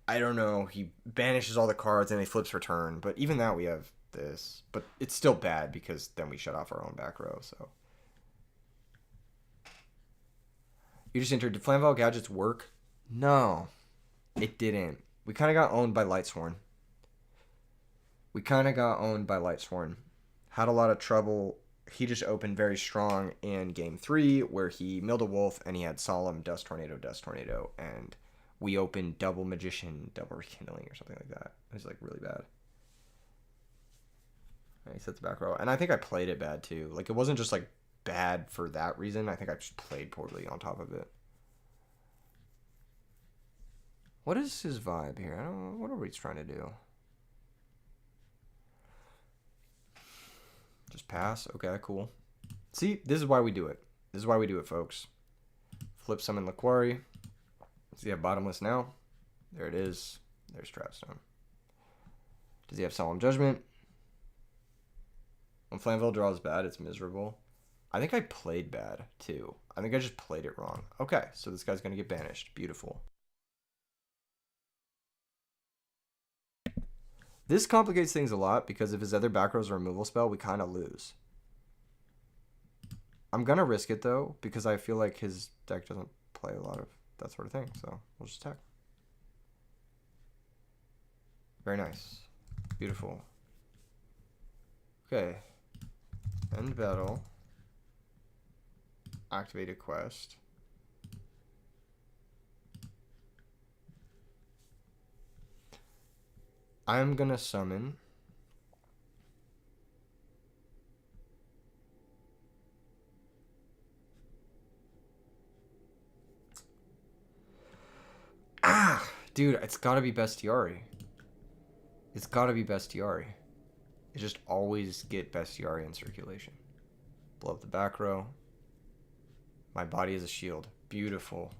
I don't know, he banishes all the cards and he flips for turn. But even that we have this. But it's still bad because then we shut off our own back row, so. You just entered. Did Flamvell gadgets work? No, it didn't. We kind of got owned by lightsworn. Had a lot of trouble. He just opened very strong in game 3 where he milled a wolf and he had Solemn, Dust Tornado, and we opened Double Magician, Double Rekindling or something like that. It was like really bad. And he sets the back row. And I think I played it bad too. Like it wasn't just like bad for that reason. I think I just played poorly on top of it. What is his vibe here? I don't know. What are we trying to do? Just pass? Okay, cool. See, this is why we do it. This is why we do it, folks. Flip summon Laquari. Does he have bottomless now? There it is. There's Trapstone. Does he have Solemn Judgment? When Flamvell draws bad, it's miserable. I think I played bad, too. I think I just played it wrong. Okay, so this guy's going to get banished. Beautiful. This complicates things a lot because if his other back row's a removal spell, we kind of lose. I'm going to risk it, though, because I feel like his deck doesn't play a lot of that sort of thing. So we'll just attack. Very nice. Beautiful. Okay. End battle. Activate a quest. I'm gonna summon dude, it's gotta be Bestiari. It's gotta be Bestiari. You just always get Bestiari in circulation. Blow up the back row. My body is a shield. Beautiful.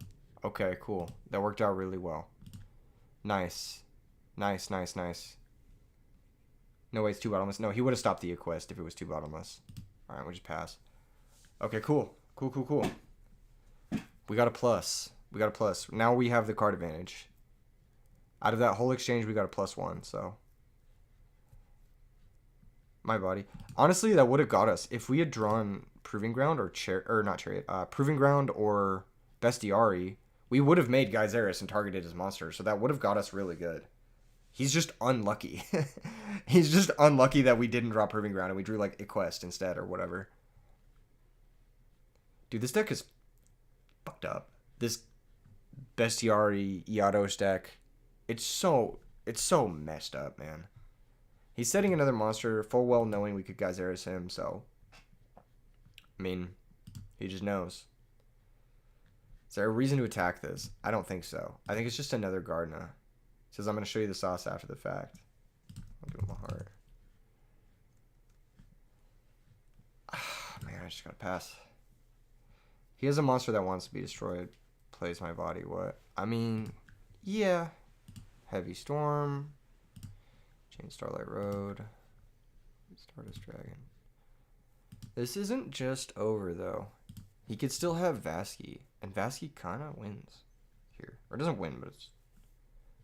Okay, cool. That worked out really well. Nice. Nice, nice, nice. No way, it's 2 bottomless. No, he would have stopped the quest if it was 2 bottomless. Alright, we'll just pass. Okay, cool. Cool, cool, cool. We got a plus. We got a plus. Now we have the card advantage. Out of that whole exchange, we got a +1, so. My body. Honestly, that would have got us. If we had drawn Proving Ground or not Chariot, Proving Ground or Bestiari, we would have made Geyseris and targeted his monster, so that would have got us really good. He's just unlucky. He's just unlucky that we didn't draw Proving Ground and we drew like a quest instead or whatever. Dude, this deck is fucked up. This Bestiari Yados deck, it's so messed up, man. He's setting another monster full well knowing we could Geyseris him, so I mean, he just knows. Is there a reason to attack this? I don't think so. I think it's just another Gardna. He says I'm going to show you the sauce after the fact. I'll give him a heart. Man, I just got to pass. He has a monster that wants to be destroyed. Plays my body. What? I mean, yeah. Heavy Storm. Chain Starlight Road. Stardust Dragon. This isn't just over, though. He could still have Vasky. And Vasky kind of wins here. Or doesn't win, but it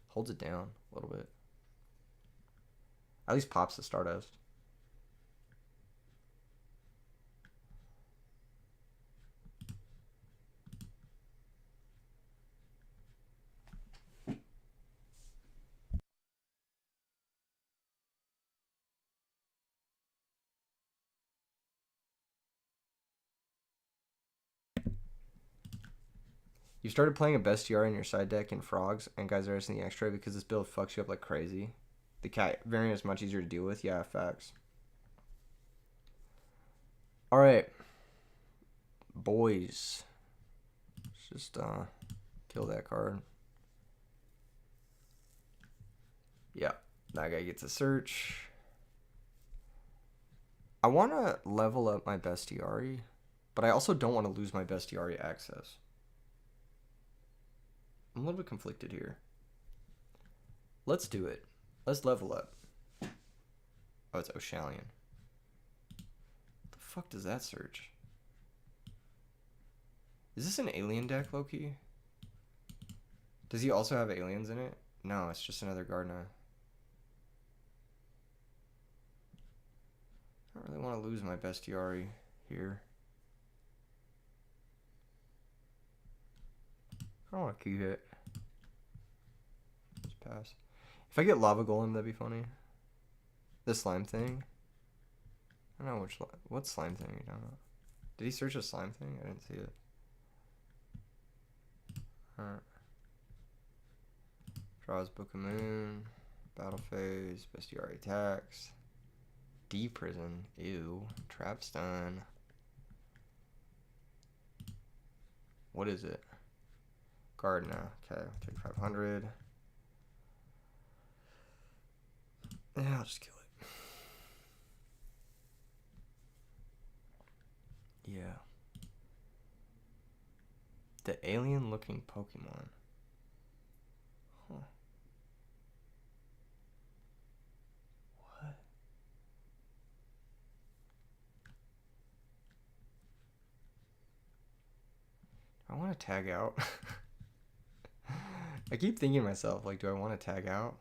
holds it down a little bit. At least pops the Stardust. You started playing a Bestiari in your side deck in Frogs and Geyseris in the extra because this build fucks you up like crazy. The cat variant is much easier to deal with. Yeah, facts. Alright. Boys. Let's just kill that card. Yeah, that guy gets a search. I want to level up my Bestiari, but I also don't want to lose my Bestiari access. I'm a little bit conflicted here. Let's do it. Let's level up. Oh, it's Oshalion. What the fuck does that search? Is this an alien deck, Loki? Does he also have aliens in it? No, it's just another Gardna. I don't really want to lose my Bestiari here. I don't want to keep it. Just pass. If I get Lava Golem, that'd be funny. This slime thing. I don't know what slime thing are you talking about. Did he search a slime thing? I didn't see it. Alright. Draws Book of Moon. Battle phase. Bestiari attacks. D-Prison. Ew. Trap Stun. What is it? Gardna. Okay, take 500. Yeah, I'll just kill it. Yeah. The alien looking Pokemon. Huh. What? I want to tag out. I keep thinking to myself, like, do I want to tag out?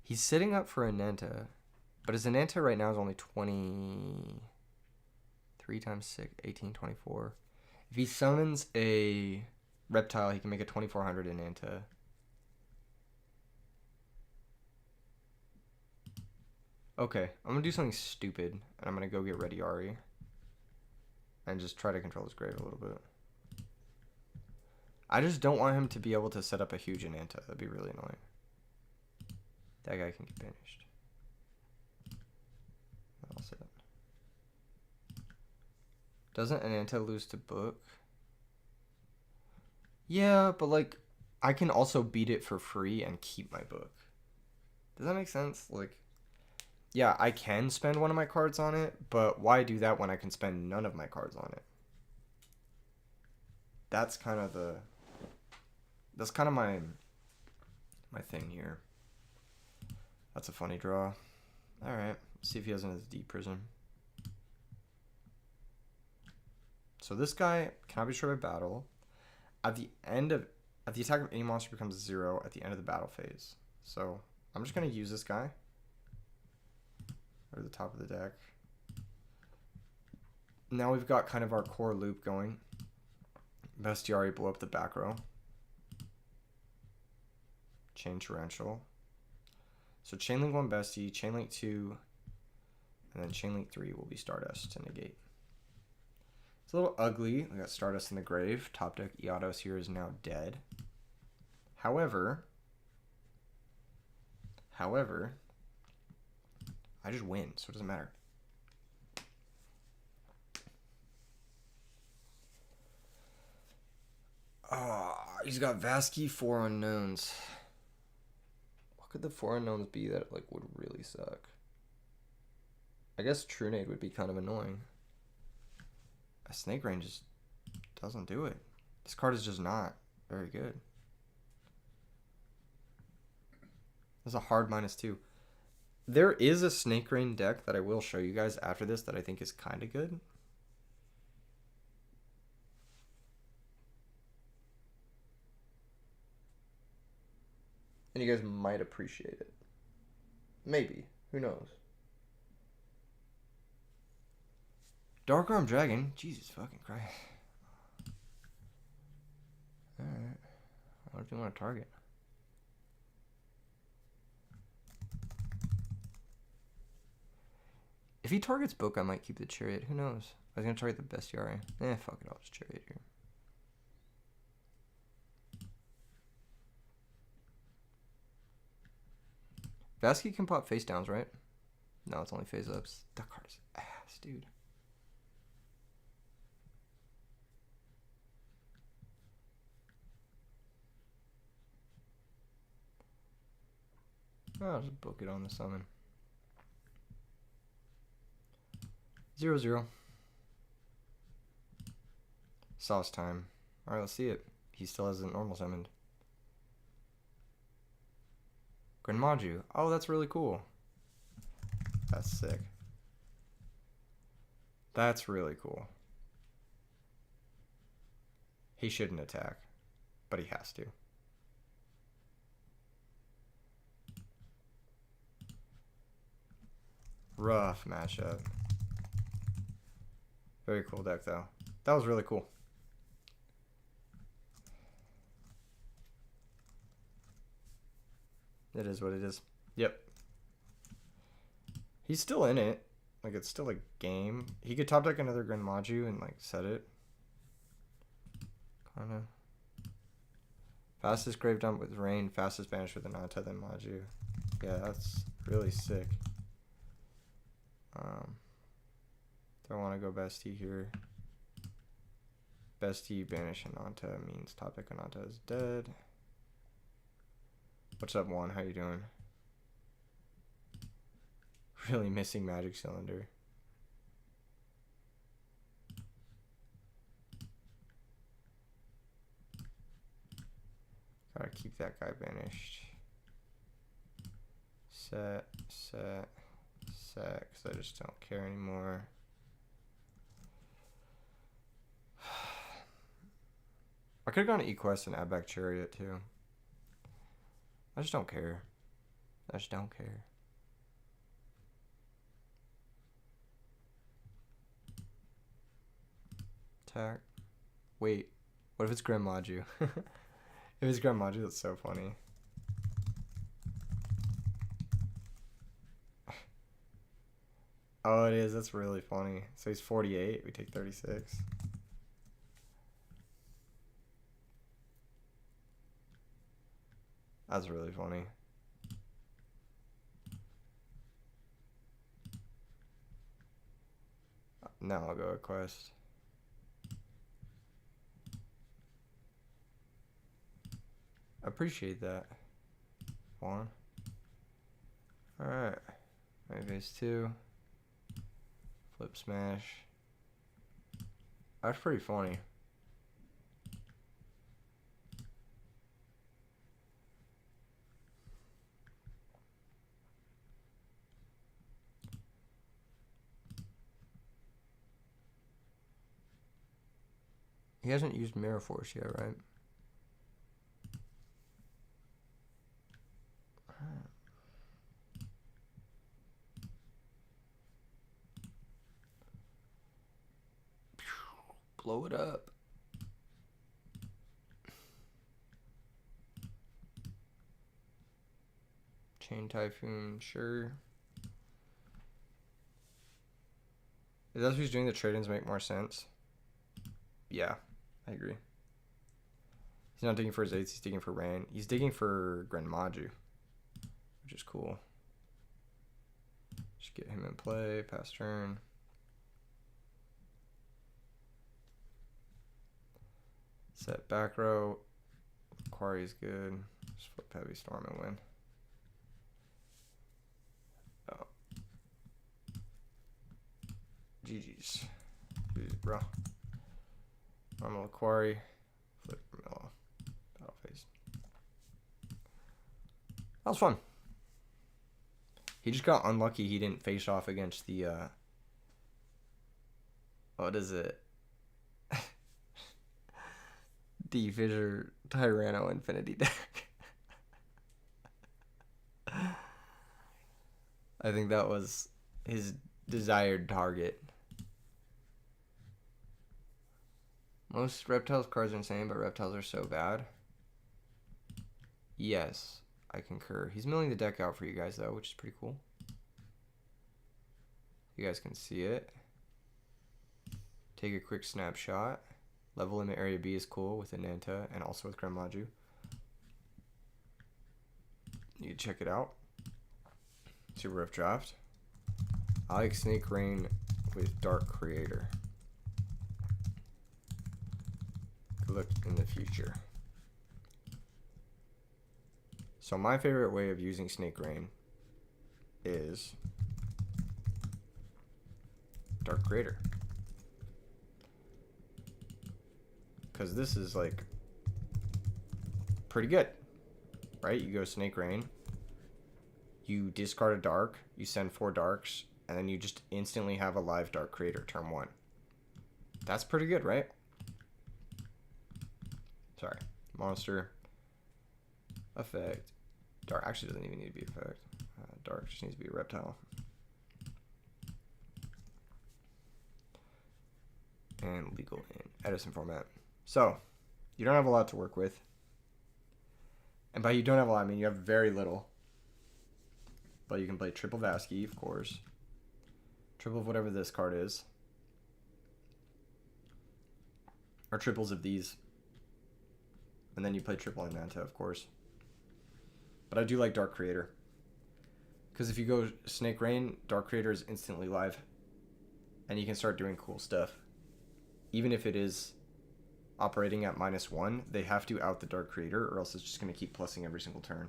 He's sitting up for a Nenta, but his Nenta right now is only 23 times 6, 18, 24. If he summons a Reptile, he can make a 2400 in Anta. Okay, I'm gonna do something stupid, and I'm gonna go get Ready Ari. And just try to control his grave a little bit. I just don't want him to be able to set up a huge Ananta. That'd be really annoying. That guy can get banished. I'll set. Doesn't Ananta lose to book? Yeah, but like, I can also beat it for free and keep my book. Does that make sense? Like, yeah, I can spend one of my cards on it, but why do that when I can spend none of my cards on it? That's kind of the... That's kind of my thing here. That's a funny draw. Alright, see if he has another deep prism. So this guy cannot be destroyed by battle. At the attack of any monster becomes 0 at the end of the battle phase. So I'm just gonna use this guy. Or the top of the deck. Now we've got kind of our core loop going. Bestiari blow up the back row. Chain Torrential. So Chainlink 1 Bestie, Chainlink 2, and then Chainlink 3 will be Stardust to negate. It's a little ugly. We got Stardust in the grave. Top deck Iados here is now dead. However, I just win, so it doesn't matter. He's got Vasky, 4 unknowns. What could the 4 unknowns be that like would really suck? I guess Trunade would be kind of annoying. A Snake Rain just doesn't do it. This card is just not very good. There's a hard -2. There is a Snake Rain deck that I will show you guys after this that I think is kind of good. And you guys might appreciate it. Maybe. Who knows? Dark Arm Dragon? Jesus fucking Christ. Alright. What do you want to target? If he targets Book, I might keep the Chariot. Who knows? I was going to target the Bestiari. Fuck it. I'll just Chariot here. Vasky can pop face downs, right? No, it's only phase ups. That card is ass, dude. I'll just book it on the summon. 0/0. Sauce time. Alright, let's see it. He still hasn't normal summoned. Grand Mau. Oh, that's really cool. That's sick. That's really cool. He shouldn't attack, but he has to. Rough matchup. Very cool deck, though. That was really cool. It is what it is. Yep. He's still in it. Like, it's still a game. He could top deck another Grand Mau and, like, set it. Kinda. Fastest grave dump with rain. Fastest banish with an Anta than Mau. Yeah, that's really sick. Don't want to go Bestie here. Bestie banish an Anta means top deck an Anta is dead. What's up, Juan? How you doing? Really missing Magic Cylinder. Gotta keep that guy banished. Set, because I just don't care anymore. I could have gone to E-Quest and add back Chariot too. I just don't care. I just don't care. Attack. Wait. What if it's Grand Mau? If it's Grand Mau, that's so funny. Oh, it is. That's really funny. So he's 48. We take 36. That's really funny. Now I'll go a quest. Appreciate that. One. Alright. Phase 2. Flip smash. That's pretty funny. He hasn't used Mirror Force yet, right? Blow it up. Chain Typhoon, sure. If that's what he's doing, the trade-ins make more sense. Yeah, I agree. He's not digging for his 8s, he's digging for rain. He's digging for Grand Mau, which is cool. Just get him in play, pass turn. Set back row. Quarry's good. Just flip Heavy Storm and win. Oh. GG's. GG's, bro. Normal Quarry. Flip Mellow. Battle phase. That was fun. He just got unlucky he didn't face off against the what is it? D Fissure Tyranno Infinity deck. I think that was his desired target. Most Reptiles cards are insane, but Reptiles are so bad. Yes, I concur. He's milling the deck out for you guys, though, which is pretty cool. You guys can see it. Take a quick snapshot. Level limit area B is cool with Ananta and also with Grand Mau. You can check it out. Super rough draft. I like Snake Rain with Dark Creator. Good luck in the future. So my favorite way of using Snake Rain is Dark Creator. Because this is like pretty good, right? You go Snake Rain, you discard a dark, you send 4 darks, and then you just instantly have a live Dark Creator turn 1. That's pretty good, right? Sorry. Monster. Effect. Dark actually doesn't even need to be effect. Dark just needs to be a reptile. And legal in Edison format. So, you don't have a lot to work with. And by you don't have a lot, I mean you have very little. But you can play triple Vasky, of course. Triple of whatever this card is. Or triples of these. And then you play triple Ananta, of course. But I do like Dark Creator. Because if you go Snake Rain, Dark Creator is instantly live. And you can start doing cool stuff. Even if it is operating at -1, they have to out the Dark Creator, or else it's just going to keep plussing every single turn.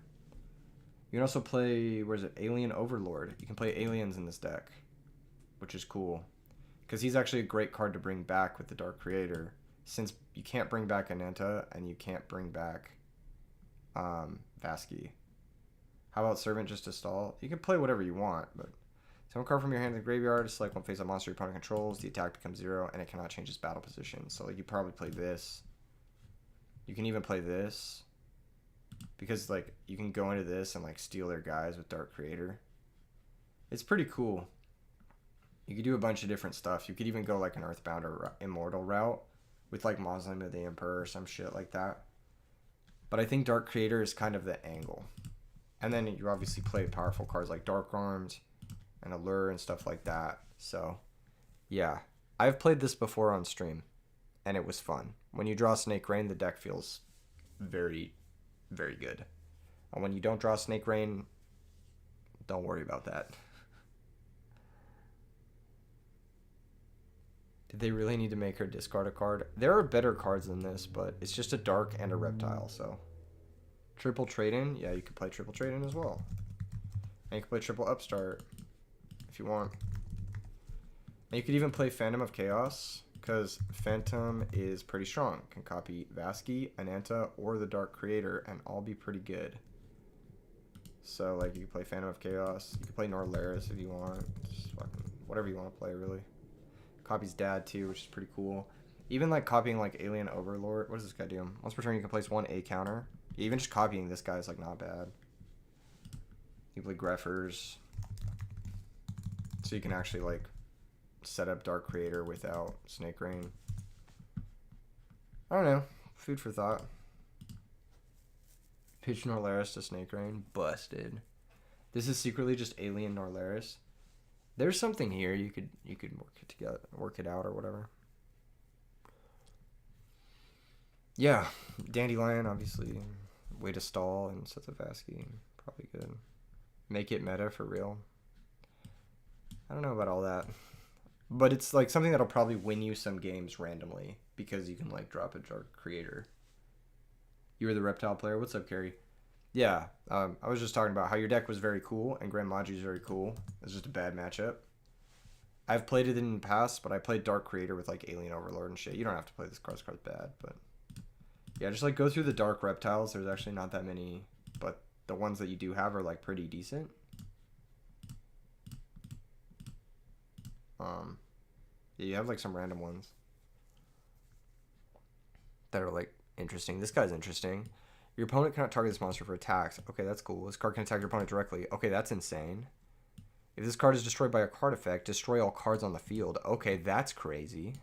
You can also play, where is it, Alien Overlord. You can play aliens in this deck, which is cool. Because he's actually a great card to bring back with the Dark Creator, since you can't bring back Ananta, and you can't bring back Vasky. How about Servant just to stall? You can play whatever you want, but summon a card from your hand in the graveyard, select one face-up monster your opponent controls, the attack becomes 0, and it cannot change its battle position. So like, you probably play this. You can even play this. Because like, you can go into this and like steal their guys with Dark Creator. It's pretty cool. You could do a bunch of different stuff. You could even go like an Earthbound or Immortal route, with like Mausoleum of the Emperor or some shit like that. But I think Dark Creator is kind of the angle. And then you obviously play powerful cards like Dark Arms and Allure and stuff like that. So, yeah. I've played this before on stream, and it was fun. When you draw Snake Rain, the deck feels very, very good. And when you don't draw Snake Rain, don't worry about that. Did they really need to make her discard a card? There are better cards than this, but it's just a Dark and a Reptile, so. Triple Trade-In? Yeah, you could play Triple Trade-In as well. And you can play Triple Upstart if you want. And you could even play Phantom of Chaos, because Phantom is pretty strong. Can copy Vasky, Ananta, or the Dark Creator, and all be pretty good. So, like, you can play Phantom of Chaos. You can play Norlaris if you want. Just fucking whatever you want to play, really. Copies Dad, too, which is pretty cool. Even, like, copying, like, Alien Overlord. What does this guy do? Once per turn, you can place 1 A counter. Even just copying this guy is, like, not bad. You can play Greffers. So you can actually, like, set up Dark Creator without Snake Rain. I don't know. Food for thought. Pitch Norlaris to Snake Rain. Busted. This is secretly just Alien Norlaris. There's something here. You could work it together, work it out or whatever. Yeah, Dandelion, obviously. Way to stall and sets of Vasky. Probably good. Make it meta for real. I don't know about all that. But it's like something that'll probably win you some games randomly. Because you can like drop a Dark Creator. You were the Reptile player. What's up, Carrie? Yeah, I was just talking about how your deck was very cool and Grand Mau is very cool. It's just a bad matchup. I've played it in the past, but I played Dark Creator with like Alien Overlord and shit. You don't have to play this card. This card's bad, but yeah, just like go through the Dark Reptiles. There's actually not that many, but the ones that you do have are like pretty decent. Yeah, you have like some random ones that are like interesting. This guy's interesting. Your opponent cannot target this monster for attacks. Okay, that's cool. This card can attack your opponent directly. Okay, that's insane. If this card is destroyed by a card effect, destroy all cards on the field. Okay, that's crazy.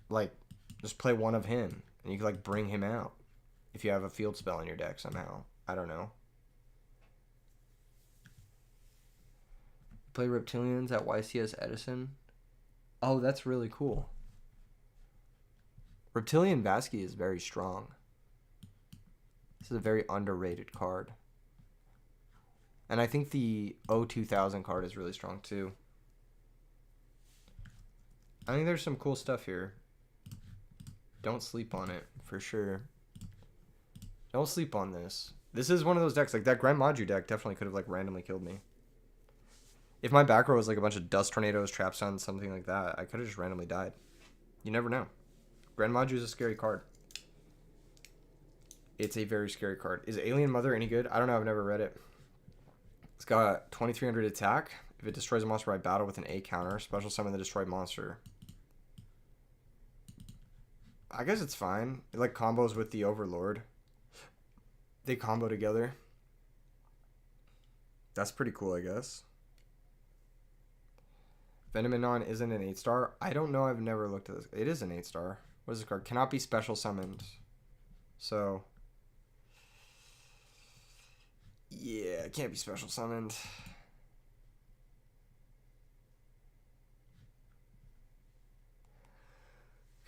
Like, just play one of him, and you can, like, bring him out. If you have a field spell in your deck somehow. I don't know. Play Reptilians at YCS Edison. Oh, that's really cool. Reptilian Vasky is very strong. This is a very underrated card. And I think the O2000 card is really strong too. I think there's some cool stuff here. Don't sleep on it, for sure. Don't sleep on this. This is one of those decks, like that Grand Mau deck definitely could have like randomly killed me. If my back row was like a bunch of Dust Tornadoes, Trap Suns, something like that, I could have just randomly died. You never know. Grand Mau is a scary card. It's a very scary card. Is Alien Mother any good? I don't know. I've never read it. It's got 2300 attack. If it destroys a monster by battle with an A counter, special summon the destroyed monster. I guess it's fine. It like combos with the Overlord. They combo together. That's pretty cool, I guess. Venomenon isn't an 8-star. I don't know. I've never looked at this. It is an 8-star. What is this card? Cannot be special summoned. So, yeah, it can't be special summoned.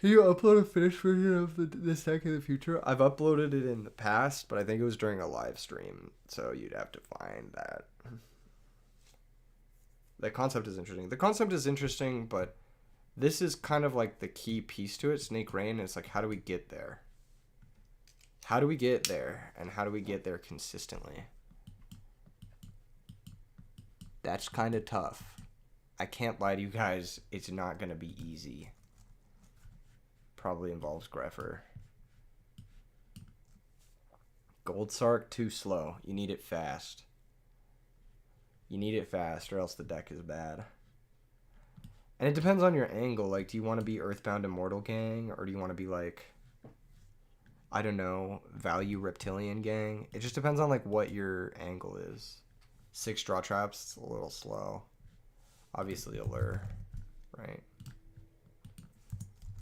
Can you upload a finished version of this deck in the future? I've uploaded it in the past, but I think it was during a live stream, so you'd have to find that. The concept is interesting. The concept is interesting, but this is kind of like the key piece to it, Snake Rain. It's like, how do we get there? How do we get there? And how do we get there consistently? That's kind of tough. I can't lie to you guys. It's not going to be easy. Probably involves Greffer. Gold Sark, too slow. You need it fast. You need it fast or else the deck is bad. And it depends on your angle. Like, do you want to be Earthbound Immortal Gang? Or do you want to be, like, I don't know, Value Reptilian Gang? It just depends on, like, what your angle is. 6 draw traps, it's a little slow. Obviously, Allure, right?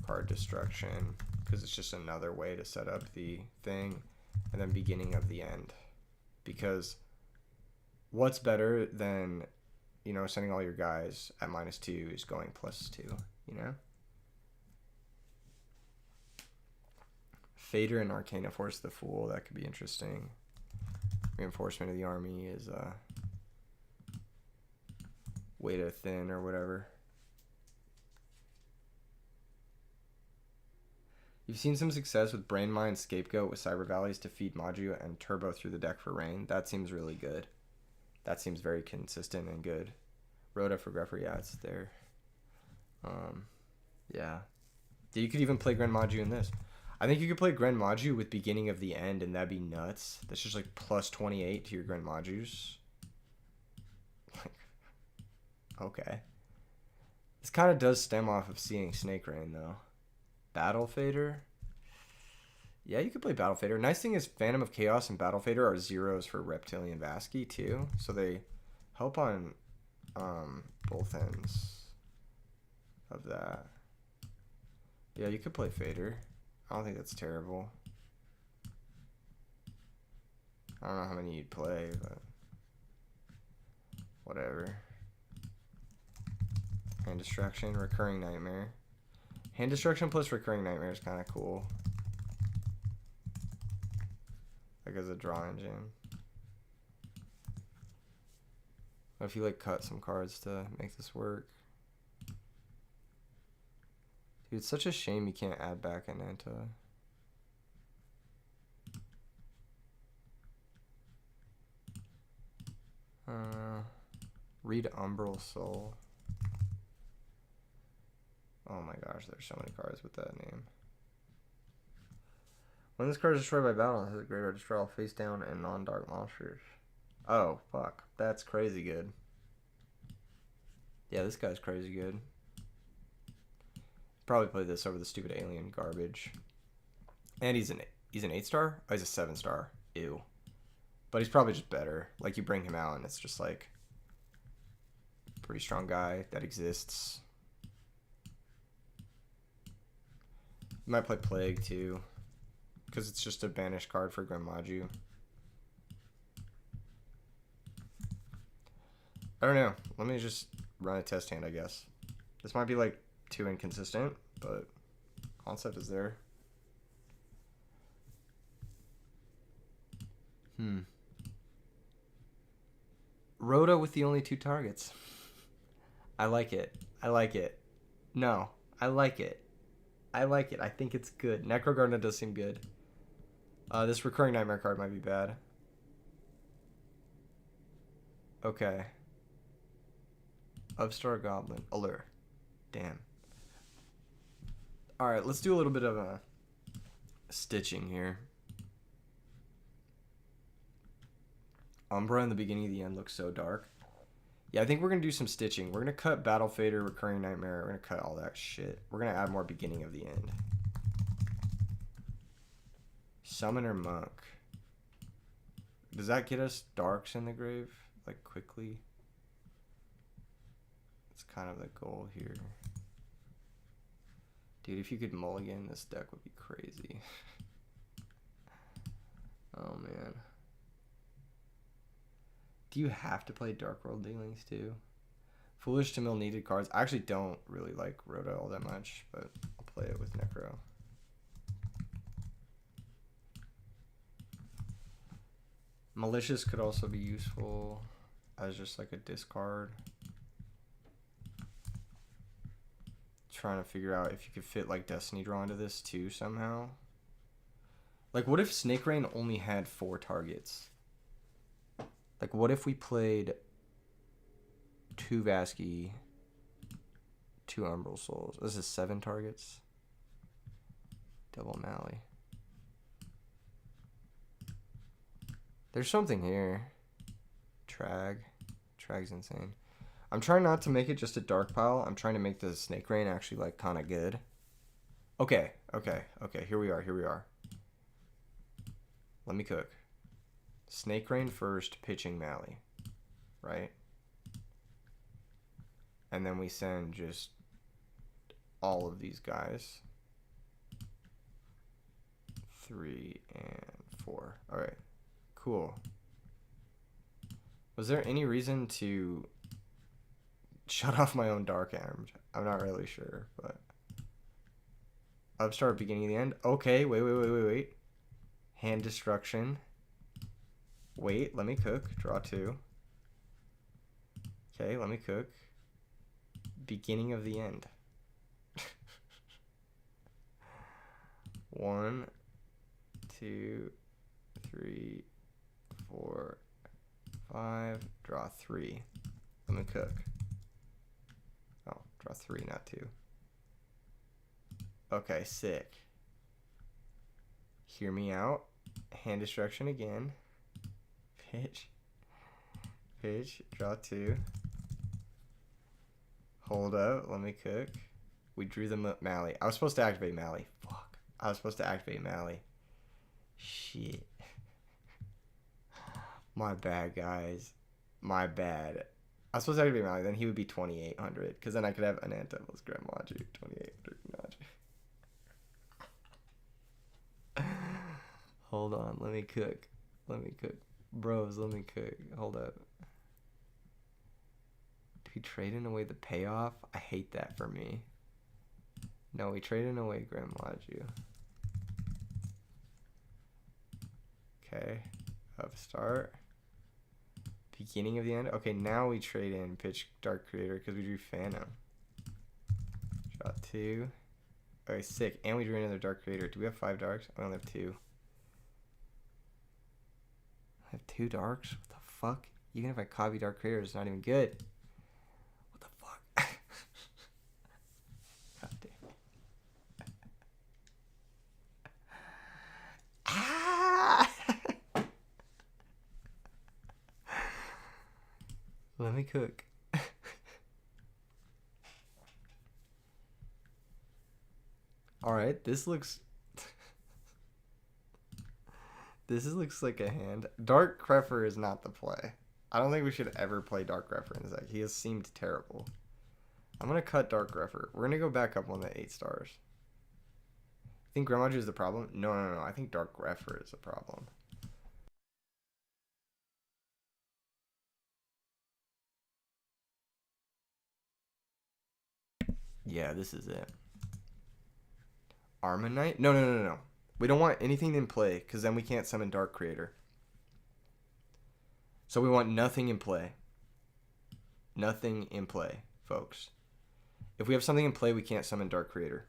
card destruction, because it's just another way to set up the thing, and then beginning of the end. Because what's better than, you know, sending all your guys at -2 is going +2, you know? Fader and Arcana Force the Fool, that could be interesting. Reinforcement of the army is way to thin or whatever. You've seen some success with Brain Mine Scapegoat with Cyber Valleys to feed Maju and Turbo through the deck for rain. That seems really good. That seems very consistent and good. Rhoda for Greffer, yeah, it's there. Yeah. You could even play Grand Maju in this. I think you could play Grand Maju with beginning of the end, and that'd be nuts. That's just like +28 to your Grand Majus. Okay. This kind of does stem off of seeing Snake Rain, though. Battle Fader? Yeah, you could play Battle Fader. Nice thing is Phantom of Chaos and Battle Fader are zeros for Reptilian Vasky, too. So they help on both ends of that. Yeah, you could play Fader. I don't think that's terrible. I don't know how many you'd play, but whatever. Hand Destruction, Recurring Nightmare. Hand Destruction plus Recurring Nightmare is kind of cool. Like as a draw engine. What if you like cut some cards to make this work? Dude, it's such a shame you can't add back an Anta. Read Umbral Soul. Oh my gosh, there's so many cards with that name. When this card is destroyed by battle, it has a graveyard destroy all face down and non-dark monsters. Oh, fuck. That's crazy good. Yeah, this guy's crazy good. Probably play this over the stupid alien garbage. And he's an 8-star? Oh, he's a 7-star. Ew. But he's probably just better. Like, you bring him out and it's just like pretty strong guy that exists. You might play Plague too, because it's just a banished card for Grand Maju. I don't know. Let me just run a test hand, I guess. This might be like too inconsistent, but concept is there. Rhoda with the only 2 targets. I like it. I like it. No, I like it. I like it. I think it's good. Necro Gardener does seem good. This Recurring Nightmare card might be bad. Okay. Upstart Goblin. Allure. Damn. Alright, let's do a little bit of a stitching here. Umbra in the beginning of the end looks so dark. Yeah, I think we're going to do some stitching. We're going to cut Battle Fader, Recurring Nightmare. We're going to cut all that shit. We're going to add more beginning of the end. Summoner Monk. Does that get us Darks in the grave? Like, quickly? It's kind of the goal here. Dude, if you could mulligan, this deck would be crazy. Oh, man. Do you have to play Dark World Dealings too? Foolish to mill needed cards. I actually don't really like Rhoda all that much, but I'll play it with Necro. Malicious could also be useful as just like a discard. Trying to figure out if you could fit like Destiny Draw into this too somehow. Like, what if Snake Rain only had 4 targets? Like, what if we played 2 Vasky, 2 Umbral Souls? This is 7 targets. Double Mally. There's something here. Trag's insane. I'm trying not to make it just a dark pile. I'm trying to make the Snake Rain actually, like, kind of good. Okay. Here we are. Let me cook. Snake Rain first, pitching Mally, right? And then we send just all of these guys. 3, and 4. Alright. Cool. Was there any reason to shut off my own Dark Armed? I'm not really sure, but... Upstart, beginning, the end. Okay, wait. Hand destruction. Wait, let me cook. Draw 2. Okay, let me cook. Beginning of the end. 1, 2, 3, 4, 5. Draw 3. Let me cook. Oh, draw 3, not 2. Okay, sick. Hear me out. Hand destruction again. Pitch. Draw 2. Hold up. Let me cook. We drew the Mally. I was supposed to activate Mally. Fuck. I was supposed to activate Mally. Shit. My bad, guys. My bad. I was supposed to activate Mally. Then he would be 2,800. Because then I could have Anantavil's Grand Mau. 2,800 Mau. Hold on. Let me cook. Bros, let me cook. Hold up. Do we trading away the payoff? I hate that for me. No, we trading away Grand Mau. Okay. Upstart. Beginning of the end. Okay, now we trade in Pitch Dark Creator because we drew Phantom. Draw 2. Okay, sick. And we drew another Dark Creator. Do we have 5 darks? I only have 2. I have 2 darks? What the fuck? Even if I copy Dark Creator, it's not even good. What the fuck? God damn it. Ah! Let me cook. Alright, this looks... This looks like a hand. Dark Creffer is not the play. I don't think we should ever play Dark Creffer in this deck. He has seemed terrible. I'm going to cut Dark Creffer. We're going to go back up on the 8 stars. I think Grand Mau is the problem? No. I think Dark Creffer is the problem. Yeah, this is it. Armonite? No. We don't want anything in play, because then we can't summon Dark Creator. So we want nothing in play. Nothing in play, folks. If we have something in play, we can't summon Dark Creator.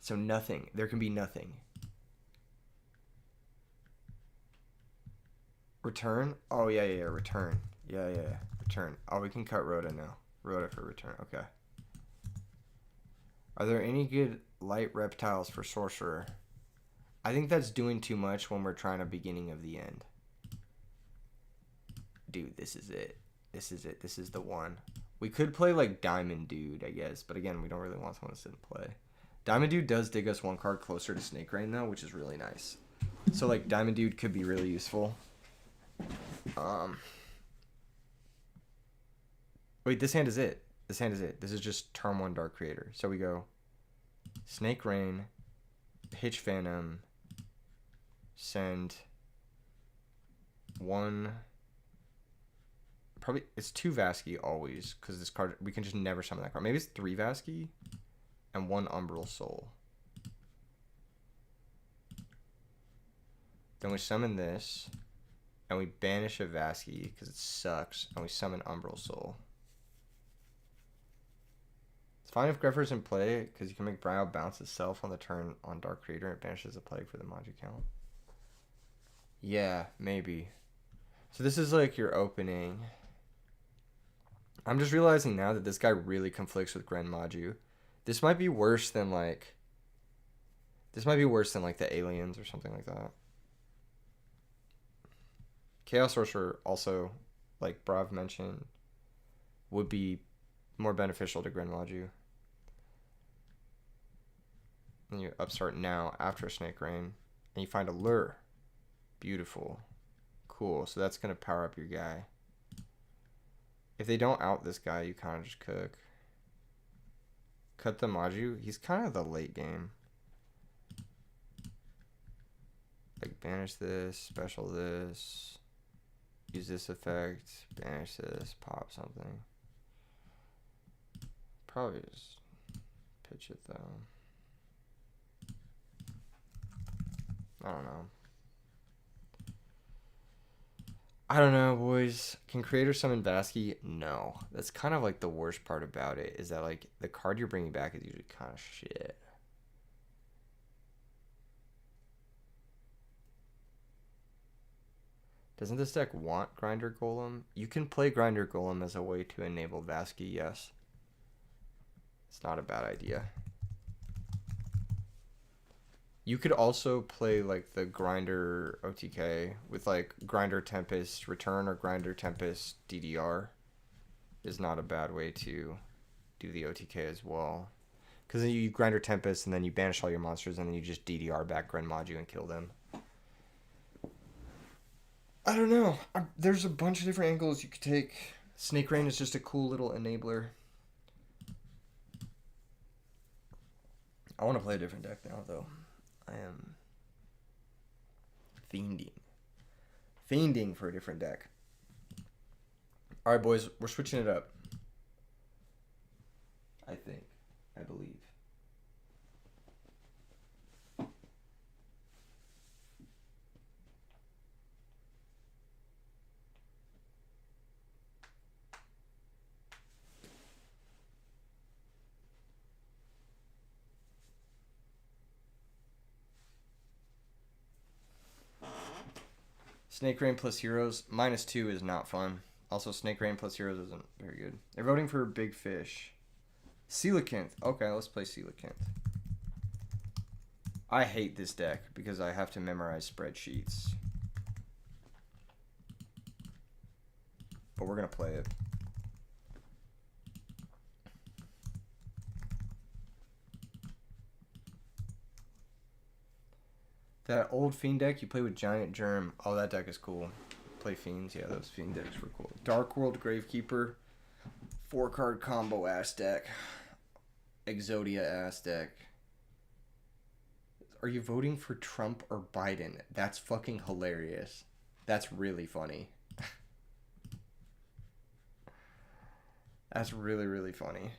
So nothing. There can be nothing. Return? Oh, yeah. Return. Yeah. Return. Oh, we can cut Rhoda now. Rhoda for return. Okay. Are there any good light reptiles for Sorcerer? I think that's doing too much when we're trying to beginning of the end. Dude, this is it. This is the one. We could play like Diamond Dude, I guess. But again, we don't really want someone to sit and play. Diamond Dude does dig us 1 card closer to Snake Rain, though, which is really nice. So like Diamond Dude could be really useful. Wait, this hand is it. This is just turn 1 Dark Creator. So we go Snake Rain, Pitch Phantom, send 1. Probably it's 2 Vasky always, because this card we can just never summon that card. Maybe it's 3 Vasky and 1 Umbral Soul. Then we summon this, and we banish a Vasky because it sucks, and we summon Umbral Soul. It's fine if Greffer's in play, because you can make Brow bounce itself on the turn on Dark Creator, and it banishes a plague for the Maju count. Yeah, maybe. So this is like your opening. I'm just realizing now that this guy really conflicts with Grand Maju. This might be worse than like... This might be worse than like the Aliens or something like that. Chaos Sorcerer also, like Brav mentioned, would be more beneficial to Grand Maju. And you upstart now after Snake Rain, and you find a lure. Beautiful. Cool. So that's going to power up your guy. If they don't out this guy, you kind of just cook. Cut the Maju. He's kind of the late game. banish this, special this, use this effect, banish this, pop something. Probably just pitch it though. I don't know. I don't know, boys. Can creator summon Vasky? No. That's kind of like the worst part about it, is that like the card you're bringing back is usually kind of shit. Doesn't this deck want Grinder Golem? You can play Grinder Golem as a way to enable Vasky, yes. It's not a bad idea. You could also play like the Grinder OTK with like Grinder Tempest Return or Grinder Tempest DDR. Is not a bad way to do the OTK as well. Because then you Grinder Tempest and then you banish all your monsters and then you just DDR back Grand Mau and kill them. I don't know. There's a bunch of different angles you could take. Snake Rain is just a cool little enabler. I want to play a different deck now, though. I am fiending for a different deck. All right, boys, we're switching it up. I believe. Snake Rain plus Heroes. -2 is not fun. Also, Snake Rain plus Heroes isn't very good. They're voting for Big Fish. Coelacanth. Okay, let's play Coelacanth. I hate this deck because I have to memorize spreadsheets. But we're going to play it. That old Fiend deck you play with Giant Germ. Oh, that deck is cool. Play Fiends. Yeah, those Fiend decks were cool. Dark World Gravekeeper. 4-card combo ass deck. Exodia ass deck. Are you voting for Trump or Biden? That's fucking hilarious. That's really funny. That's really, really funny.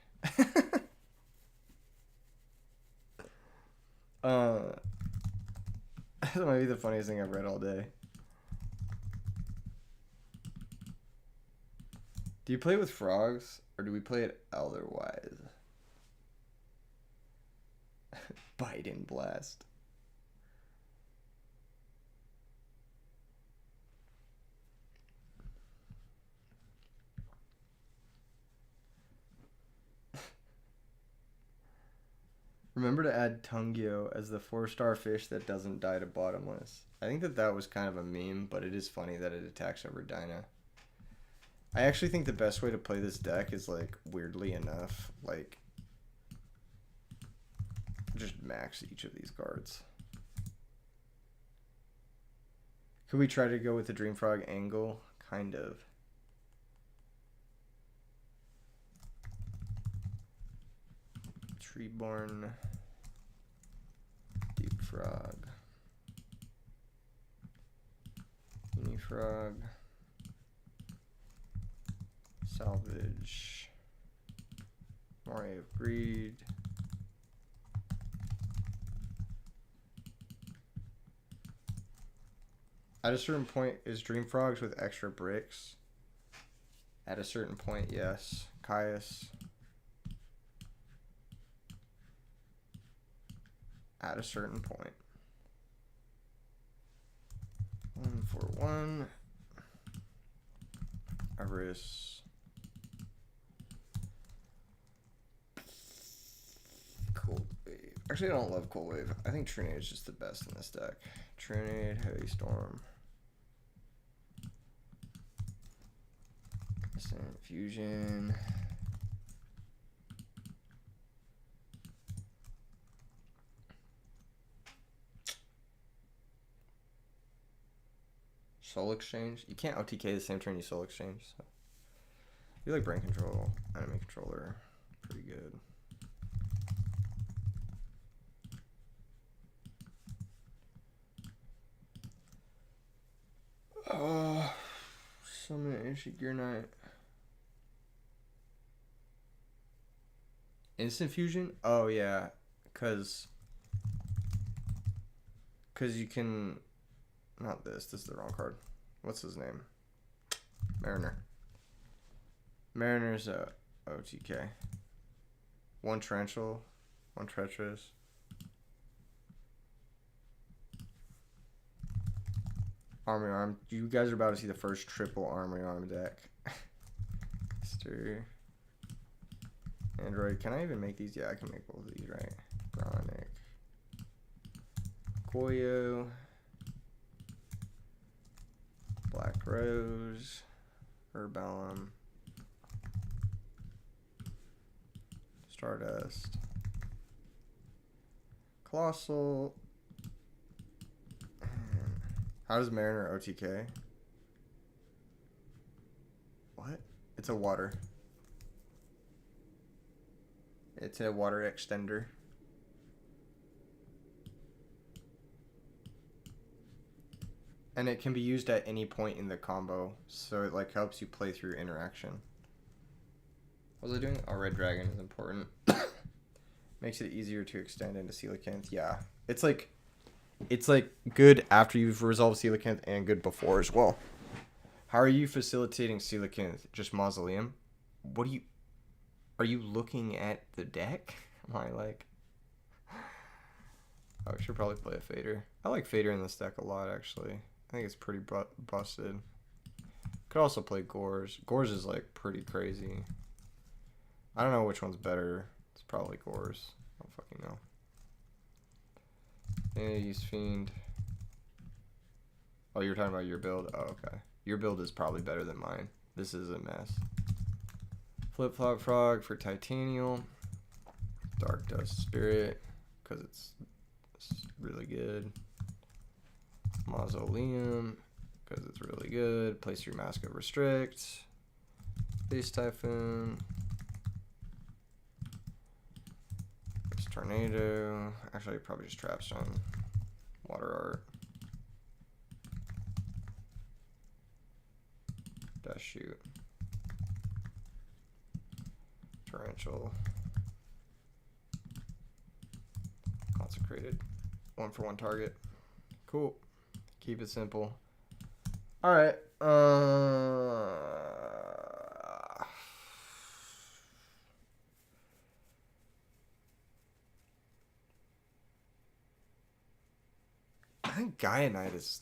That might be the funniest thing I've read all day. Do you play with frogs, or do we play it otherwise? Biden blast. Remember to add Yugioh as the 4-star fish that doesn't die to bottomless. I think that was kind of a meme, but it is funny that it attacks over Dyna. I actually think the best way to play this deck is, like, weirdly enough, like, just max each of these cards. Could we try to go with the Dream Frog angle? Kind of. Treeborn, Deep Frog, Unifrog, Salvage, Moray of Greed, at a certain point, is Dream Frogs with extra bricks? At a certain point, yes. Caius. At a certain point. 1/1. Iris. Cold Wave. Actually, I don't love Cold Wave. I think Trinade is just the best in this deck. Trinade, Heavy Storm. Instant Fusion. Soul Exchange. You can't OTK the same turn you Soul Exchange. So. I feel like Brain Control, Enemy Controller, pretty good. Ancient Gear Knight. Instant Fusion? Oh, yeah. Because you can... Not this. This is the wrong card. What's his name? Mariner. Mariner's OTK. One Torrential. One Treacherous. Armory Arm. You guys are about to see the first triple Armory Arm deck. Mr. Android. Can I even make these? Yeah, I can make both of these, right? Bronic. Yugioh. Black Rose. Herbellum. Stardust. Colossal. How does Mariner OTK? What? It's a water. It's a water extender. And it can be used at any point in the combo, so it like helps you play through interaction. What was I doing? Oh, Red Dragon is important. Makes it easier to extend into Coelacanth. Yeah. It's like good after you've resolved Coelacanth and good before as well. How are you facilitating Coelacanth? Just Mausoleum? What do you... Are you looking at the deck? Am I like... Oh, I should probably play a Fader. I like Fader in this deck a lot, actually. I think it's pretty busted. Could also play Gores. Gores is like pretty crazy. I don't know which one's better. It's probably Gores. I don't fucking know. Use Fiend. Oh, you're talking about your build? Oh, okay. Your build is probably better than mine. This is a mess. Flip Flop Frog for Titanial. Dark Dust Spirit, because it's really good. Mausoleum, because it's really good. Place your Mask of Restrict. Space Typhoon. Tornado. Actually, probably just Trapstone. Water Art. Dash Shoot. Torrential. Consecrated. 1 for 1 target. Cool. Keep it simple. Alright. I think Gaia Knight is...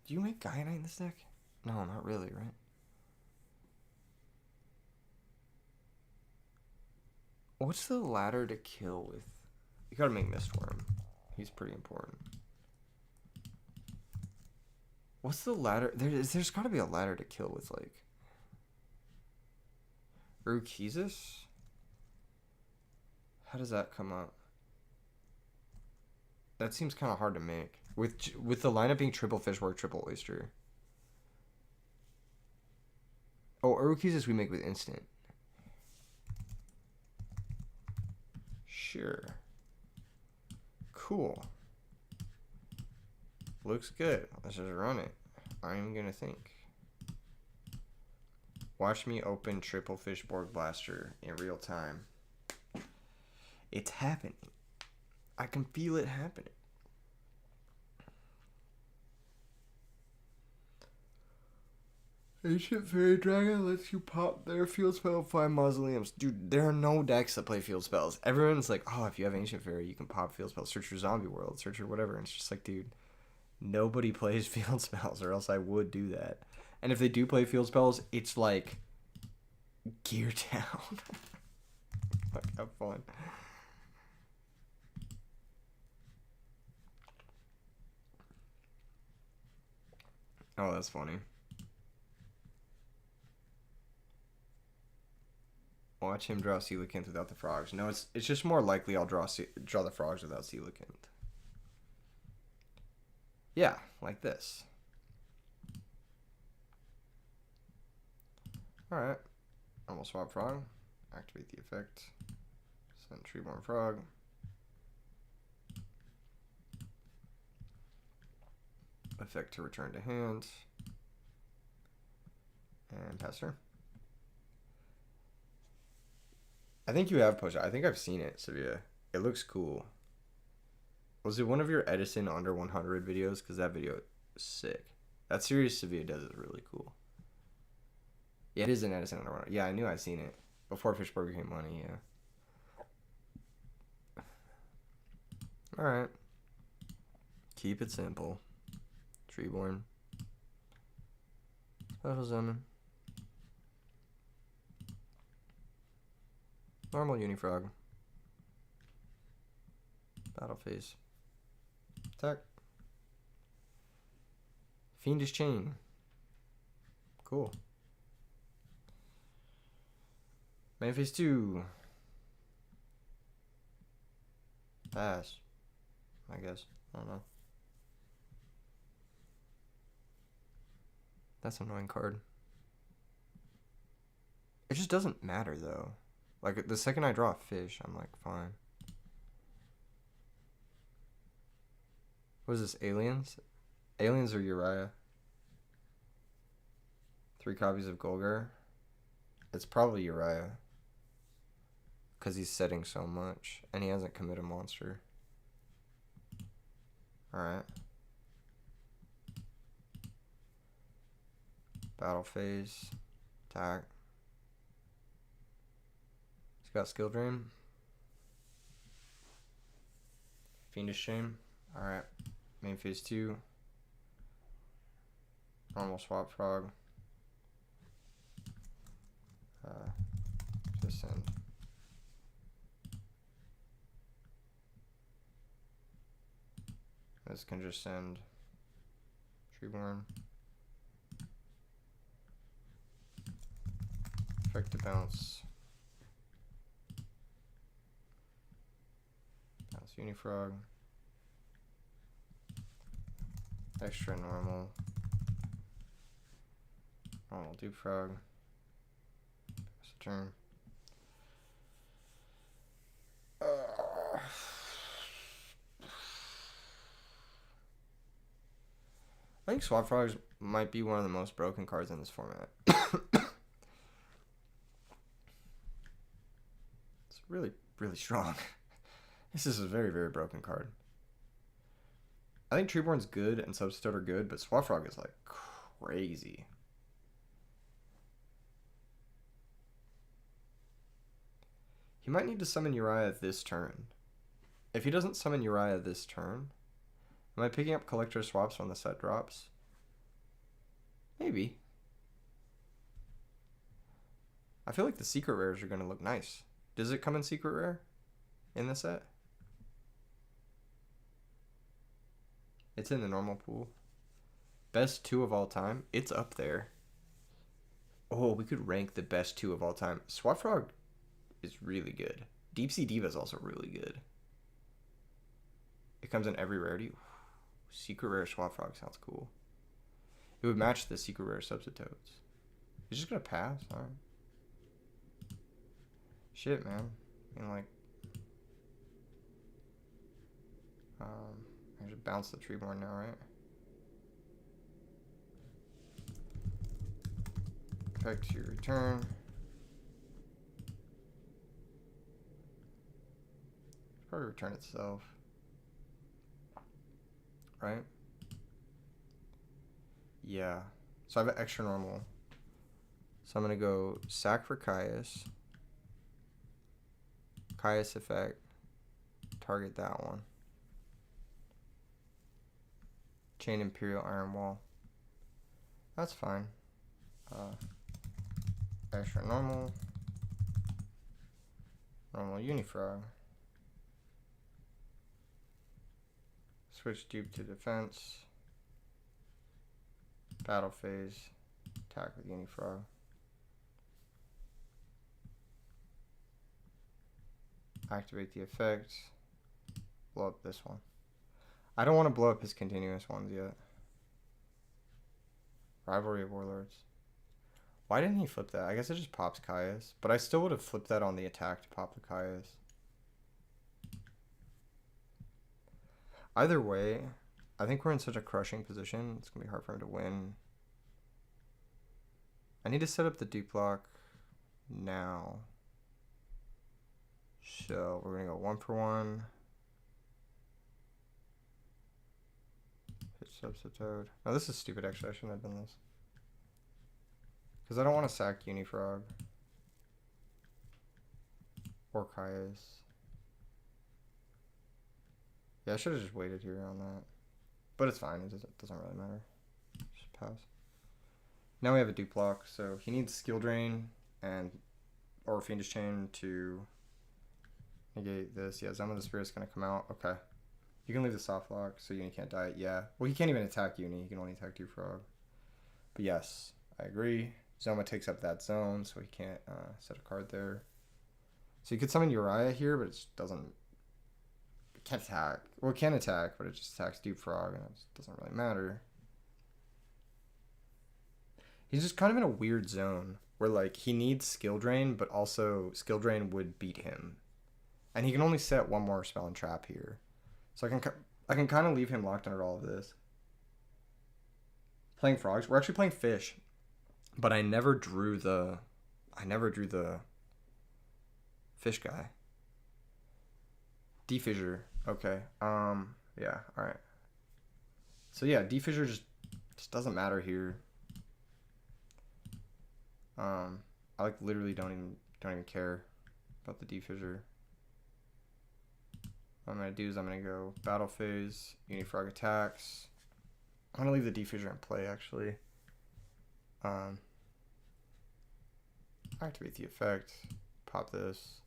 Do you make Gaia Knight in this deck? No, not really, right? What's the ladder to kill with? You gotta make Mistworm. He's pretty important. What's the ladder? There's gotta be a ladder to kill with, like... Urukizis? How does that come up? That seems kind of hard to make. With the lineup being triple Fishborg, triple Oyster. Oh, Urukizis we make with instant. Sure. Cool. Looks good. Let's just run it. I'm gonna think. Watch me open triple Fishborg Blaster in real time. It's happening. I can feel it happening. Ancient Fairy Dragon lets you pop their field spell 5 Mausoleums. Dude, there are no decks that play field spells. Everyone's like, oh, if you have Ancient Fairy, you can pop field spells. Search your Zombie World, search your whatever. And it's just like, dude, nobody plays field spells, or else I would do that. And if they do play field spells, it's like gear down. Like, have fun. Oh, that's funny. Watch him draw Coelacanth without the frogs. No, it's just more likely I'll draw the frogs without Coelacanth. Yeah, like this. Alright. Almost swap frog. Activate the effect. Send Treeborn Frog. Effect to return to hand. And pass turn. I think you have posted. I think I've seen it, Sevilla. It looks cool. Was it one of your Edison under 100 videos? Because that video is sick. That series Sevilla does is really cool. Yeah, it is an Edison under 100. Yeah, I knew I'd seen it. Before Fishburger became money, yeah. Alright. Keep it simple. Treeborn. Special summon. Normal Unifrog. Battle phase. Attack. Fiendish Chain. Cool. Main phase 2. Pass. I guess. I don't know. That's an annoying card. It just doesn't matter though. Like the second I draw a fish, I'm like, fine. What is this? Aliens? Aliens or Uriah? 3 copies of Golgar. It's probably Uriah. Because he's setting so much. And he hasn't committed a monster. Alright. Battle phase. Attack. He's got Skill Drain. Fiendish Shame. Alright. Main phase 2. Normal Swap Frog. Just send. This can just send Treeborn. Effect to bounce. Bounce Unifrog. Extra normal. Normal Dupe Frog. Pass a turn. I think Swap Frogs might be one of the most broken cards in this format. It's really, really strong. This is a very, very broken card. I think Treeborn's good and Substitute are good, but Swap Frog is like crazy. He might need to summon Uriah this turn. If he doesn't summon Uriah this turn, am I picking up collector swaps when the set drops? Maybe. I feel like the secret rares are going to look nice. Does it come in secret rare in the set? It's in the normal pool. Best 2 of all time. It's up there. Oh, we could rank the best 2 of all time. Swap Frog is really good. Deep Sea Diva is also really good. It comes in every rarity. Secret rare Swap Frog sounds cool. It would match the secret rare Substitutes. He's just gonna pass? Alright. Shit, man. I mean, like... I should bounce the Treeborn now, right? Effect to return. Probably return itself. Right? Yeah. So I have an extra normal. So I'm going to go sack for Caius. Caius effect. Target that one. Chain Imperial Iron Wall. That's fine. Extra normal. Normal Unifrog. Switch dupe to defense. Battle phase. Attack with Unifrog. Activate the effect. Blow up this one. I don't want to blow up his continuous ones yet. Rivalry of Warlords. Why didn't he flip that? I guess it just pops Caius. But I still would have flipped that on the attack to pop the Caius. Either way, I think we're in such a crushing position. It's going to be hard for him to win. I need to set up the dupe block now. So we're gonna go 1 for 1. Hit substitute. No, this is stupid actually. I shouldn't have done this. Because I don't want to sack Unifrog. Or Caius. Yeah, I should have just waited here on that. But it's fine. It doesn't really matter. Just pass. Now we have a dupe block, so he needs skill drain and or fiendish chain to negate this. Yeah, Zone of the Spirit's gonna come out. Okay. You can leave the soft lock so Uni can't die. Yeah. Well, he can't even attack Uni. He can only attack Frog. But yes, I agree. Zoma takes up that zone, so he can't set a card there. So you could summon Uriah here, but it just doesn't. It can't attack. Well, it can attack, but it just attacks Frog, and it just doesn't really matter. He's just kind of in a weird zone where like he needs skill drain, but also skill drain would beat him, and he can only set one more spell and trap here. So I can kind of leave him locked under all of this. Playing frogs. We're actually playing fish, but I never drew the fish guy. Defissure. Okay. Yeah. All right. So yeah, Defissure just doesn't matter here. I like literally don't even care about the Defissure. What I'm gonna do is I'm gonna go battle phase, Unifrog attacks. I'm gonna leave the Defissure in play actually. Activate the effect, pop this.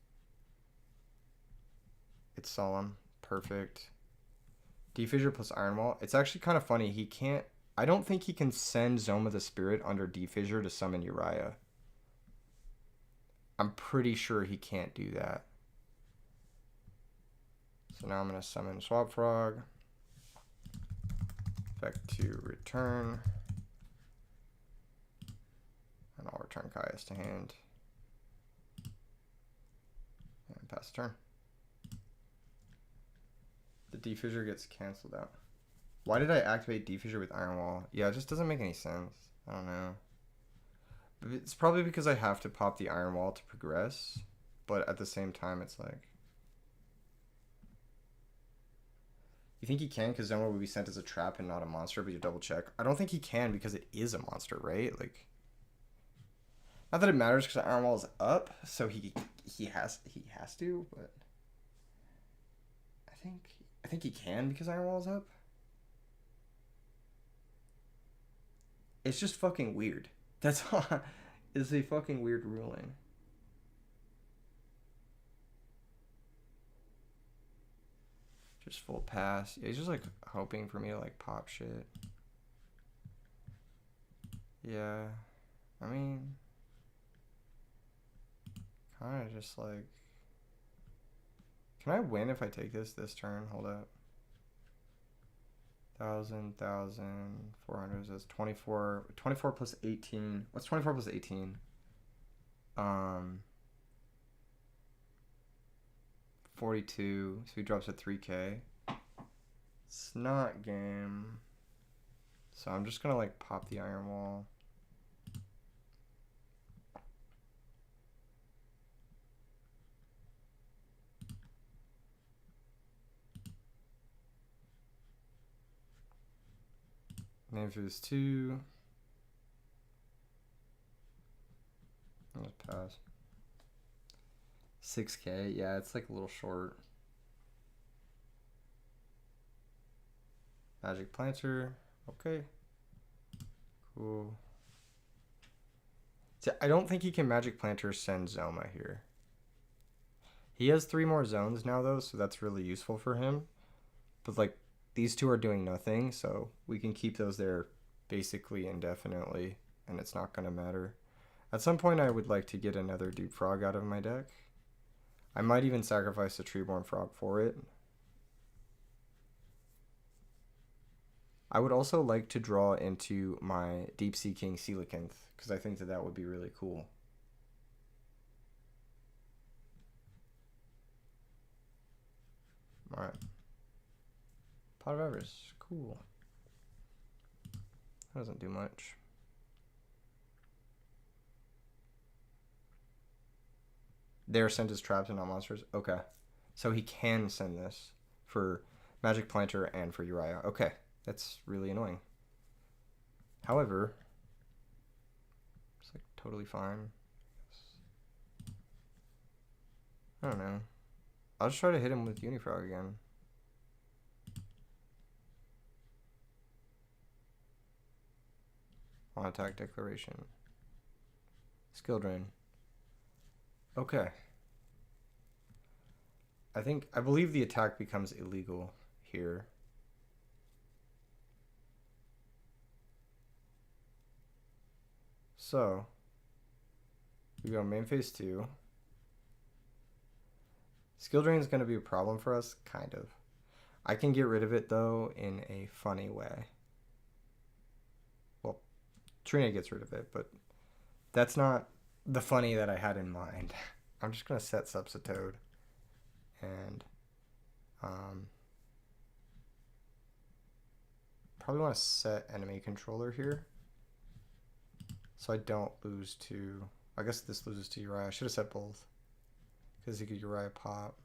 It's solemn, perfect. Defissure plus Iron Wall. It's actually kind of funny. He can't. I don't think he can send Zoma the Spirit under Defissure to summon Uriah. I'm pretty sure he can't do that. So now I'm going to summon Swab Frog. Effect to return. And I'll return Caius to hand. And pass the turn. The Defissure gets canceled out. Why did I activate Defissure with Iron Wall? Yeah, it just doesn't make any sense. I don't know. It's probably because I have to pop the Iron Wall to progress. But at the same time, it's like... You think he can because Zoma would be sent as a trap and not a monster, but you double check. I don't think he can because it is a monster, right? Like, not that it matters because Iron Wall is up, so he has to, but I think he can because Iron Wall is up. It's just fucking weird. That's all. It's a fucking weird ruling. Just full pass. Yeah, he's just like hoping for me to like pop shit. Yeah. I mean, kind of just like, can I win if I take this turn? Hold up. 1,000, 400 is 24. 24 plus 18. What's 24 plus 18? 42. So he drops at 3k. It's not game. So I'm just gonna like pop the Iron Wall. Name phase 2. Let's pass. 6k. Yeah, it's like a little short. Magic Planter. Okay. Cool. See, I don't think he can Magic Planter send Zoma here. He has 3 more zones now though, so that's really useful for him. But like, these 2 are doing nothing, so we can keep those there basically indefinitely, and it's not going to matter. At some point, I would like to get another Dupe Frog out of my deck. I might even sacrifice a Treeborn Frog for it. I would also like to draw into my Deep Sea King Coelacanth, because I think that would be really cool. Alright. Pot of Avarice, cool. That doesn't do much. They're sent as traps and not monsters? Okay. So he can send this for Magic Planter and for Uriah. Okay. That's really annoying. However, it's like totally fine. I don't know. I'll just try to hit him with Unifrog again. On attack declaration. Skill drain. Okay. I believe the attack becomes illegal here. So, we go main phase 2. Skill drain is going to be a problem for us, kind of. I can get rid of it, though, in a funny way. Well, Trina gets rid of it, but that's not the funny that I had in mind. I'm just going to set Subsitoad and probably want to set enemy controller here so I don't lose to, I guess this loses to Uriah. I should have set both because he could Uriah pop,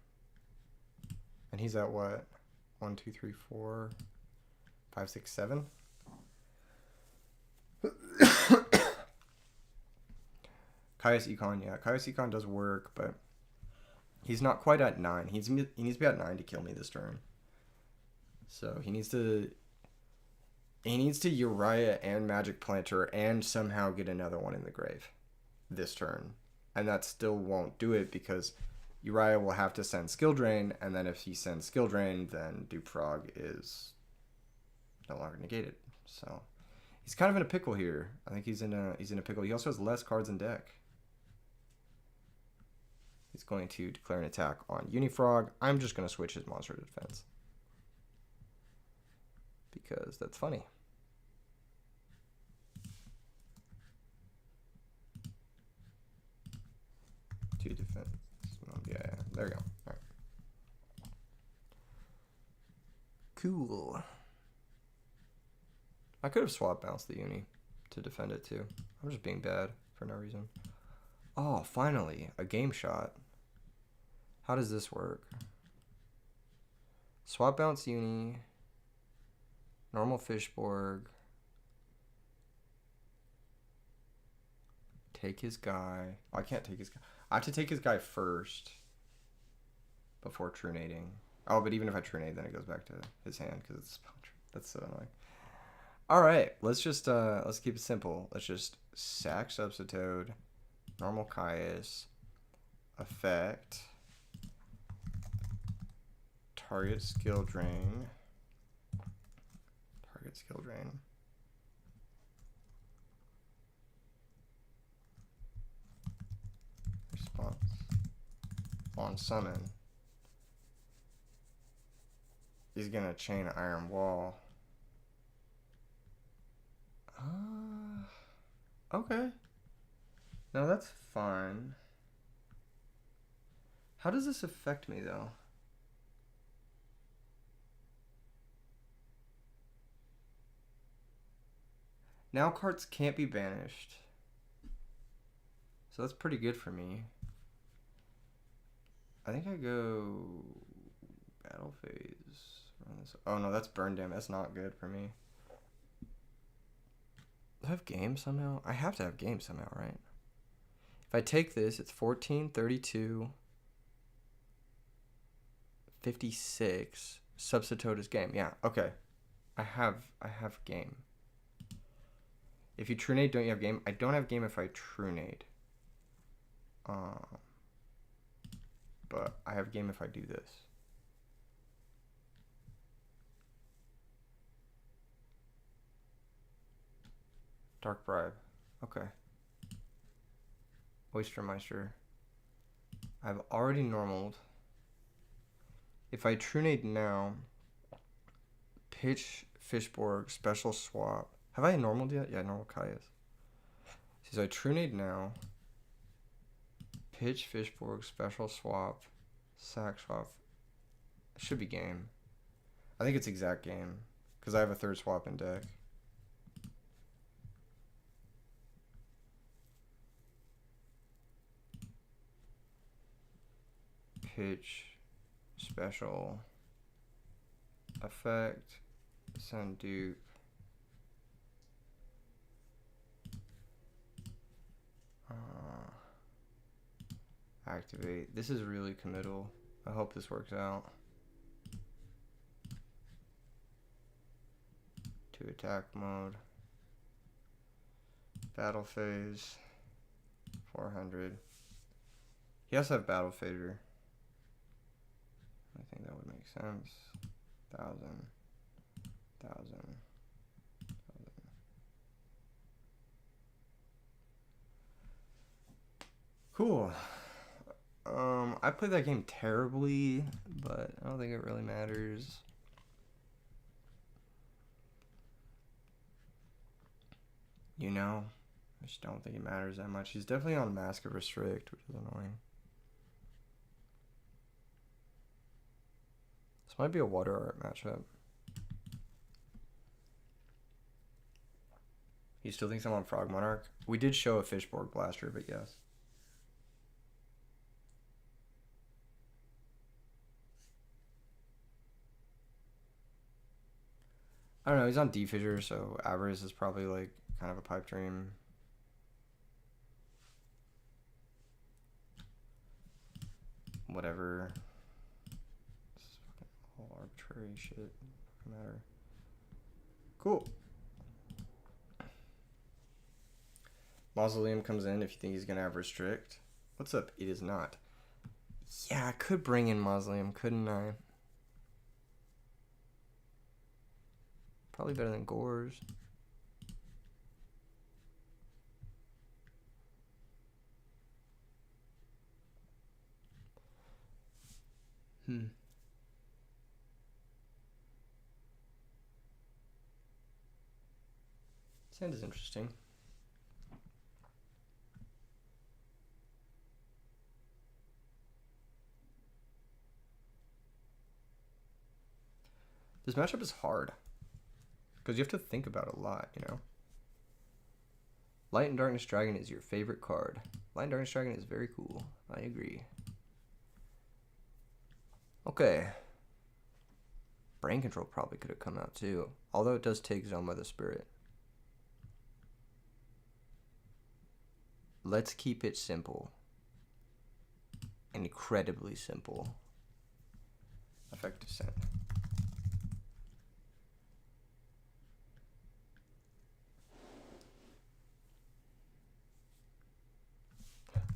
and he's at what, 1 2 3 4 5 6 7. Caius Econ, yeah, Caius Econ does work, but he's not quite at 9. He needs to be at 9 to kill me this turn. So he needs to Uriah and Magic Planter and somehow get another one in the grave this turn. And that still won't do it because Uriah will have to send Skill Drain, and then if he sends Skill Drain, then Dupe Frog is no longer negated. So he's kind of in a pickle here. I think he's in a pickle. He also has less cards in deck. He's going to declare an attack on Unifrog. I'm just going to switch his monster to defense because that's funny. To defense. Yeah, there we go. All right. Cool. I could have swap bounced the Uni to defend it too. I'm just being bad for no reason. Oh, finally, a game shot. How does this work? Swap bounce Uni. Normal Fishborg. Take his guy. Oh, I can't take his guy. I have to take his guy first before Trunading. Oh, but even if I Trunade, then it goes back to his hand because it's spell trap. That's so annoying. All right, let's keep it simple. Let's just sack Subsitoad, normal Caius, effect, target skill drain, response on summon. He's gonna chain Iron Wall. Okay. No, that's fine. How does this affect me, though? Now cards can't be banished. So that's pretty good for me. I think I go battle phase. Oh no, that's burn damage. That's not good for me. Do I have game somehow? I have to have game somehow, right? If I take this, it's 14, 32, 56. Subsitoad is game. Yeah, okay. I have game. If you Trunade, don't you have game? I don't have game if I Trunade. But I have game if I do this. Dark Bribe. Okay. Oystermeister. I've already normaled. If I Trunade now, pitch Fishborg, special swap. Have I normaled yet? Yeah, normal Caius. So I Trunade now, pitch Fishborg, special swap, sack swap. It should be game. I think it's exact game because I have a third swap in deck. pitch, special, effect, send dupe. Activate. This is really committal. I hope this works out. To attack mode. Battle phase. 400. He has to have battle phaser. I think that would make sense. 1,000. 1,000. Cool. I played that game terribly, but I don't think it really matters. You know, I just don't think it matters that much. He's definitely on Mask of Restrict, which is annoying. This might be a water art matchup. He still thinks I'm on Frog Monarch. We did show a Fishborg Blaster, but yes. I don't know, he's on D-Fissure, so Avarice is probably like kind of a pipe dream. Whatever. This is fucking all arbitrary shit. Doesn't matter. Cool. Mausoleum comes in if you think he's gonna have Restrict. What's up? It is not. Yeah, I could bring in Mausoleum, couldn't I? Probably better than Gores. Sand is interesting. This matchup is hard. Because you have to think about it a lot, you know? Light and Darkness Dragon is your favorite card. Light and Darkness Dragon is very cool. I agree. Okay. Brain Control probably could have come out too. Although it does take Zoma the Spirit. Let's keep it simple. Incredibly simple. Effective send.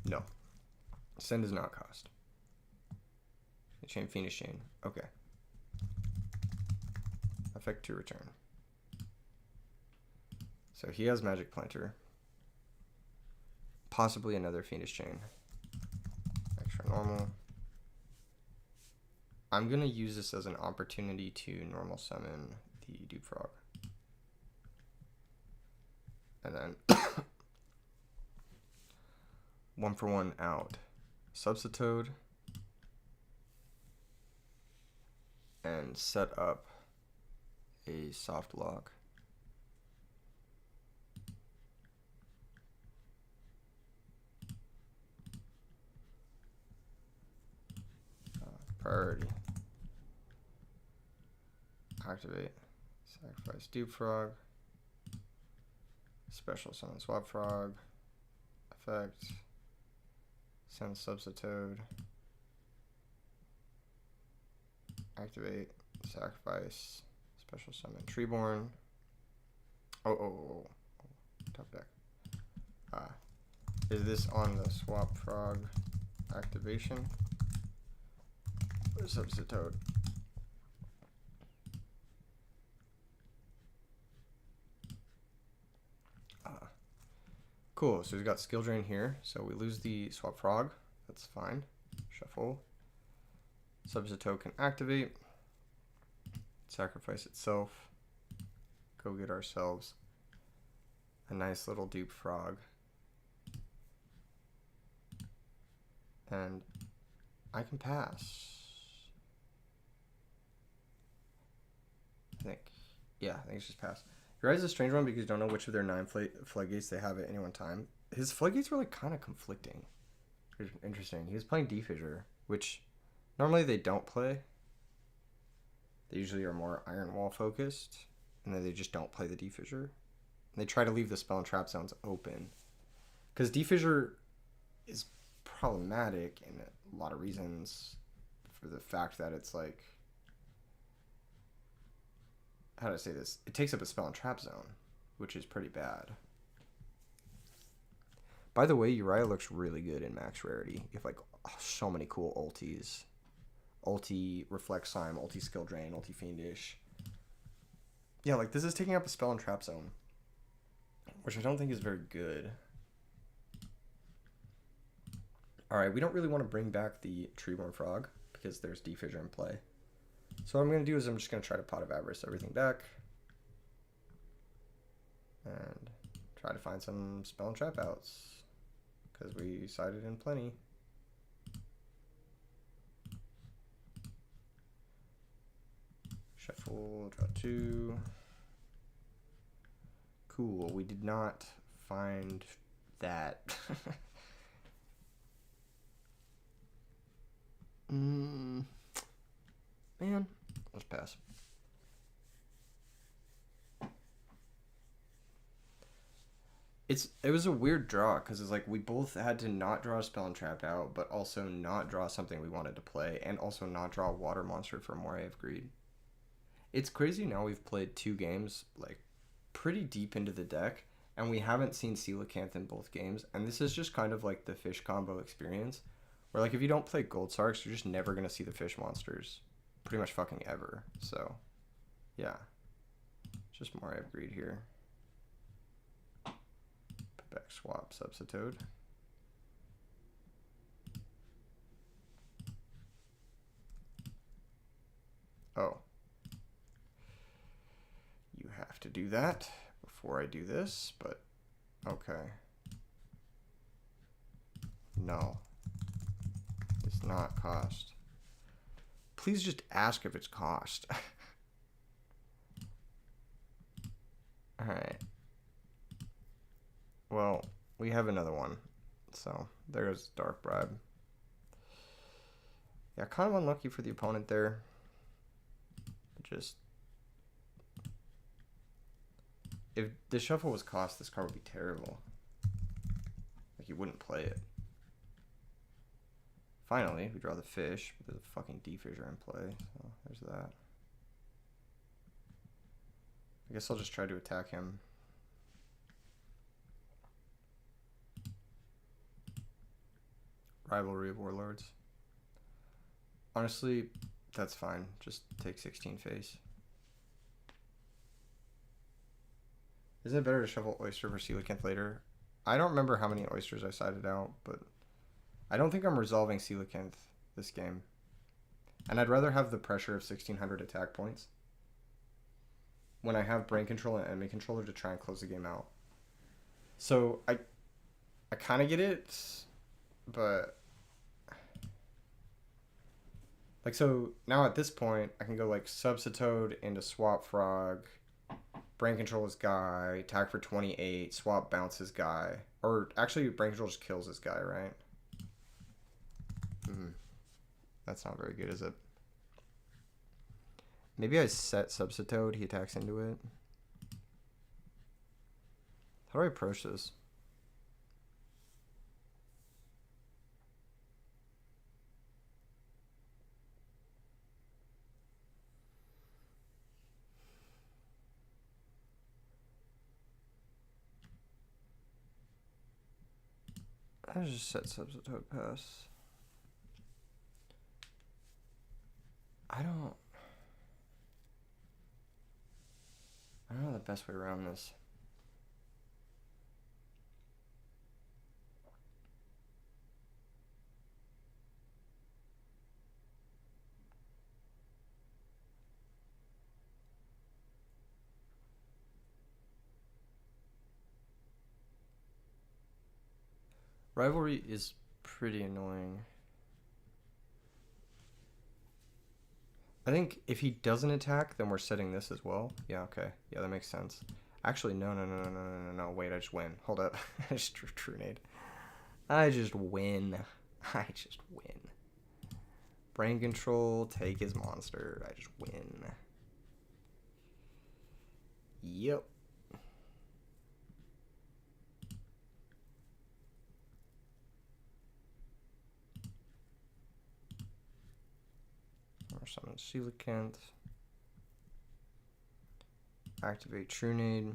No. Send does not cost. Chain Phoenix Chain. Okay. Effect to return. So he has Magic Planter. Possibly another Phoenix Chain. Extra normal. I'm going to use this as an opportunity to normal summon the Dupe Frog. And then 1-for-1 out. Substitute. And set up a soft lock. Priority. Activate. Sacrifice Dupe Frog. Special summon Swap Frog. Effect. Send Substitute. Activate. Sacrifice. Special summon Treeborn. Oh. Top deck. Is this on the Swap Frog activation? Or Substitute? Cool, so we've got Skill Drain here. So we lose the Swap Frog. That's fine. Shuffle. Substitute can activate. Sacrifice itself. Go get ourselves a nice little Dupe Frog. And I can pass. I think it's just pass. Your Eyes is a strange one because you don't know which of their 9 floodgates they have at any one time. His floodgates were like kind of conflicting. Interesting. He was playing D-Fissure, which Normally they don't play. They usually are more Iron Wall focused, and then they just don't play the Defissure. They try to leave the spell and trap zones open. Because Defissure is problematic in a lot of reasons for the fact that it's like... How do I say this? It takes up a spell and trap zone, which is pretty bad. By the way, Uriah looks really good in max rarity. You have like so many cool ultis. Ulti Reflect Slime, ulti Skill Drain, ulti Fiendish. Yeah, like this is taking up a spell and trap zone, which I don't think is very good. Alright, we don't really want to bring back the Treeborn Frog because there's Defissure in play. So what I'm going to do is I'm just going to try to Pot of Avarice everything back. And try to find some spell and trap outs. Because we sided in plenty. Shuffle, draw 2. Cool, we did not find that. Man, let's pass. It was a weird draw because it's like we both had to not draw a spell and trap out, but also not draw something we wanted to play, and also not draw a water monster for Moray of Greed. It's crazy now we've played 2 games like pretty deep into the deck, and we haven't seen Coelacanth in both games, and this is just kind of like the fish combo experience, where like if you don't play Gold Sarks, you're just never gonna see the fish monsters, pretty much fucking ever. So, yeah, just Moray of Greed here. Back swap Subsitoad. Oh. You have to do that before I do this, but okay. No. It's not cost. Please just ask if it's cost. Alright. Well, we have another one. So, there's Dark Bribe. Yeah, kind of unlucky for the opponent there. Just... If the shuffle was cost, this card would be terrible. Like, you wouldn't play it. Finally, we draw the fish, but there's a fucking Defissure in play. So, there's that. I guess I'll just try to attack him. Rivalry of Warlords. Honestly, that's fine. Just take 16 face. Isn't it better to shuffle Oyster for Coelacanth later? I don't remember how many Oysters I sided out, but I don't think I'm resolving Coelacanth this game. And I'd rather have the pressure of 1600 attack points when I have Brain Control and Enemy Controller to try and close the game out. So I kind of get it, but like, so now at this point I can go like Subsitoad into Swap Frog, Brain Control his guy, attack for 28, swap bounce his guy, or actually Brain Control just kills this guy, right? That's not very good, is it? Maybe I set Subsitoad, he attacks into it. How do I approach this? I just set Subsitoad pass. I don't know the best way around this. Rivalry is pretty annoying. I think if he doesn't attack, then we're setting this as well. Yeah, okay. Yeah, that makes sense. Actually, no. Wait, I just win. Hold up. I just True Nade. I just win. I just win. Brain control, take his monster. I just win. Yep. Or summon Coelacanth. Activate Trunade.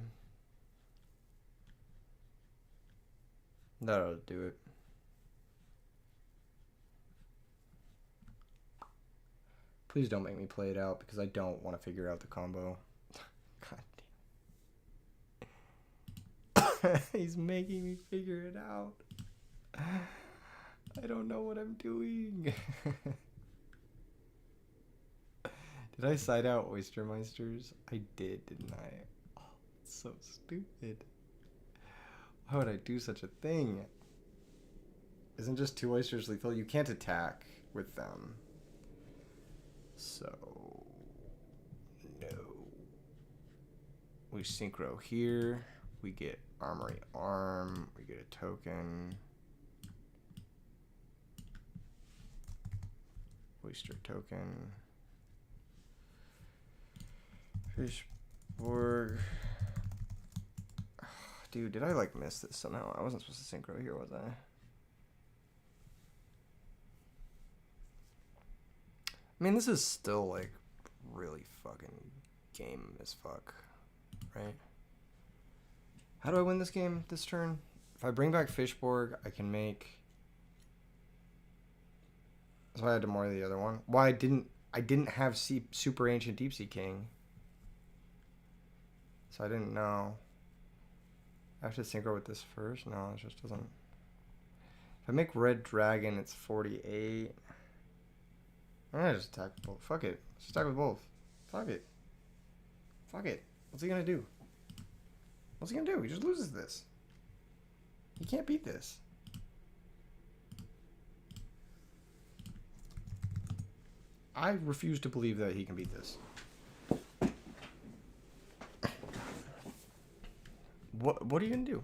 That ought to do it. Please don't make me play it out because I don't want to figure out the combo. God damn. He's making me figure it out. I don't know what I'm doing. Did I side out Oystermeisters? I did, didn't I? Oh, it's so stupid. Why would I do such a thing? Isn't just 2 oysters lethal? You can't attack with them. So, no. We synchro here. We get Armory Arm. We get a token. Oyster token. Fishborg. Dude, did I like miss this somehow? I wasn't supposed to synchro here, was I? I mean, this is still like really fucking game as fuck, right? How do I win this game this turn? If I bring back Fishborg, I can make. So I had to more the other one. Why I didn't have Super Ancient Deep Sea King. So I didn't know. I have to synchro with this first? No, it just doesn't. If I make Red Dragon, it's 48. I'm gonna just attack with both. Fuck it. Let's attack with both. Fuck it. Fuck it. What's he gonna do? What's he gonna do? He just loses this. He can't beat this. I refuse to believe that he can beat this. What are you gonna do?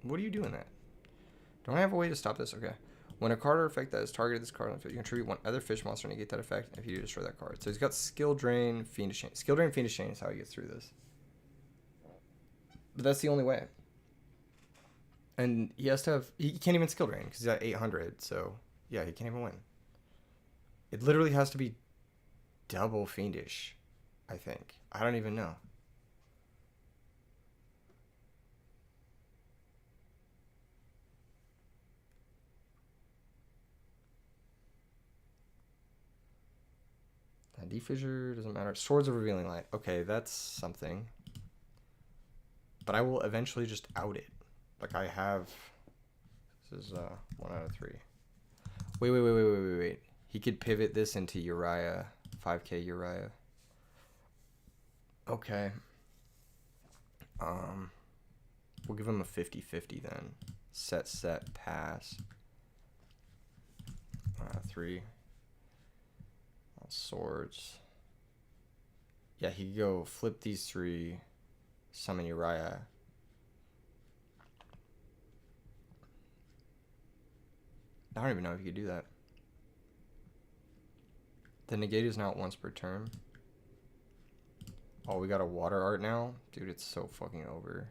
What are you doing that? Don't I have a way to stop this? Okay. When a card or effect that is targeted this card on the field, you contribute 1 other fish monster and negate that effect if you do destroy that card. So he's got Skill Drain, Fiendish Chain. Skill Drain, Fiendish Chain is how he gets through this. But that's the only way. And he has to have... He can't even Skill Drain because he's at 800. So, yeah, he can't even win. It literally has to be double Fiendish, I think. I don't even know. Defissure doesn't matter. Swords of Revealing Light. Okay, that's something. But I will eventually just out it. Like I have. This is 1 out of 3. Wait. He could pivot this into Uriah. 5k Uriah. Okay. We'll give him a 50-50 then. Set, pass. 1 out of 3. Swords. Yeah, he could go flip these 3, summon Uriah. I don't even know if you could do that. The negate is now once per turn. Oh, we got a water art now? Dude, it's so fucking over.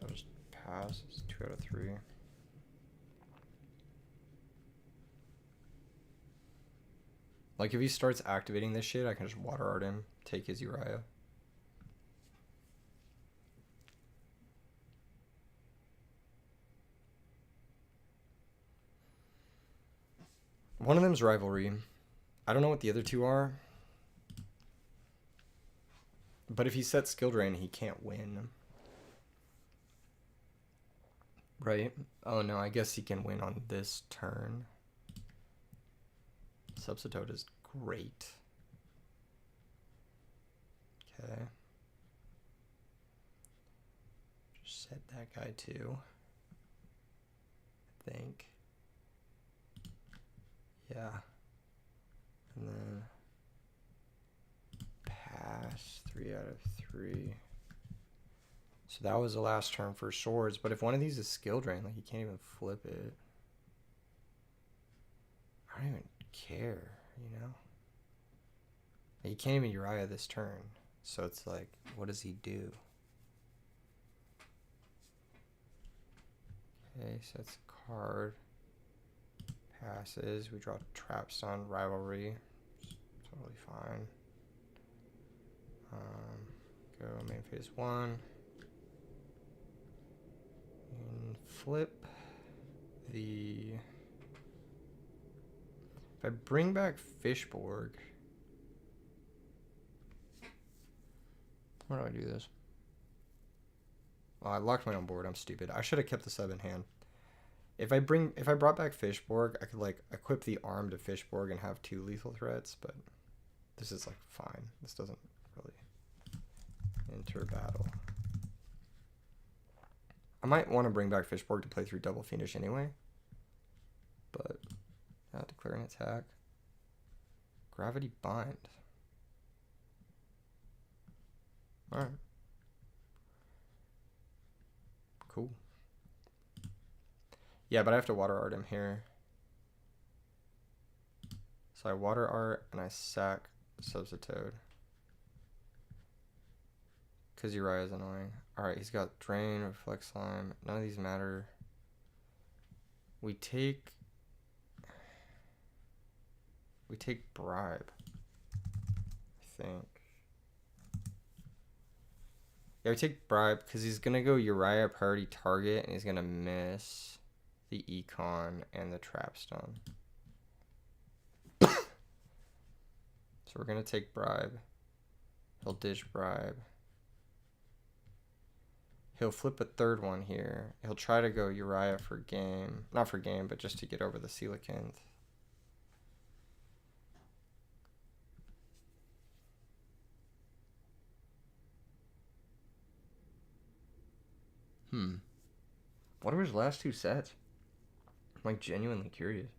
I'll just pass. It's 2 out of 3. Like, if he starts activating this shit, I can just water art him, take his Uriah. One of them's Rivalry. I don't know what the other 2 are. But if he sets Skill Drain, he can't win. Right? Oh no, I guess he can win on this turn. Substitute is great. Okay. Just set that guy too. I think. Yeah. And then pass 3 out of 3. So that was the last turn for swords. But if one of these is skill drain, like, you can't even flip it. I don't even care, you know? Like, you can't even Uriah this turn. So it's like, what does he do? Okay, so that's a card. Passes. We draw Trapstone Rivalry. Totally fine. Go main phase 1. And flip the... If I bring back Fishborg... Where do I do this? Oh, I locked my own board. I'm stupid. I should have kept the 7 in hand. If I brought back Fishborg, I could like equip the arm to Fishborg and have 2 lethal threats, but this is like fine. This doesn't really enter battle. I might want to bring back Fishborg to play through double Fiendish anyway, but not declaring attack. Gravity Bind. Alright. Cool. Yeah, but I have to water art him here. So I water art and I sack Substitute. Because Uriah is annoying. Alright, he's got Drain, Reflect Slime. None of these matter. We take Bribe. I think. Yeah, we take Bribe because he's going to go Uriah priority target and he's going to miss the Econ and the Trapstone. So we're going to take Bribe. He'll dish Bribe. He'll flip a 3rd one here. He'll try to go Uriah for game. Not for game, but just to get over the Coelacanth. What are his last 2 sets? I'm like genuinely curious.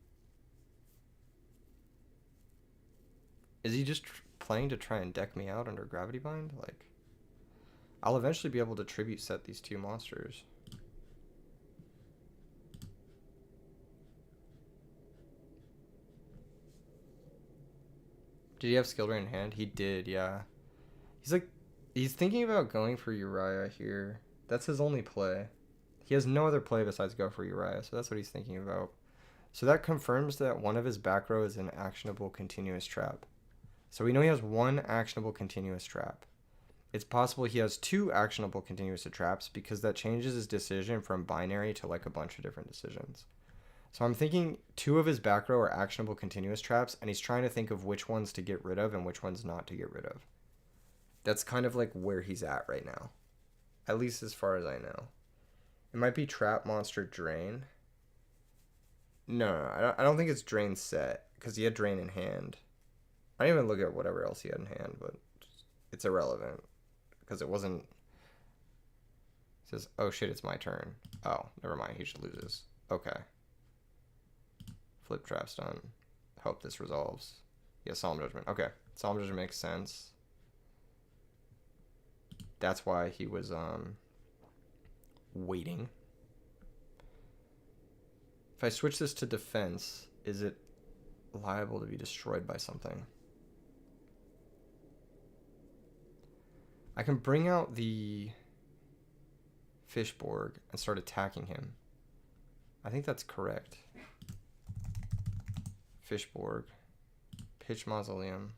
Is he just playing to try and deck me out under Gravity Bind? Like, I'll eventually be able to tribute set these 2 monsters. Did he have Skill Drain in hand? He did, yeah. He's thinking about going for Uriah here. That's his only play. He has no other play besides go for Uriah, so that's what he's thinking about. So that confirms that one of his back row is an actionable continuous trap. So we know he has 1 actionable continuous trap. It's possible he has 2 actionable continuous traps because that changes his decision from binary to like a bunch of different decisions. So I'm thinking 2 of his back row are actionable continuous traps, and he's trying to think of which ones to get rid of and which ones not to get rid of. That's kind of like where he's at right now. At least as far as I know. It might be Trap Monster Drain. No, I don't think it's Drain set, because he had Drain in hand. I didn't even look at whatever else he had in hand, but it's irrelevant, because it wasn't... It says, oh shit, it's my turn. Oh, never mind, he just loses. Okay. Flip Trapstone. Hope this resolves. Yeah, Solemn Judgment. Okay, Solemn Judgment makes sense. That's why he was waiting. If I switch this to defense, is it liable to be destroyed by something? I can bring out the Fishborg and start attacking him. I think that's correct. Fishborg. Pitch Mausoleum.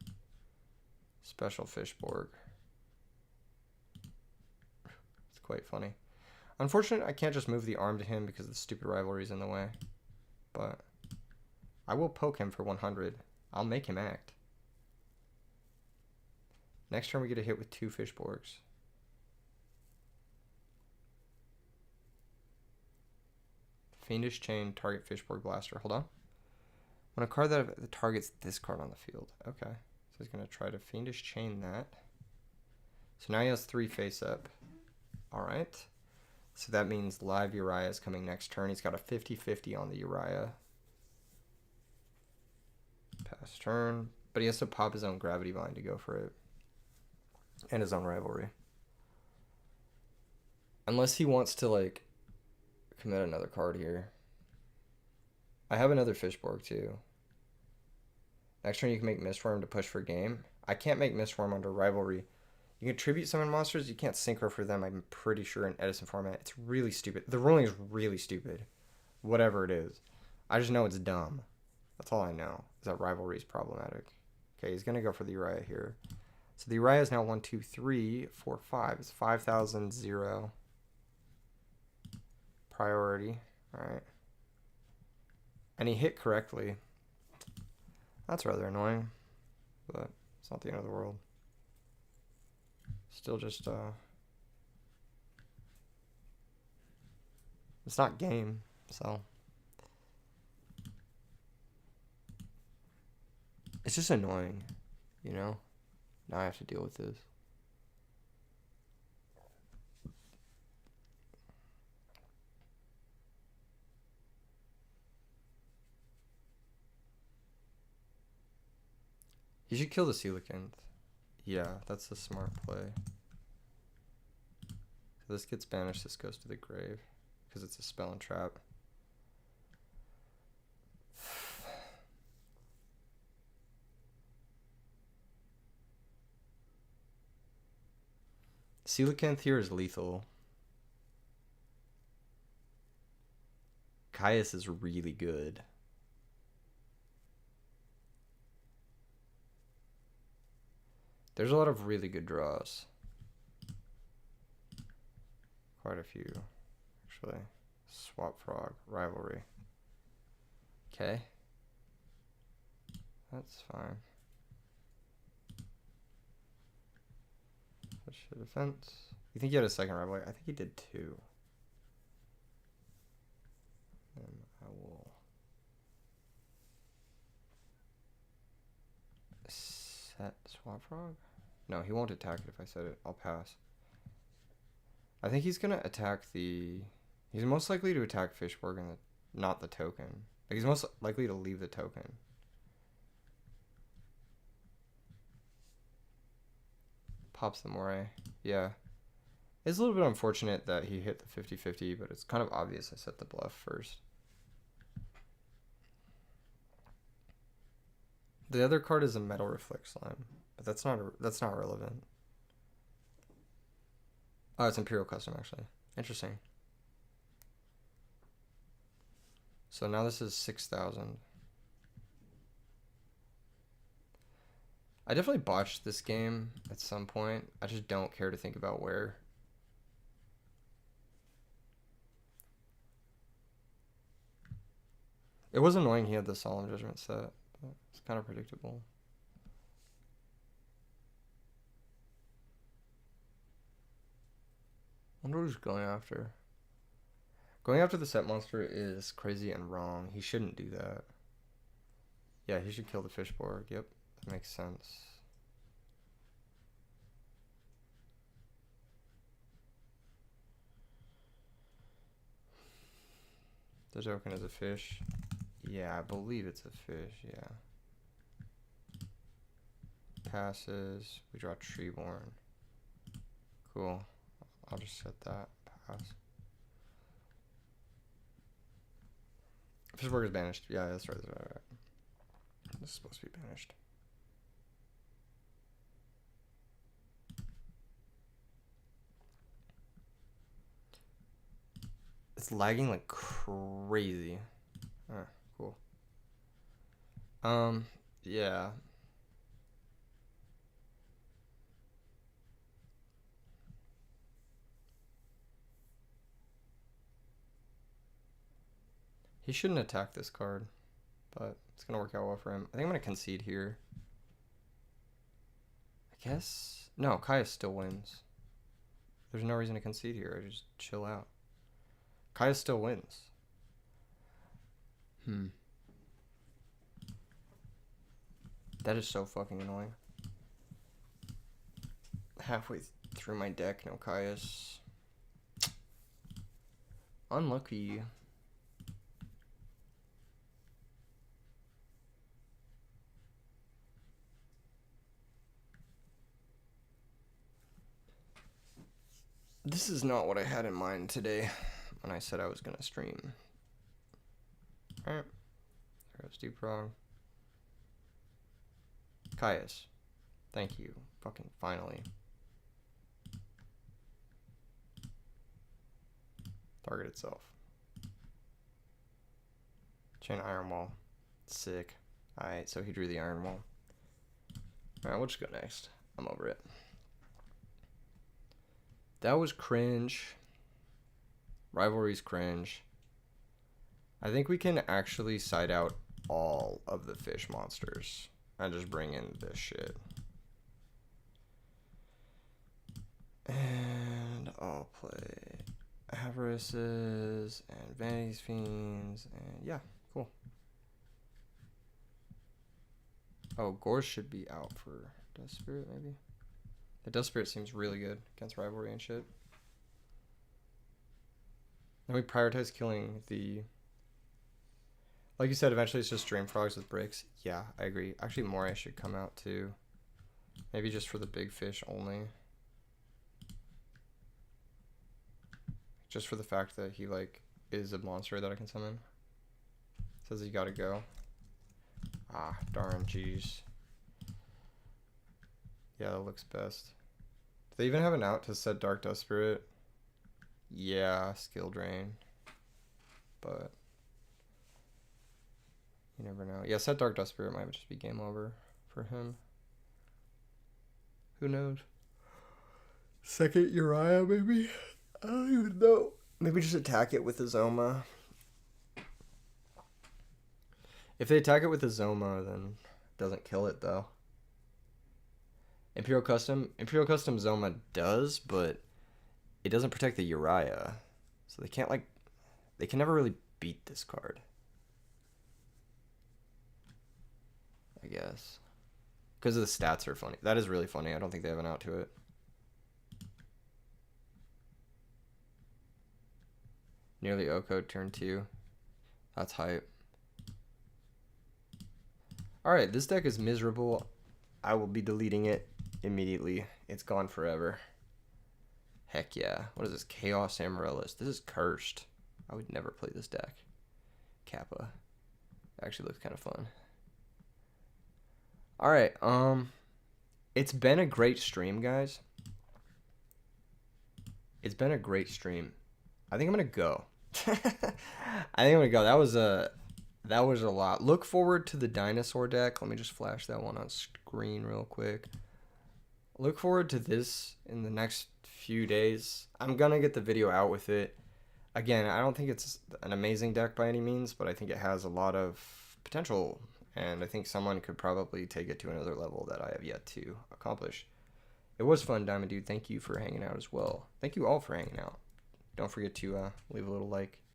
Special Fishborg. It's quite funny. Unfortunately, I can't just move the arm to him because the stupid rivalry is in the way. But I will poke him for 100. I'll make him act. Next turn we get a hit with 2 Fishborgs. Fiendish Chain, target Fishborg Blaster. Hold on. When a card that targets this card on the field. Okay. So he's going to try to Fiendish Chain that. So now he has 3 face up. Alright. So that means live Uriah is coming next turn. He's got a 50-50 on the Uriah. Pass turn. But he has to pop his own Gravity Bind to go for it. And his own Rivalry. Unless he wants to, like, commit another card here. I have another Fishborg, too. Next turn, you can make Mistworm to push for game. I can't make Mistworm under Rivalry. You can tribute summon monsters. You can't synchro for them, I'm pretty sure, in Edison format. It's really stupid. The ruling is really stupid. Whatever it is. I just know it's dumb. That's all I know, is that Rivalry is problematic. Okay, he's going to go for the Uriah here. So the Uriah is now 1, 2, 3, 4, 5. It's 5,000, 0. Priority. All right. And he hit correctly. That's rather annoying, but it's not the end of the world. Still just, it's not game, so. It's just annoying, you know? Now I have to deal with this. You should kill the Coelacanth. Yeah, that's a smart play. So this gets banished, this goes to the grave. Because it's a spell and trap. Coelacanth here is lethal. Caius is really good. There's a lot of really good draws. Quite a few, actually. Swap Frog, Rivalry. Okay. That's fine. Push the defense. You think he had a second Rivalry? I think he did 2. And I will set Swap Frog. No, he won't attack it if I set it. I'll pass. I think he's gonna attack the. He's most likely to attack Fishborg and not the token. Like, he's most likely to leave the token. Pops the Moray. Yeah. It's a little bit unfortunate that he hit the 50-50, but it's kind of obvious I set the bluff first. The other card is a Metal Reflect Slime, but that's not relevant. Oh, it's Imperial Custom, actually. Interesting. So now this is 6,000. I definitely botched this game at some point. I just don't care to think about where. It was annoying he had the Solemn Judgment set, but it's kind of predictable. I wonder what he's going after. Going after the set monster is crazy and wrong. He shouldn't do that. Yeah, he should kill the Fishborg. Yep, that makes sense. The token is a fish. Yeah, I believe it's a fish, yeah. Passes. We draw Treeborn. Cool. I'll just set that. Pass. Fishborg is banished. Yeah, that's right. That's right. This is supposed to be banished. It's lagging like crazy. Ah, cool. Yeah. He shouldn't attack this card, but it's gonna work out well for him. I think I'm gonna concede here. I guess. No, Caius still wins. There's no reason to concede here. I just chill out. Caius still wins. That is so fucking annoying. Halfway through my deck, no Caius. Unlucky. This is not what I had in mind today when I said I was gonna stream. Alright. There's Deeprog. Caius. Thank you. Fucking finally. Target itself. Chain Iron Wall. Sick. Alright, so he drew the Iron Wall. Alright, we'll just go next. I'm over it. That was cringe. Rivalry's cringe. I think we can actually side out all of the fish monsters and just bring in this shit. And I'll play Avarices and Vanity's Fiends, and yeah, cool. Oh, Gorse should be out for Death Spirit, maybe? The Death Spirit seems really good against Rivalry and shit. Then we prioritize killing the... Like you said, eventually it's just Dream Frogs with bricks. Yeah, I agree. Actually, Moray should come out too. Maybe just for the big fish only. Just for the fact that he, like, is a monster that I can summon. Says he gotta go. Ah, darn, jeez. Yeah, that looks best. Do they even have an out to set Dark Dust Spirit? Yeah, skill drain. But you never know. Yeah, set Dark Dust Spirit might just be game over for him. Who knows? Second Uriah, maybe? I don't even know. Maybe just attack it with the Zoma. If they attack it with the Zoma, then it doesn't kill it, though. Imperial Custom Zoma does, but it doesn't protect the Uriah. So they can't, like... They can never really beat this card. I guess. Because the stats are funny. That is really funny. I don't think they have an out to it. Nearly Oko, turn 2. That's hype. Alright, this deck is miserable. I will be deleting it immediately. It's gone forever. Heck yeah. What is this? Chaos Amaryllis. This is cursed. I would never play this deck. Kappa. Actually looks kind of fun. Alright, it's been a great stream, guys. It's been a great stream. I think I'm gonna go. I think I'm gonna go. That was a lot. Look forward to the dinosaur deck. Let me just flash that one on screen real quick. Look forward to this in the next few days. I'm gonna get the video out with it. Again, I don't think it's an amazing deck by any means, but I think it has a lot of potential, and I think someone could probably take it to another level that I have yet to accomplish. It was fun, Diamond Dude. Thank you for hanging out as well. Thank you all for hanging out. Don't forget to leave a little like